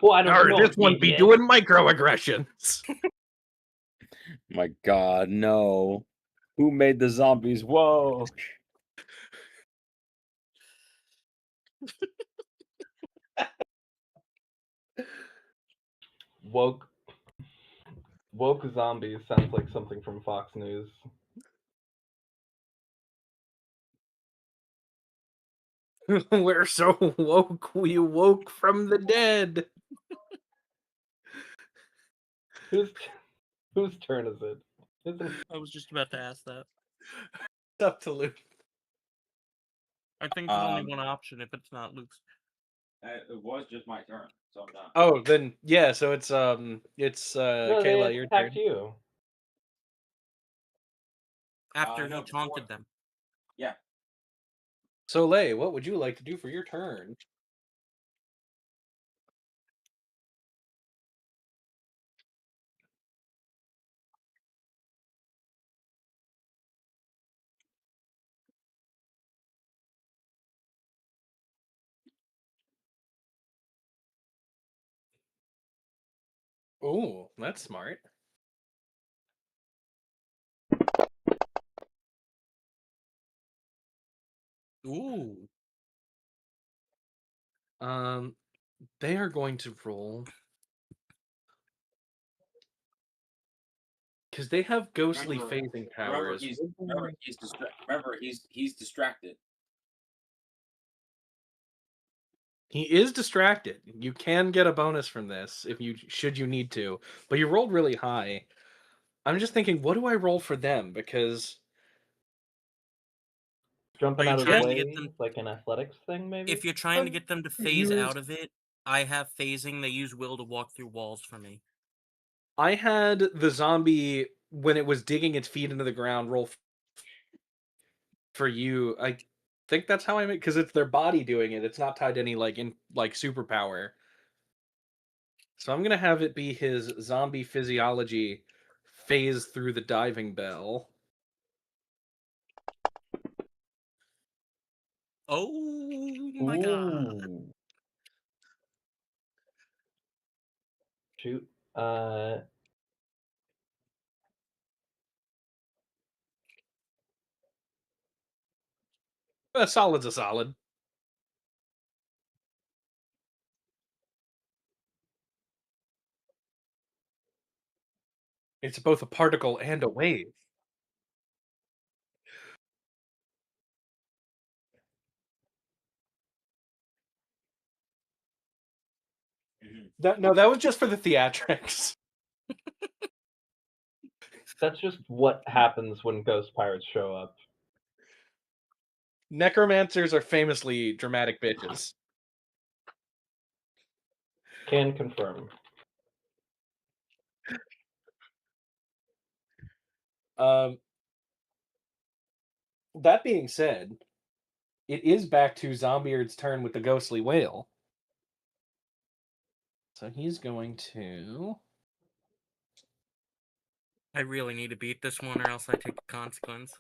Well, I don't Or know. this one did be ya? doing microaggressions. My God. No. Who made the zombies? Whoa. Woke zombies sounds like something from Fox News. We're so woke, we woke from the dead. Whose turn is it? Isn't I was just about to ask that. It's up to Luke. I think there's only one option if it's not Luke's. It was just my turn, so I'm done. Oh, then yeah. So it's no, Kayla, they your attacked turn. you. After no, he taunted before. them. Yeah. So Lay, what would you like to do for your turn? Ooh, that's smart. Ooh. They are going to roll because they have ghostly Remember- phasing Remember, powers. he's distracted. He is distracted. You can get a bonus from this if you should you need to, but you rolled really high. I'm just thinking, what do I roll for them? Because Jumping Are you out of the trying to way, get them- like an athletics thing, maybe? If you're trying to get them to phase use- out of it, I have phasing. They use will to walk through walls for me. I had the zombie when it was digging its feet into the ground roll for you. I think that's how I make because it's their body doing it. It's not tied to any like superpower. So I'm gonna have it be his zombie physiology phase through the diving bell. Oh my god. Ooh. Shoot. A solid's a solid. It's both a particle and a wave. No, that was just for the theatrics. That's just what happens when ghost pirates show up. Necromancers are famously dramatic bitches. Can confirm. That being said, it is back to Zombieard's turn with the ghostly whale. So he's going to. I really need to beat this one or else I take the consequence.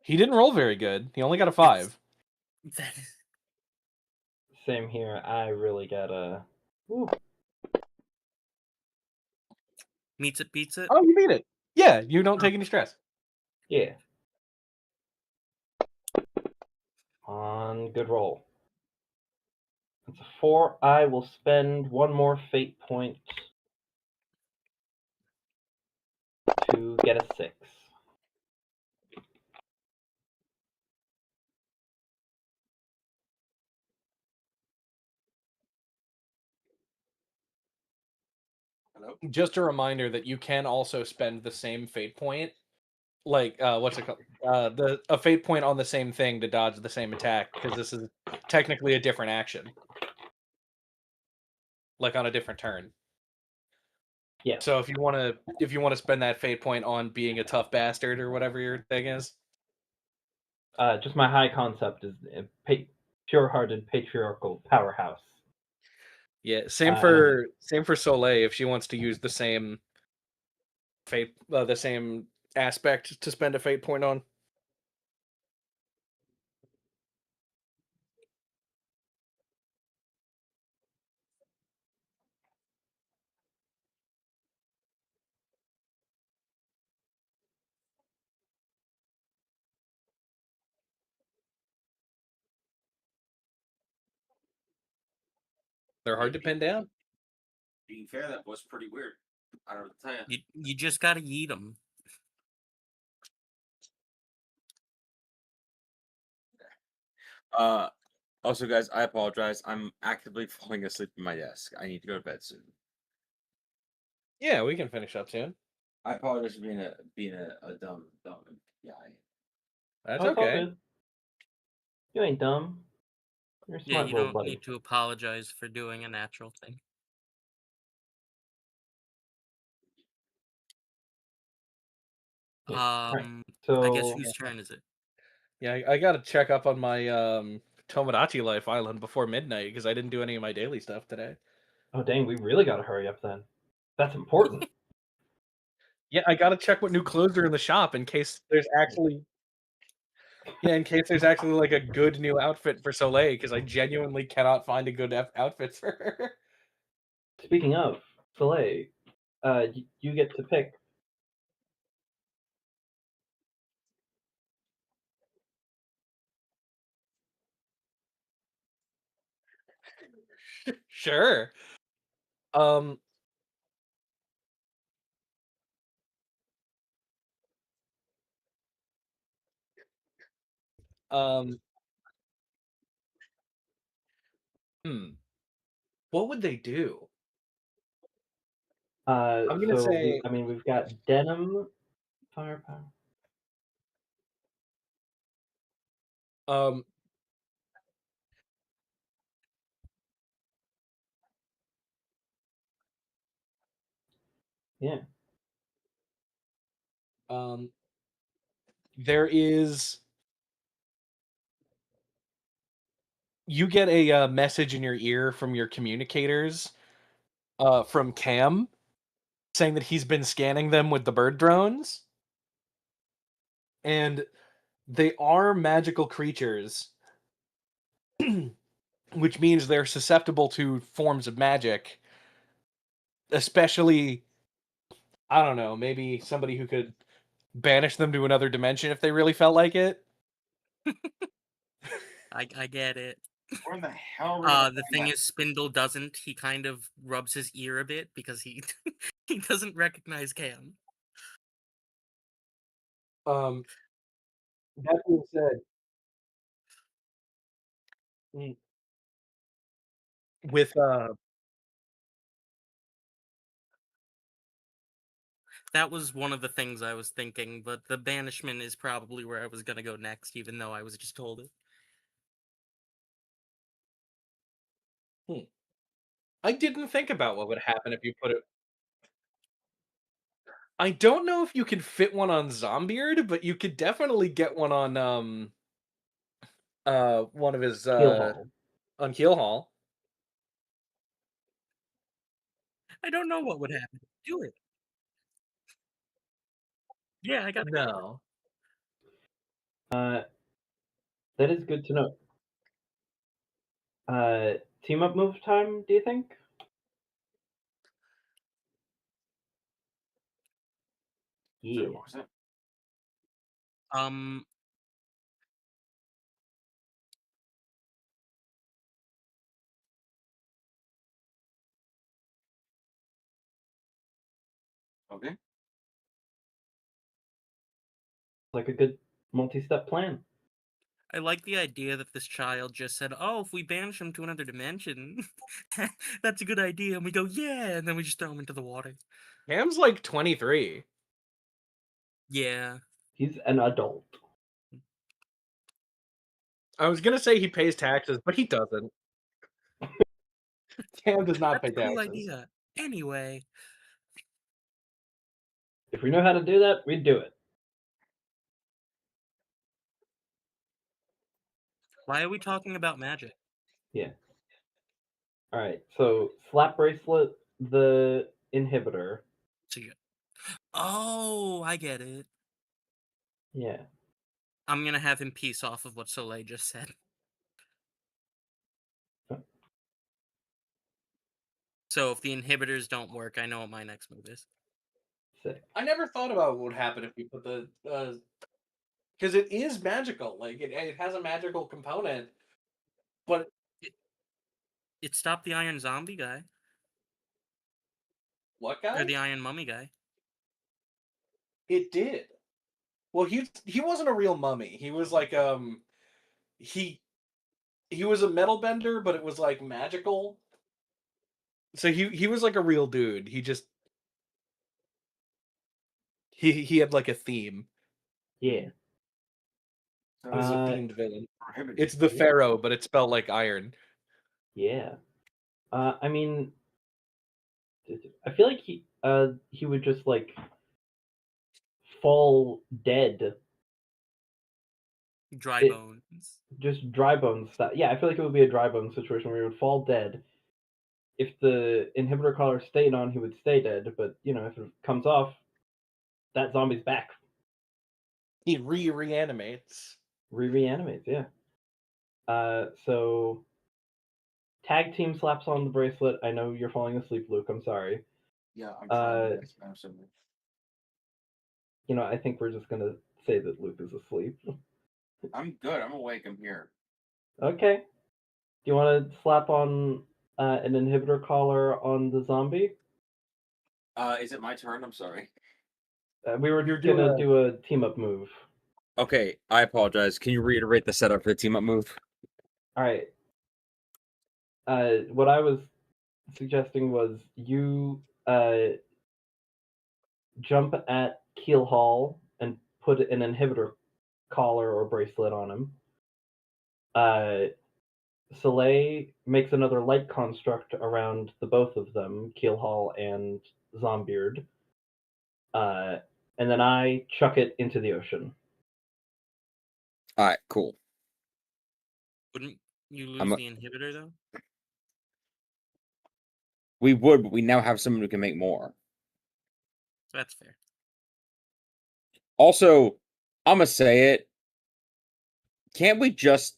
He didn't roll very good. He only got a 5. That is Same here. I really gotta. Ooh, meets it, beats it. Oh, you beat it. Yeah, you don't take any stress. yeah. On good roll. It's a 4. I will spend one more fate point to get a 6. Hello? Just a reminder that you can also spend the same fate point, like what's it called? A fate point on the same thing to dodge the same attack, because this is technically a different action, like on a different turn. Yes. So if you want to spend that fate point on being a tough bastard or whatever your thing is, Just my high concept is pure-hearted patriarchal powerhouse. yeah. And Same for Soleil if she wants to use the same fate, the same aspect to spend a fate point on. They're hard to pin down. Being fair, that was pretty weird. I don't know what to tell you. You just gotta yeet them. Also, guys, I apologize. I'm actively falling asleep at my desk. I need to go to bed soon. Yeah, we can finish up soon. I apologize for being a dumb guy. That's oh, it's all okay. good. You ain't dumb. You're a Yeah, smart you little don't buddy. need to apologize for doing a natural thing. Yeah. Right. I guess So whose turn is it? Yeah, I got to check up on my Tomodachi Life Island before midnight because I didn't do any of my daily stuff today. oh dang, we really gotta hurry up then. That's important. Yeah, I got to check what new clothes are in the shop in case there's actually like a good new outfit for Soleil because I genuinely cannot find a good outfit for her. Speaking of Soleil, you get to pick. Sure. Um um hmm. What would they do? I'm gonna So say we've got denim, firepower. um Yeah. um there is you get a message in your ear from your communicators from Cam saying that he's been scanning them with the bird drones and they are magical creatures, which means they're susceptible to forms of magic, especially I don't know, maybe somebody who could banish them to another dimension if they really felt like it. I get it. Where in the hell are we gonna The find thing that? is, Spindle doesn't. He kind of rubs his ear a bit because he he doesn't recognize Cam. Um, that being said, mm, with That was one of the things I was thinking, but the banishment is probably where I was gonna go next, even though I was just told it. I didn't think about what would happen if you put it. I don't know if you can fit one on Zombeard, but you could definitely get one on one of his Keel Hall. on Keelhaul. I don't know what would happen. Do it. Yeah, I got it. No. That is good to know. Team up move time, do you think? Sorry, Yeah. what was that? Um, Okay. Like a good multi-step plan. I like the idea that this child just said, "Oh, if we banish him to another dimension, that's a good idea." And we go, "Yeah," and then we just throw him into the water. Cam's like 23. Yeah. He's an adult. I was gonna say he pays taxes, but he doesn't. Cam does not That's pay a cool taxes. idea. Anyway, If we know how to do that, we'd do it. why are we talking about magic? Yeah. All right. So slap bracelet, the inhibitor. So you... Oh, I get it. Yeah. I'm gonna have him piece off of what Soleil just said. So if the inhibitors don't work, I know what my next move is. Sick. I never thought about what would happen if we put the because it is magical. Like it has a magical component, but It stopped the Iron Zombie guy what or guy? the Iron Mummy guy. It did. Well, he wasn't a real mummy. He was like he he was a metal bender, but it was like magical. So he was like a real dude. He just he had like a theme. Yeah. So It was a Uh, themed villain. prohibited. It's the Pharaoh, but it's spelled like iron. yeah. I mean, I feel like he would just like fall dead. Dry It- bones. Just dry bones stuff. Yeah, I feel like it would be a dry bone situation where he would fall dead. If the inhibitor collar stayed on, he would stay dead. But if it comes off, that zombie's back. He reanimates. Reanimates. Yeah. So tag team slaps on the bracelet. I know you're falling asleep, Luke. I'm sorry. Yeah, I'm trying to Uh, guess now something. I think we're just gonna say that Luke is asleep. I'm good. I'm awake. I'm here. Okay. Do you want to slap on an inhibitor collar on the zombie? Is it my turn? I'm sorry. We were You're doing gonna a- do a team up move. Okay, I apologize. Can you reiterate the setup for the team up move? All right. What I was suggesting was you jump at Keel Hall and put an inhibitor collar or bracelet on him. Soleil makes another light construct around the both of them, Keel Hall and Zombeard. And then I chuck it into the ocean. All right, cool. Wouldn't you I'm lose a- the inhibitor though? We would, but we now have someone who can make more. That's fair. Also, I'm gonna say it. Can't we just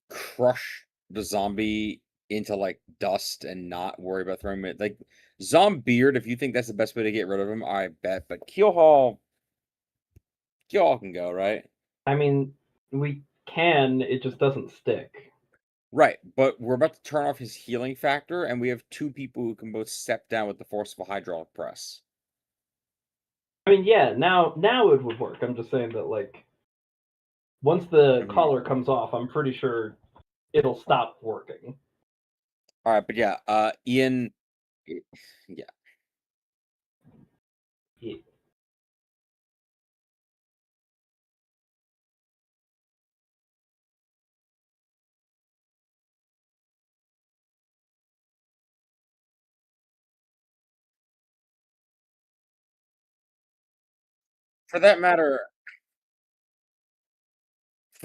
crush the zombie into like dust and not worry about throwing him? Like Zombeard, if you think that's the best way to get rid of him, I bet. But Keelhaul can go, right? I mean, we can, it just doesn't stick. Right, but we're about to turn off his healing factor, and we have two people who can both step down with the force of a hydraulic press. I mean, yeah, now it would work. I'm just saying that, like, once the collar comes off, I'm pretty sure it'll stop working. All right, but yeah, Ian, yeah. Yeah. For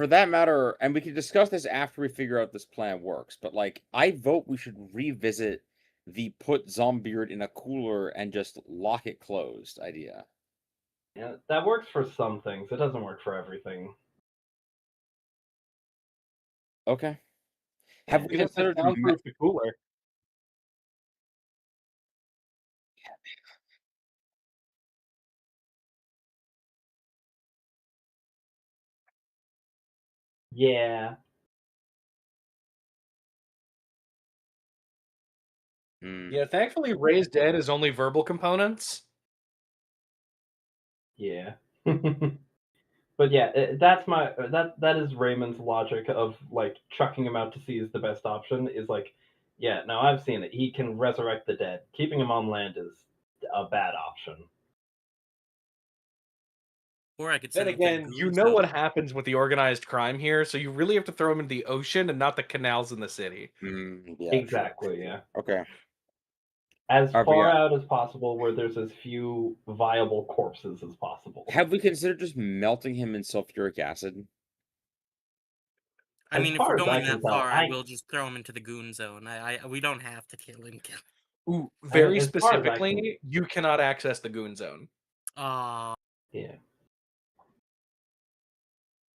that matter, and we can discuss this after we figure out this plan works, but like, I vote we should revisit the put Zombeard in a cooler and just lock it closed idea. Yeah, that works for some things. It doesn't work for everything. Okay. Have we You'd have to considered soundproof the cooler. Yeah. Yeah, thankfully Ray's dead is only verbal components. Yeah. But yeah, that's that is Raymond's logic of like chucking him out to sea is the best option. Is like, yeah, no, I've seen it. He can resurrect the dead. Keeping him on land is a bad option. Or I could Then send him to the again, you goon know what zone. happens with the organized crime here, so you really have to throw him into the ocean and not the canals in the city. Yeah, Exactly. Sure. Yeah. Okay. As But far yeah. out as possible, where there's as few viable corpses as possible. Have we considered just melting him in sulfuric acid? I As mean, if far we're as I going can that tell, far, I will just throw him into the goon zone. We don't have to kill him. Ooh, very as far as I can, specifically, you cannot access the goon zone. yeah.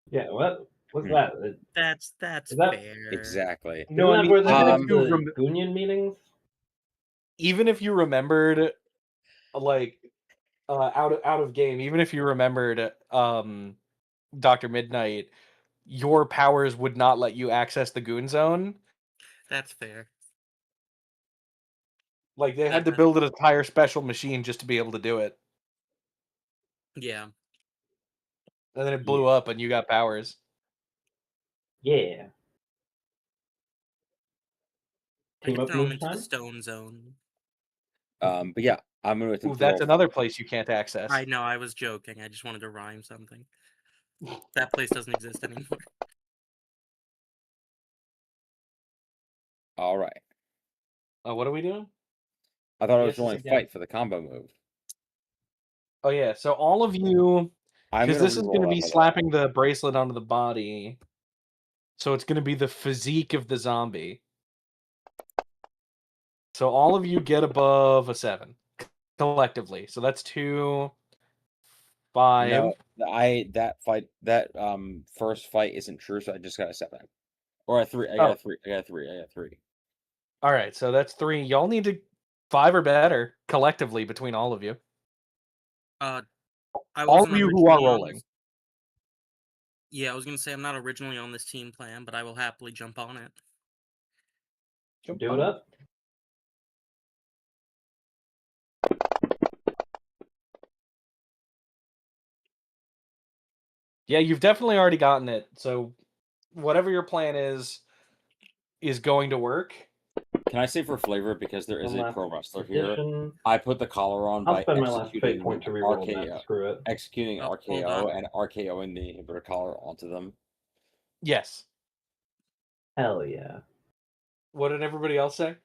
Yeah, what's Hmm. that? That's Is that fair. Exactly. No, Isn't I that mean, where they even have if you the Union meetings? even if you remembered, like, out of game, even if you remembered, Dr. Midnight, your powers would not let you access the goon zone. That's fair. Like, they had to build an entire special machine just to be able to do it. Yeah. And then it blew up and you got powers. Yeah. I Team could up throw him move into the time? stone zone. But yeah, I'm gonna attempt Ooh, to that's roll. another place you can't access. I know, I was joking. I just wanted to rhyme something. That place doesn't exist anymore. All right. What are we doing? I thought I was Guesses rolling again? fight for the combo move. Oh yeah, so all of you, I'm because gonna this is reroll going to that, be by the way. slapping the bracelet onto the body. So it's going to be the physique of the zombie. So all of you get above a 7 collectively. So that's 2, 5. No, that first fight isn't true, so I just got a 7. Or a 3. I got Oh. a 3. I got a 3. I got a 3. All right, so that's 3. Y'all need to 5 or better collectively between all of you. I All wasn't of you who are originally on rolling. this. Yeah, I was gonna say I'm not originally on this team plan, but I will happily jump on it. Do it up. Yeah, you've definitely already gotten it. So whatever your plan is going to work. Can I say for flavor, because there is One a last pro wrestler here, addition. I put the collar on I'll by spend my last fate executing point to reroll that. RKO, Screw it. executing Oh, hold RKO on. and RKOing the inhibitor collar onto them. Yes. Hell yeah. What did everybody else say?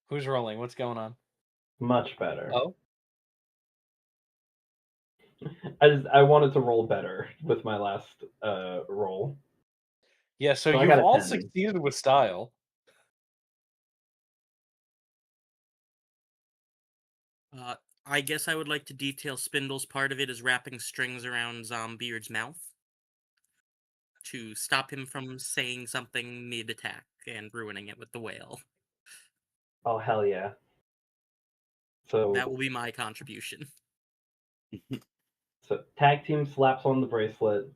Who's rolling? What's going on? Much better. Oh. I wanted to roll better with my last roll. Yeah, so So I you've got a all 10. succeeded with style. I guess I would like to detail Spindle's part of it as wrapping strings around Zombeard's mouth to stop him from saying something mid-attack and ruining it with the whale. Oh hell yeah. So that will be my contribution. So tag team slaps on the bracelet.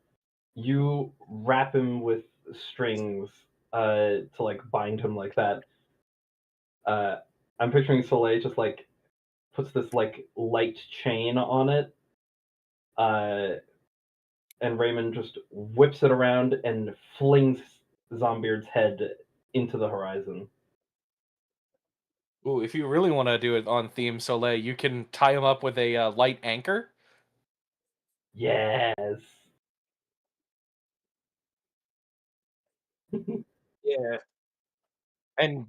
You wrap him with strings to like bind him like that. I'm picturing Soleil just like puts this like light chain on it. And Raymond just whips it around and flings Zombeard's head into the horizon. Ooh, if you really want to do it on theme Soleil, you can tie him up with a light anchor. Yes. Yeah. And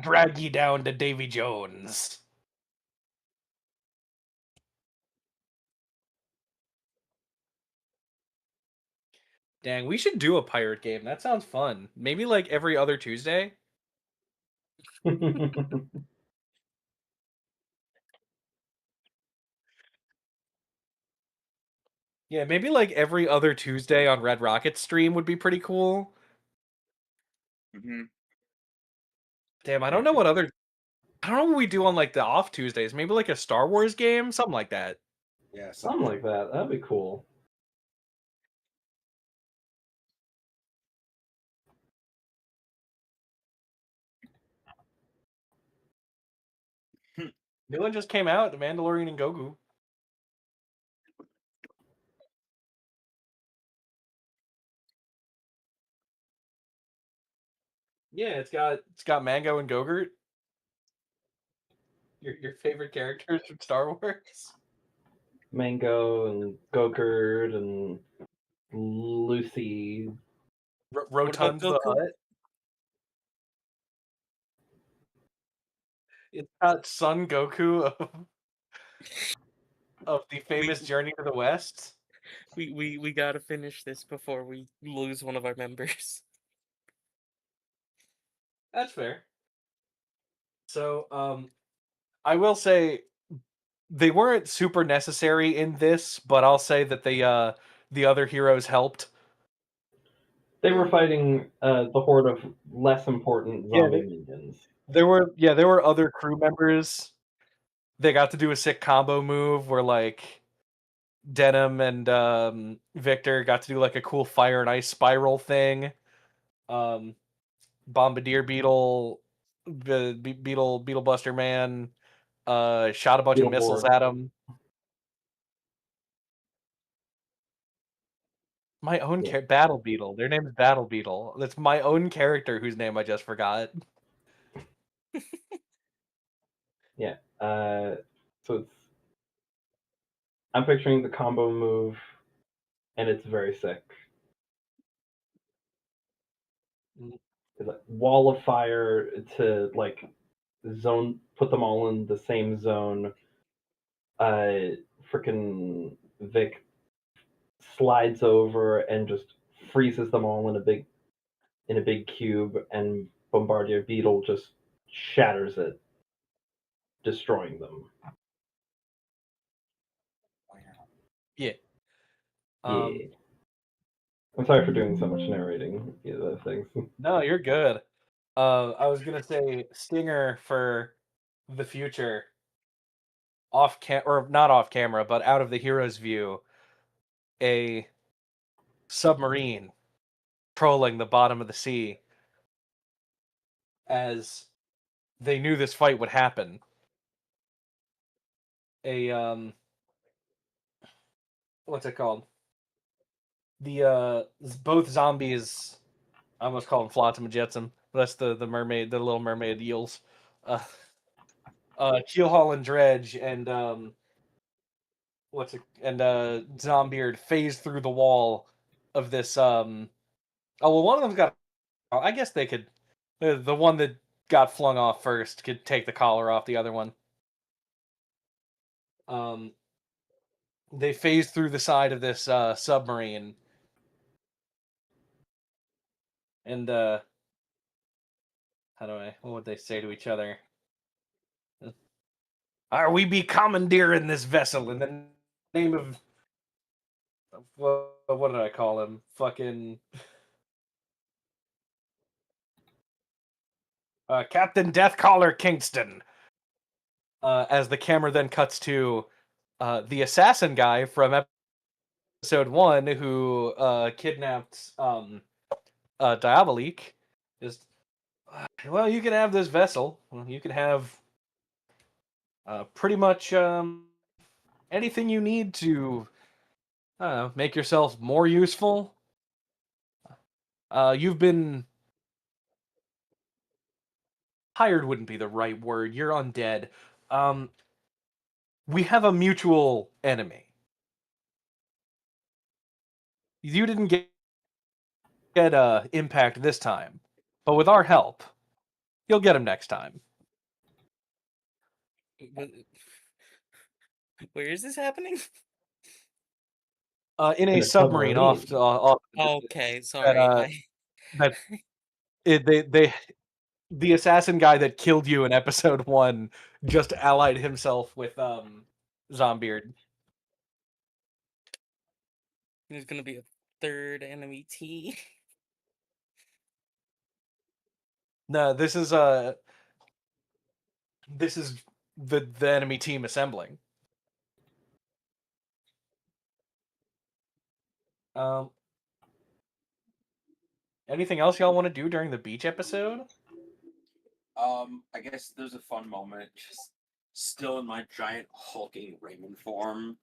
drag you down to Davy Jones. Dang, we should do a pirate game. That sounds fun. Maybe like every other Tuesday. Yeah, maybe like every other Tuesday on Red Rocket stream would be pretty cool. Hmm. Damn, I don't know what we do on like the off Tuesdays. Maybe like a Star Wars game, something like that. Yeah, Something like that. That'd be cool. New one just came out, The Mandalorian and Grogu. Yeah, it's got Mango and Gogurt. Your favorite characters from Star Wars. Mango and Gogurt and Lucy. Rotund the Goku? Hutt. It's got Son Goku of the famous Journey to the West. We gotta finish this before we lose one of our members. That's fair. So, I will say they weren't super necessary in this, but I'll say that the other heroes helped. They were fighting the horde of less important Yeah, zombie minions. there were other crew members. They got to do a sick combo move where like Denim and Victor got to do like a cool fire and ice spiral thing. Bombardier Beetle, Beetle Buster Man, shot a bunch of missiles Beetleborg. at him. My own Battle Beetle. Their name is Battle Beetle. That's my own character whose name I just forgot. Yeah. So it's. I'm picturing the combo move, and it's very sick. It's like wall of fire to like zone, put them all in the same zone. Freaking Vic slides over and just freezes them all in a big cube, and Bombardier Beetle just shatters it, destroying them. Yeah. Yeah. I'm sorry for doing so much narrating. Those things. No, you're good. I was gonna say Stinger for the future, or not off camera, but out of the hero's view, a submarine trolling the bottom of the sea as they knew this fight would happen. What's it called? Both zombies. I almost call them Flotsam and Jetsam. But that's the mermaid, the little mermaid eels. Uh, Keelhaul and Dredge and Zombeard phase through the wall of this. Oh well, one of them's got. I guess they could. The one that got flung off first could take the collar off the other one. Um, they phase through the side of this submarine, and what would they say to each other? Are we be commandeering this vessel in the name of what did I call him? Fucking Captain Deathcaller Kingston. As the camera then cuts to the assassin guy from episode 1 who kidnapped Diabolik. Just well, you can have this vessel. You can have pretty much anything you need to make yourself more useful. You've been hired wouldn't be the right word. You're undead. We have a mutual enemy. You didn't get impact this time, but with our help, you'll get him next time. Where is this happening? In In a a submarine off. Okay, sorry. That the assassin guy that killed you in episode 1 just allied himself with Zombeard. There's gonna be a third enemy team. No, this is the enemy team assembling. Um, anything else y'all want to do during the beach episode? I guess there's a fun moment, just still in my giant hulking Raymond form.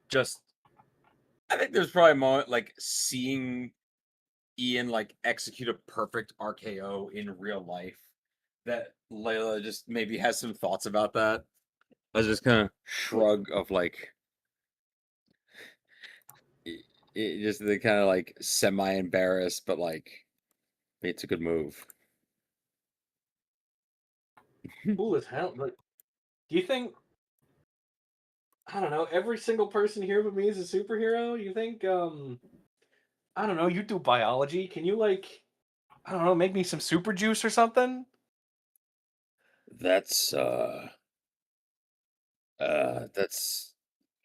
Just I think there's probably a moment like seeing Ian like execute a perfect RKO in real life that Layla just maybe has some thoughts about that. I was just kind of shrug of like it just the kind of like semi embarrassed, but like it's a good move. Cool as hell. Like, do you think? I don't know. Every single person here but me is a superhero. You think? I don't know. You do biology. Can you like? I don't know. Make me some super juice or something. That's that's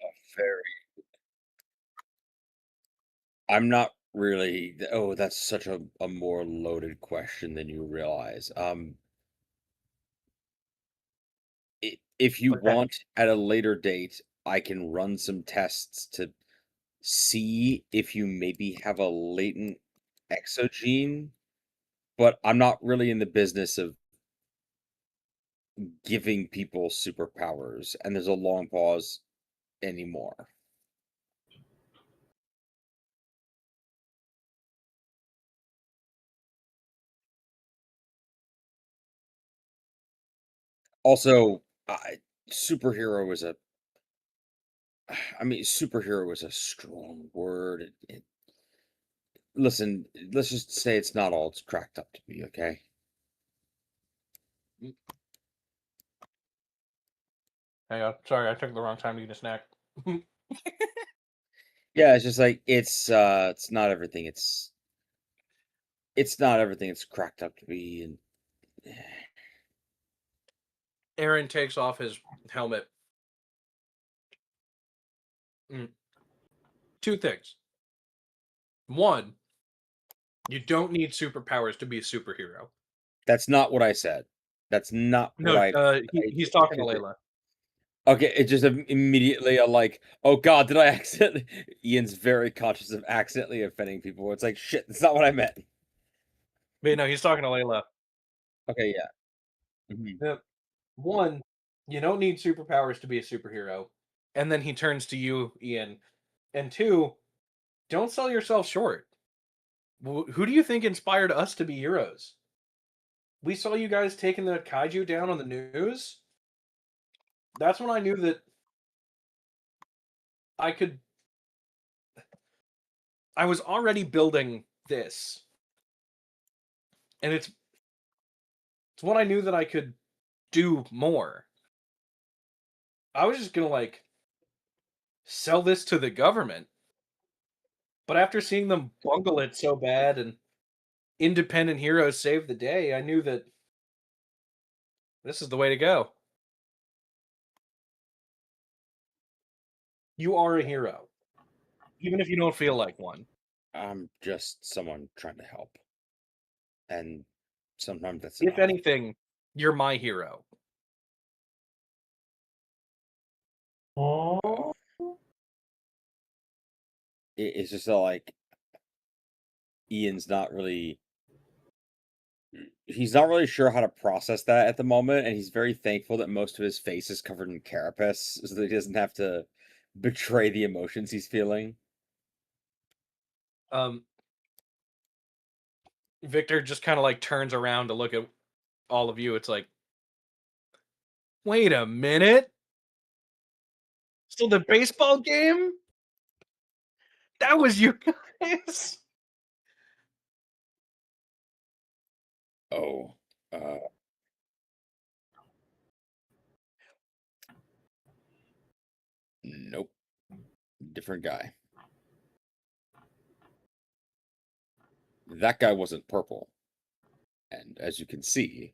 a very I'm not really oh, that's such a more loaded question than you realize. If you Okay. want at a later date, I can run some tests to see if you maybe have a latent exogene, but I'm not really in the business of giving people superpowers, and there's a long pause anymore. Also, superhero is a I mean, superhero is a strong word. Listen, let's just say it's not all it's cracked up to be, okay? Hang on. Sorry, I took the wrong time to eat a snack. Yeah, it's just like it's not everything it's not everything it's cracked up to be, and Aaron takes off his helmet. Two things. One, you don't need superpowers to be a superhero. that's not what I said. That's not No, what he's talking to Layla. Okay, it just immediately like, oh god, did I accidentally? Ian's very conscious of accidentally offending people. It's like shit. That's not what I meant. But no, he's talking to Layla. Okay, yeah. Mhm. One, you don't need superpowers to be a superhero. And then he turns to you, Ian. And two, don't sell yourself short. Who do you think inspired us to be heroes? We saw you guys taking the kaiju down on the news. That's when I knew that I could. I was already building this. And it's when I knew that I could do more. I was just gonna like sell this to the government. But after seeing them bungle it so bad and independent heroes save the day, I knew that this is the way to go. You are a hero, even if you don't feel like one. I'm just someone trying to help, and sometimes that's If enough. anything, you're my hero. It's just like Ian's not really he's not really sure how to process that at the moment, and he's very thankful that most of his face is covered in carapace so that he doesn't have to betray the emotions he's feeling. Um, Victor just kind of like turns around to look at all of you. It's like, wait a minute. So the baseball game? That was you guys? Oh, nope. Different guy. That guy wasn't purple. And as you can see,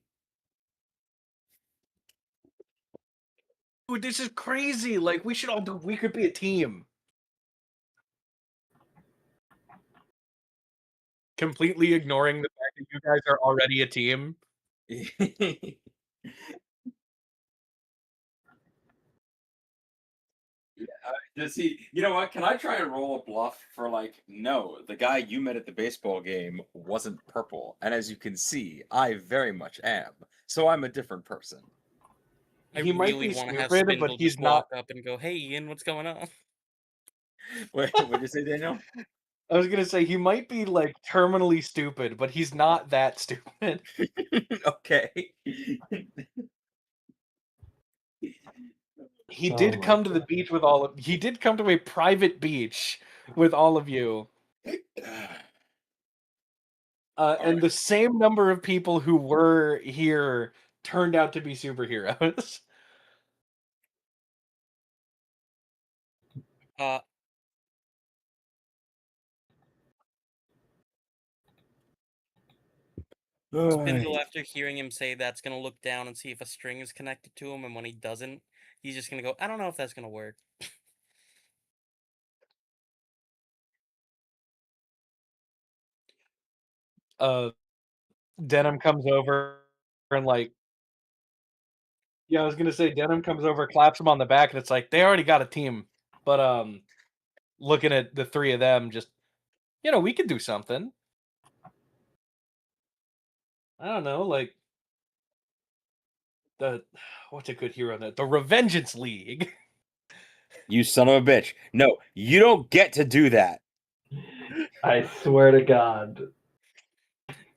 Dude, this is crazy. Like, we should all do, we could be a team. completely ignoring the fact that you guys are already a team. Does he? You know what? Can I try and roll a bluff for like? No, the guy you met at the baseball game wasn't purple, and as you can see, I very much am. So I'm a different person. I He might really be want to have stupid, but Spindle he's just not. walk up and go, "Hey, Ian, what's going on?" Wait, what'd you say, Daniel? I was gonna say he might be like terminally stupid, but he's not that stupid. Okay. He Oh did my come to the God. beach with all of. He did come to a private beach with all of you, and the same number of people who were here turned out to be superheroes. Uh, Spindle, after hearing him say that's gonna look down and see if a string is connected to him, and when he doesn't, he's just gonna go, "I don't know if that's gonna work." Denim comes over and like, yeah, I was gonna say Denim comes over, claps him on the back, and it's like they already got a team. But looking at the three of them, just we could do something. I don't know, like the what's a good hero that the Revengeance League. You son of a bitch. No, you don't get to do that. I swear to God.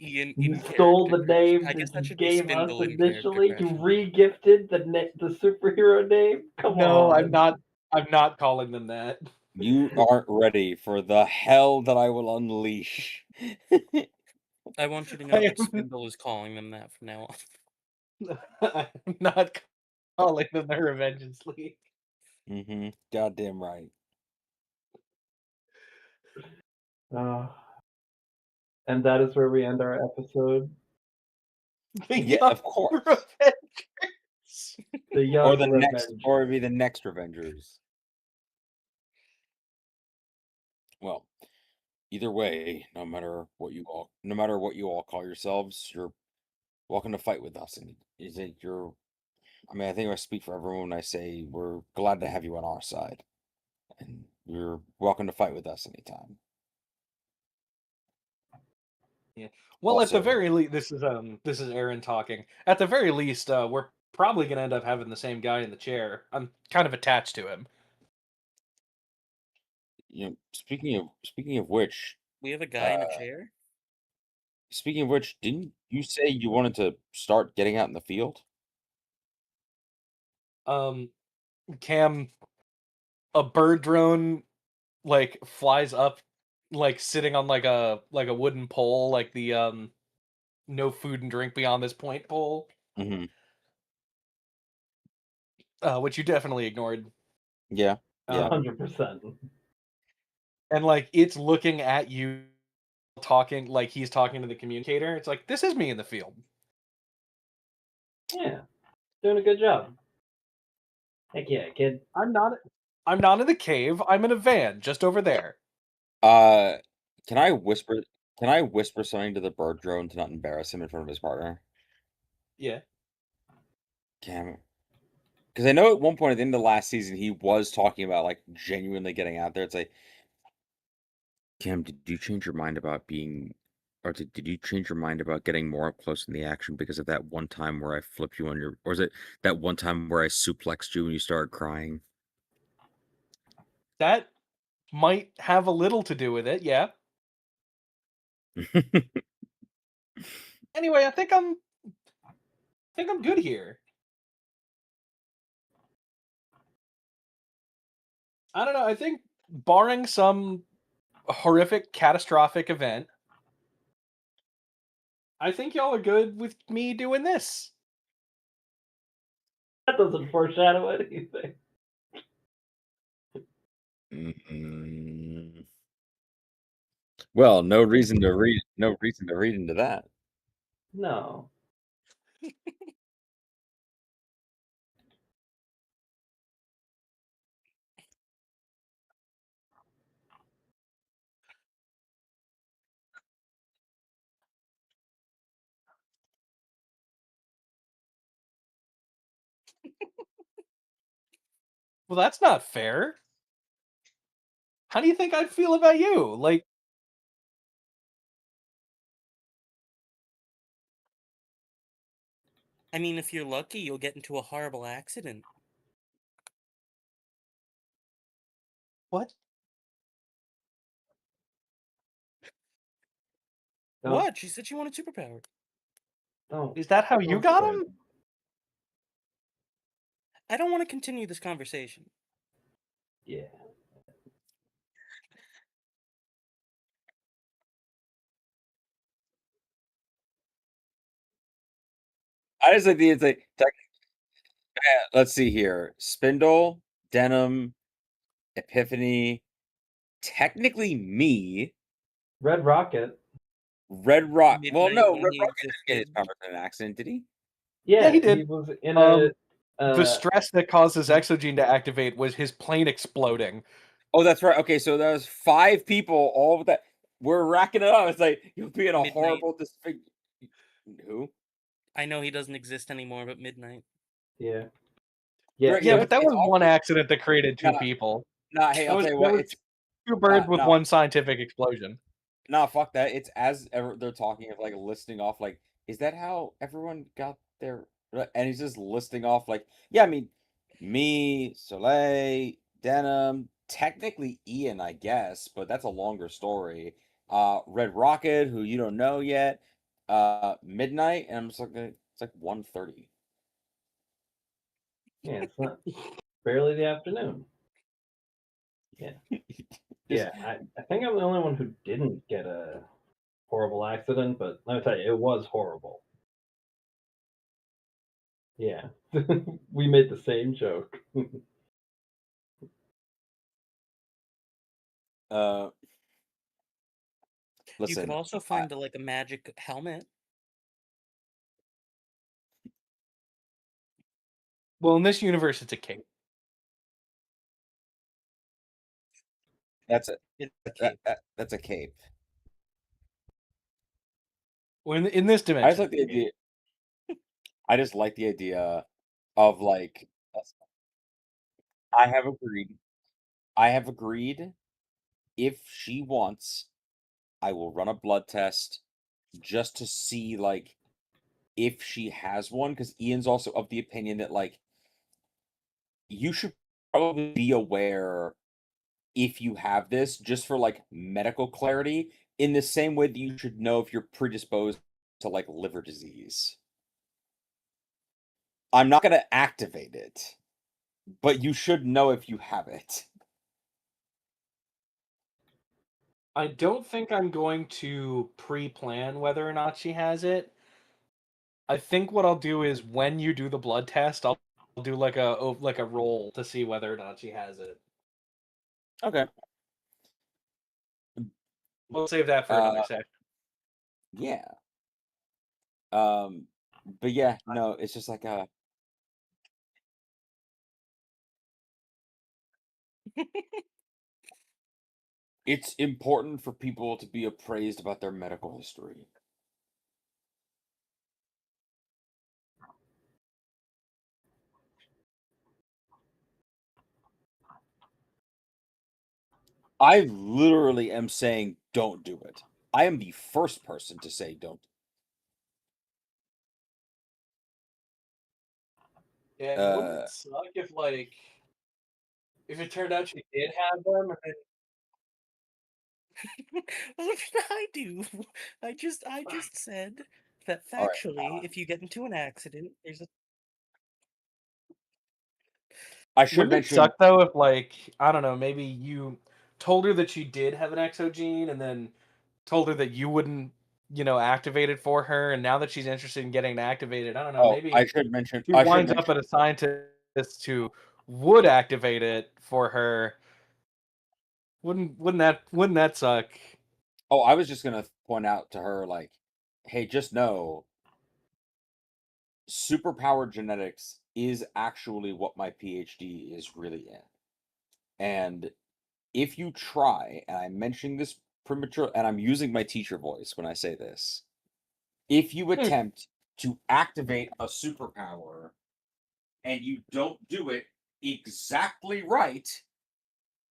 Ian You in stole character. the name I guess that that you should be gave us Spindle in character initially. You creation. re-gifted the superhero name? Come No, on. I'm not calling them that. You aren't ready for the hell that I will unleash. I want you to I know that am, Spindle is calling them that from now on. I'm not calling them the Revengeance League. Mm-hmm. Goddamn right. And that is where we end our episode. The Yeah, young of course. Revengers. The young Or the next, Revenge. or it'd be the next Revengers. Well, either way, no matter what you all call yourselves, you're welcome to fight with us. And is it your? I mean, I think I speak for everyone when I say we're glad to have you on our side, and you're welcome to fight with us anytime. Yeah. Well, at the Also, very least, this is Aaron talking. At the very least, we're probably gonna end up having the same guy in the chair. I'm kind of attached to him. speaking of which, We have a guy in a uh, chair? didn't you say you wanted to start getting out in the field? Um, Cam, a bird drone like flies up, like sitting on like a wooden pole, like the no food and drink beyond this point pole, Mm-hmm. which you definitely ignored. Yeah. Yeah. 100%. And like it's looking at you, talking like he's talking to the communicator. It's like this is me in the field. Yeah. Doing a good job. Heck yeah, kid. I'm not. I'm not in the cave. I'm in a van just over there. Uh, can I whisper? Can I whisper something to the bird drone to not embarrass him in front of his partner? Yeah. Cam, because I know at one point at the end of the last season he was talking about like genuinely getting out there. It's like, Cam, did you change your mind about being, or did you change your mind about getting more up close in the action because of that one time where I flipped you on your, or is it that one time where I suplexed you and you started crying? That might have a little to do with it. Yeah. Anyway, I think I'm good here. I don't know. I think barring some horrific catastrophic event, I think y'all are good with me doing this. That doesn't foreshadow anything. Mm. Well, no reason to read. No reason to read into that. No. Well, that's not fair. How do you think I'd feel about you? Like, I mean, if you're lucky, you'll get into a horrible accident. what? Don't, What? She said she wanted superpower. don't, Is that how you don't got do it. him? I don't want to continue this conversation. Yeah. I just like it's like let's see here. Spindle, Denim, Epiphany, technically me, Red Rocket. Red Rock. Well, Midnight no, when Red he Rocket didn't get his existed. powers in an accident, did he? Yeah, he He did. was in The a stress that causes Exogene to activate was his plane exploding. Oh, that's right. Okay, so there was 5 people. All of that we're racking it up. It's like you'll be in a Midnight. horrible disfig. Who? I know he doesn't exist anymore, but Midnight. yeah. Right, Yeah, no, but that it's was one also accident that created 2 Nah, people. nah. Hey, I'll tell you That what. was It's 2 birds with no, 1 scientific explosion. nah. Fuck that. It's as ever they're talking of like listing off like, is that how everyone got their? And he's just listing off like, yeah. I mean, me, Soleil, Denim, technically Ian, I guess, but that's a longer story. Red Rocket, who you don't know yet. Midnight, and I'm just like, it's like 1:30. Yeah, it's not barely the afternoon. Yeah. Just- Yeah, I think I'm the only one who didn't get a horrible accident, but let me tell you, it was horrible. Yeah. We made the same joke. Uh, You could listen, also find a magic helmet. Well, in this universe, it's a cape. that's a It's a cape. that's a cape. Well, in this I dimension, just like the idea. I just like the idea of like I have agreed. I have agreed. If she wants, I will run a blood test just to see like if she has one. Because Ian's also of the opinion that like you should probably be aware if you have this, just for like medical clarity. In the same way that you should know if you're predisposed to like liver disease. I'm not going to activate it, but you should know if you have it. I don't think I'm going to pre-plan whether or not she has it. I think what I'll do is when you do the blood test, I'll do like a roll to see whether or not she has it. Okay. We'll save that for another session. Yeah. But yeah, no, it's just like it's important for people to be appraised about their medical history. I literally am saying don't do it. I am the first person to say don't. Yeah, wouldn't it suck if it turned out she did have them, and then What did I do? I just said that All right. factually, if you get into an accident, there's a I should wouldn't it mention. suck though if I don't know, maybe you told her that she did have an exogene, and then told her that you wouldn't, activate it for her, and now that she's interested in getting it activated, I don't know, Oh, maybe I should mention. she I should winds up mention. at a scientist who would activate it for her. Wouldn't that suck? Oh, I was just gonna point out to her like, hey, just know, superpower genetics is actually what my PhD is really in, and if you try, and I'm mentioning this premature, and I'm using my teacher voice when I say this, if you attempt to activate a superpower and you don't do it exactly right.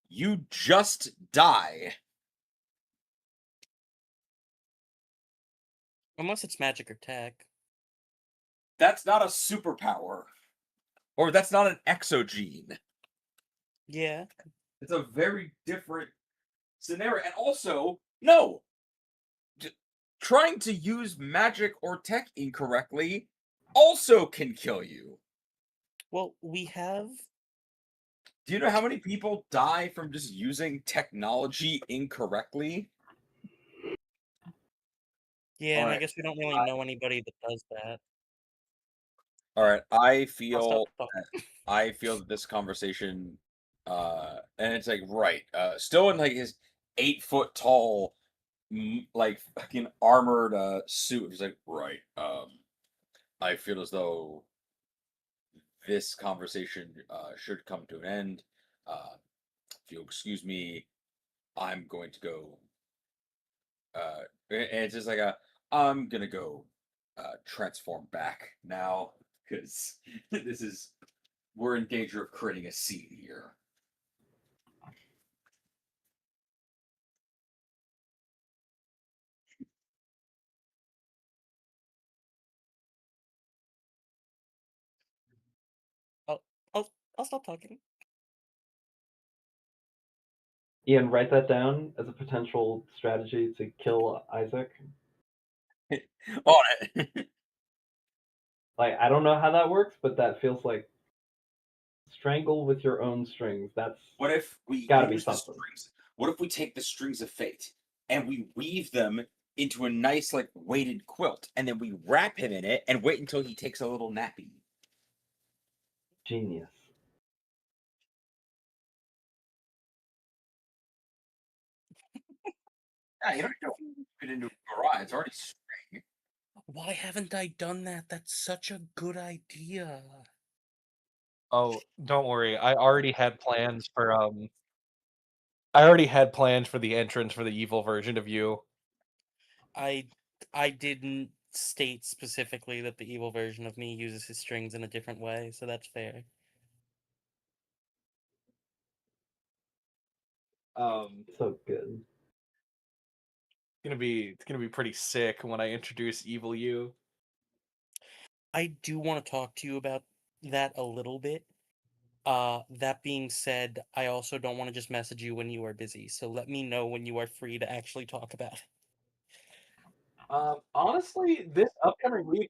You just die. Unless it's magic or tech. That's not a superpower. Or that's not an exogene. Yeah. It's a very different scenario. And also, no. Trying to use magic or tech incorrectly also can kill you. Well, we have. Do you know how many people die from just using technology incorrectly? Yeah, All and I right. guess we don't really know anybody that does that. All right. I'll stop talking. I feel that this conversation and it's like right, still in like his 8 foot tall like fucking armored suit. He's like, right, I feel as though this conversation should come to an end. If you'll excuse me, I'm going to go. And it's just like I'm gonna go transform back now because we're in danger of creating a scene here. I'll, I'll stop talking. Ian, write that down as a potential strategy to kill Isaac. On it. Like, I don't know how that works, but that feels like strangle with your own strings. That's What if we gotta be use the something. strings? What if we take the strings of fate and we weave them into a nice, like, weighted quilt, and then we wrap him in it and wait until he takes a little nappy? Genius. Yeah, you don't need to fit into a garage. It's already string. Why haven't I done that? That's such a good idea. Oh, don't worry. I already had plans for the entrance for the evil version of you. I didn't state specifically that the evil version of me uses his strings in a different way, so that's fair. So good. It's gonna be pretty sick when I introduce evil you. I do want to talk to you about that a little bit. That being said, I also don't want to just message you when you are busy, so let me know when you are free to actually talk about it. Honestly, this upcoming week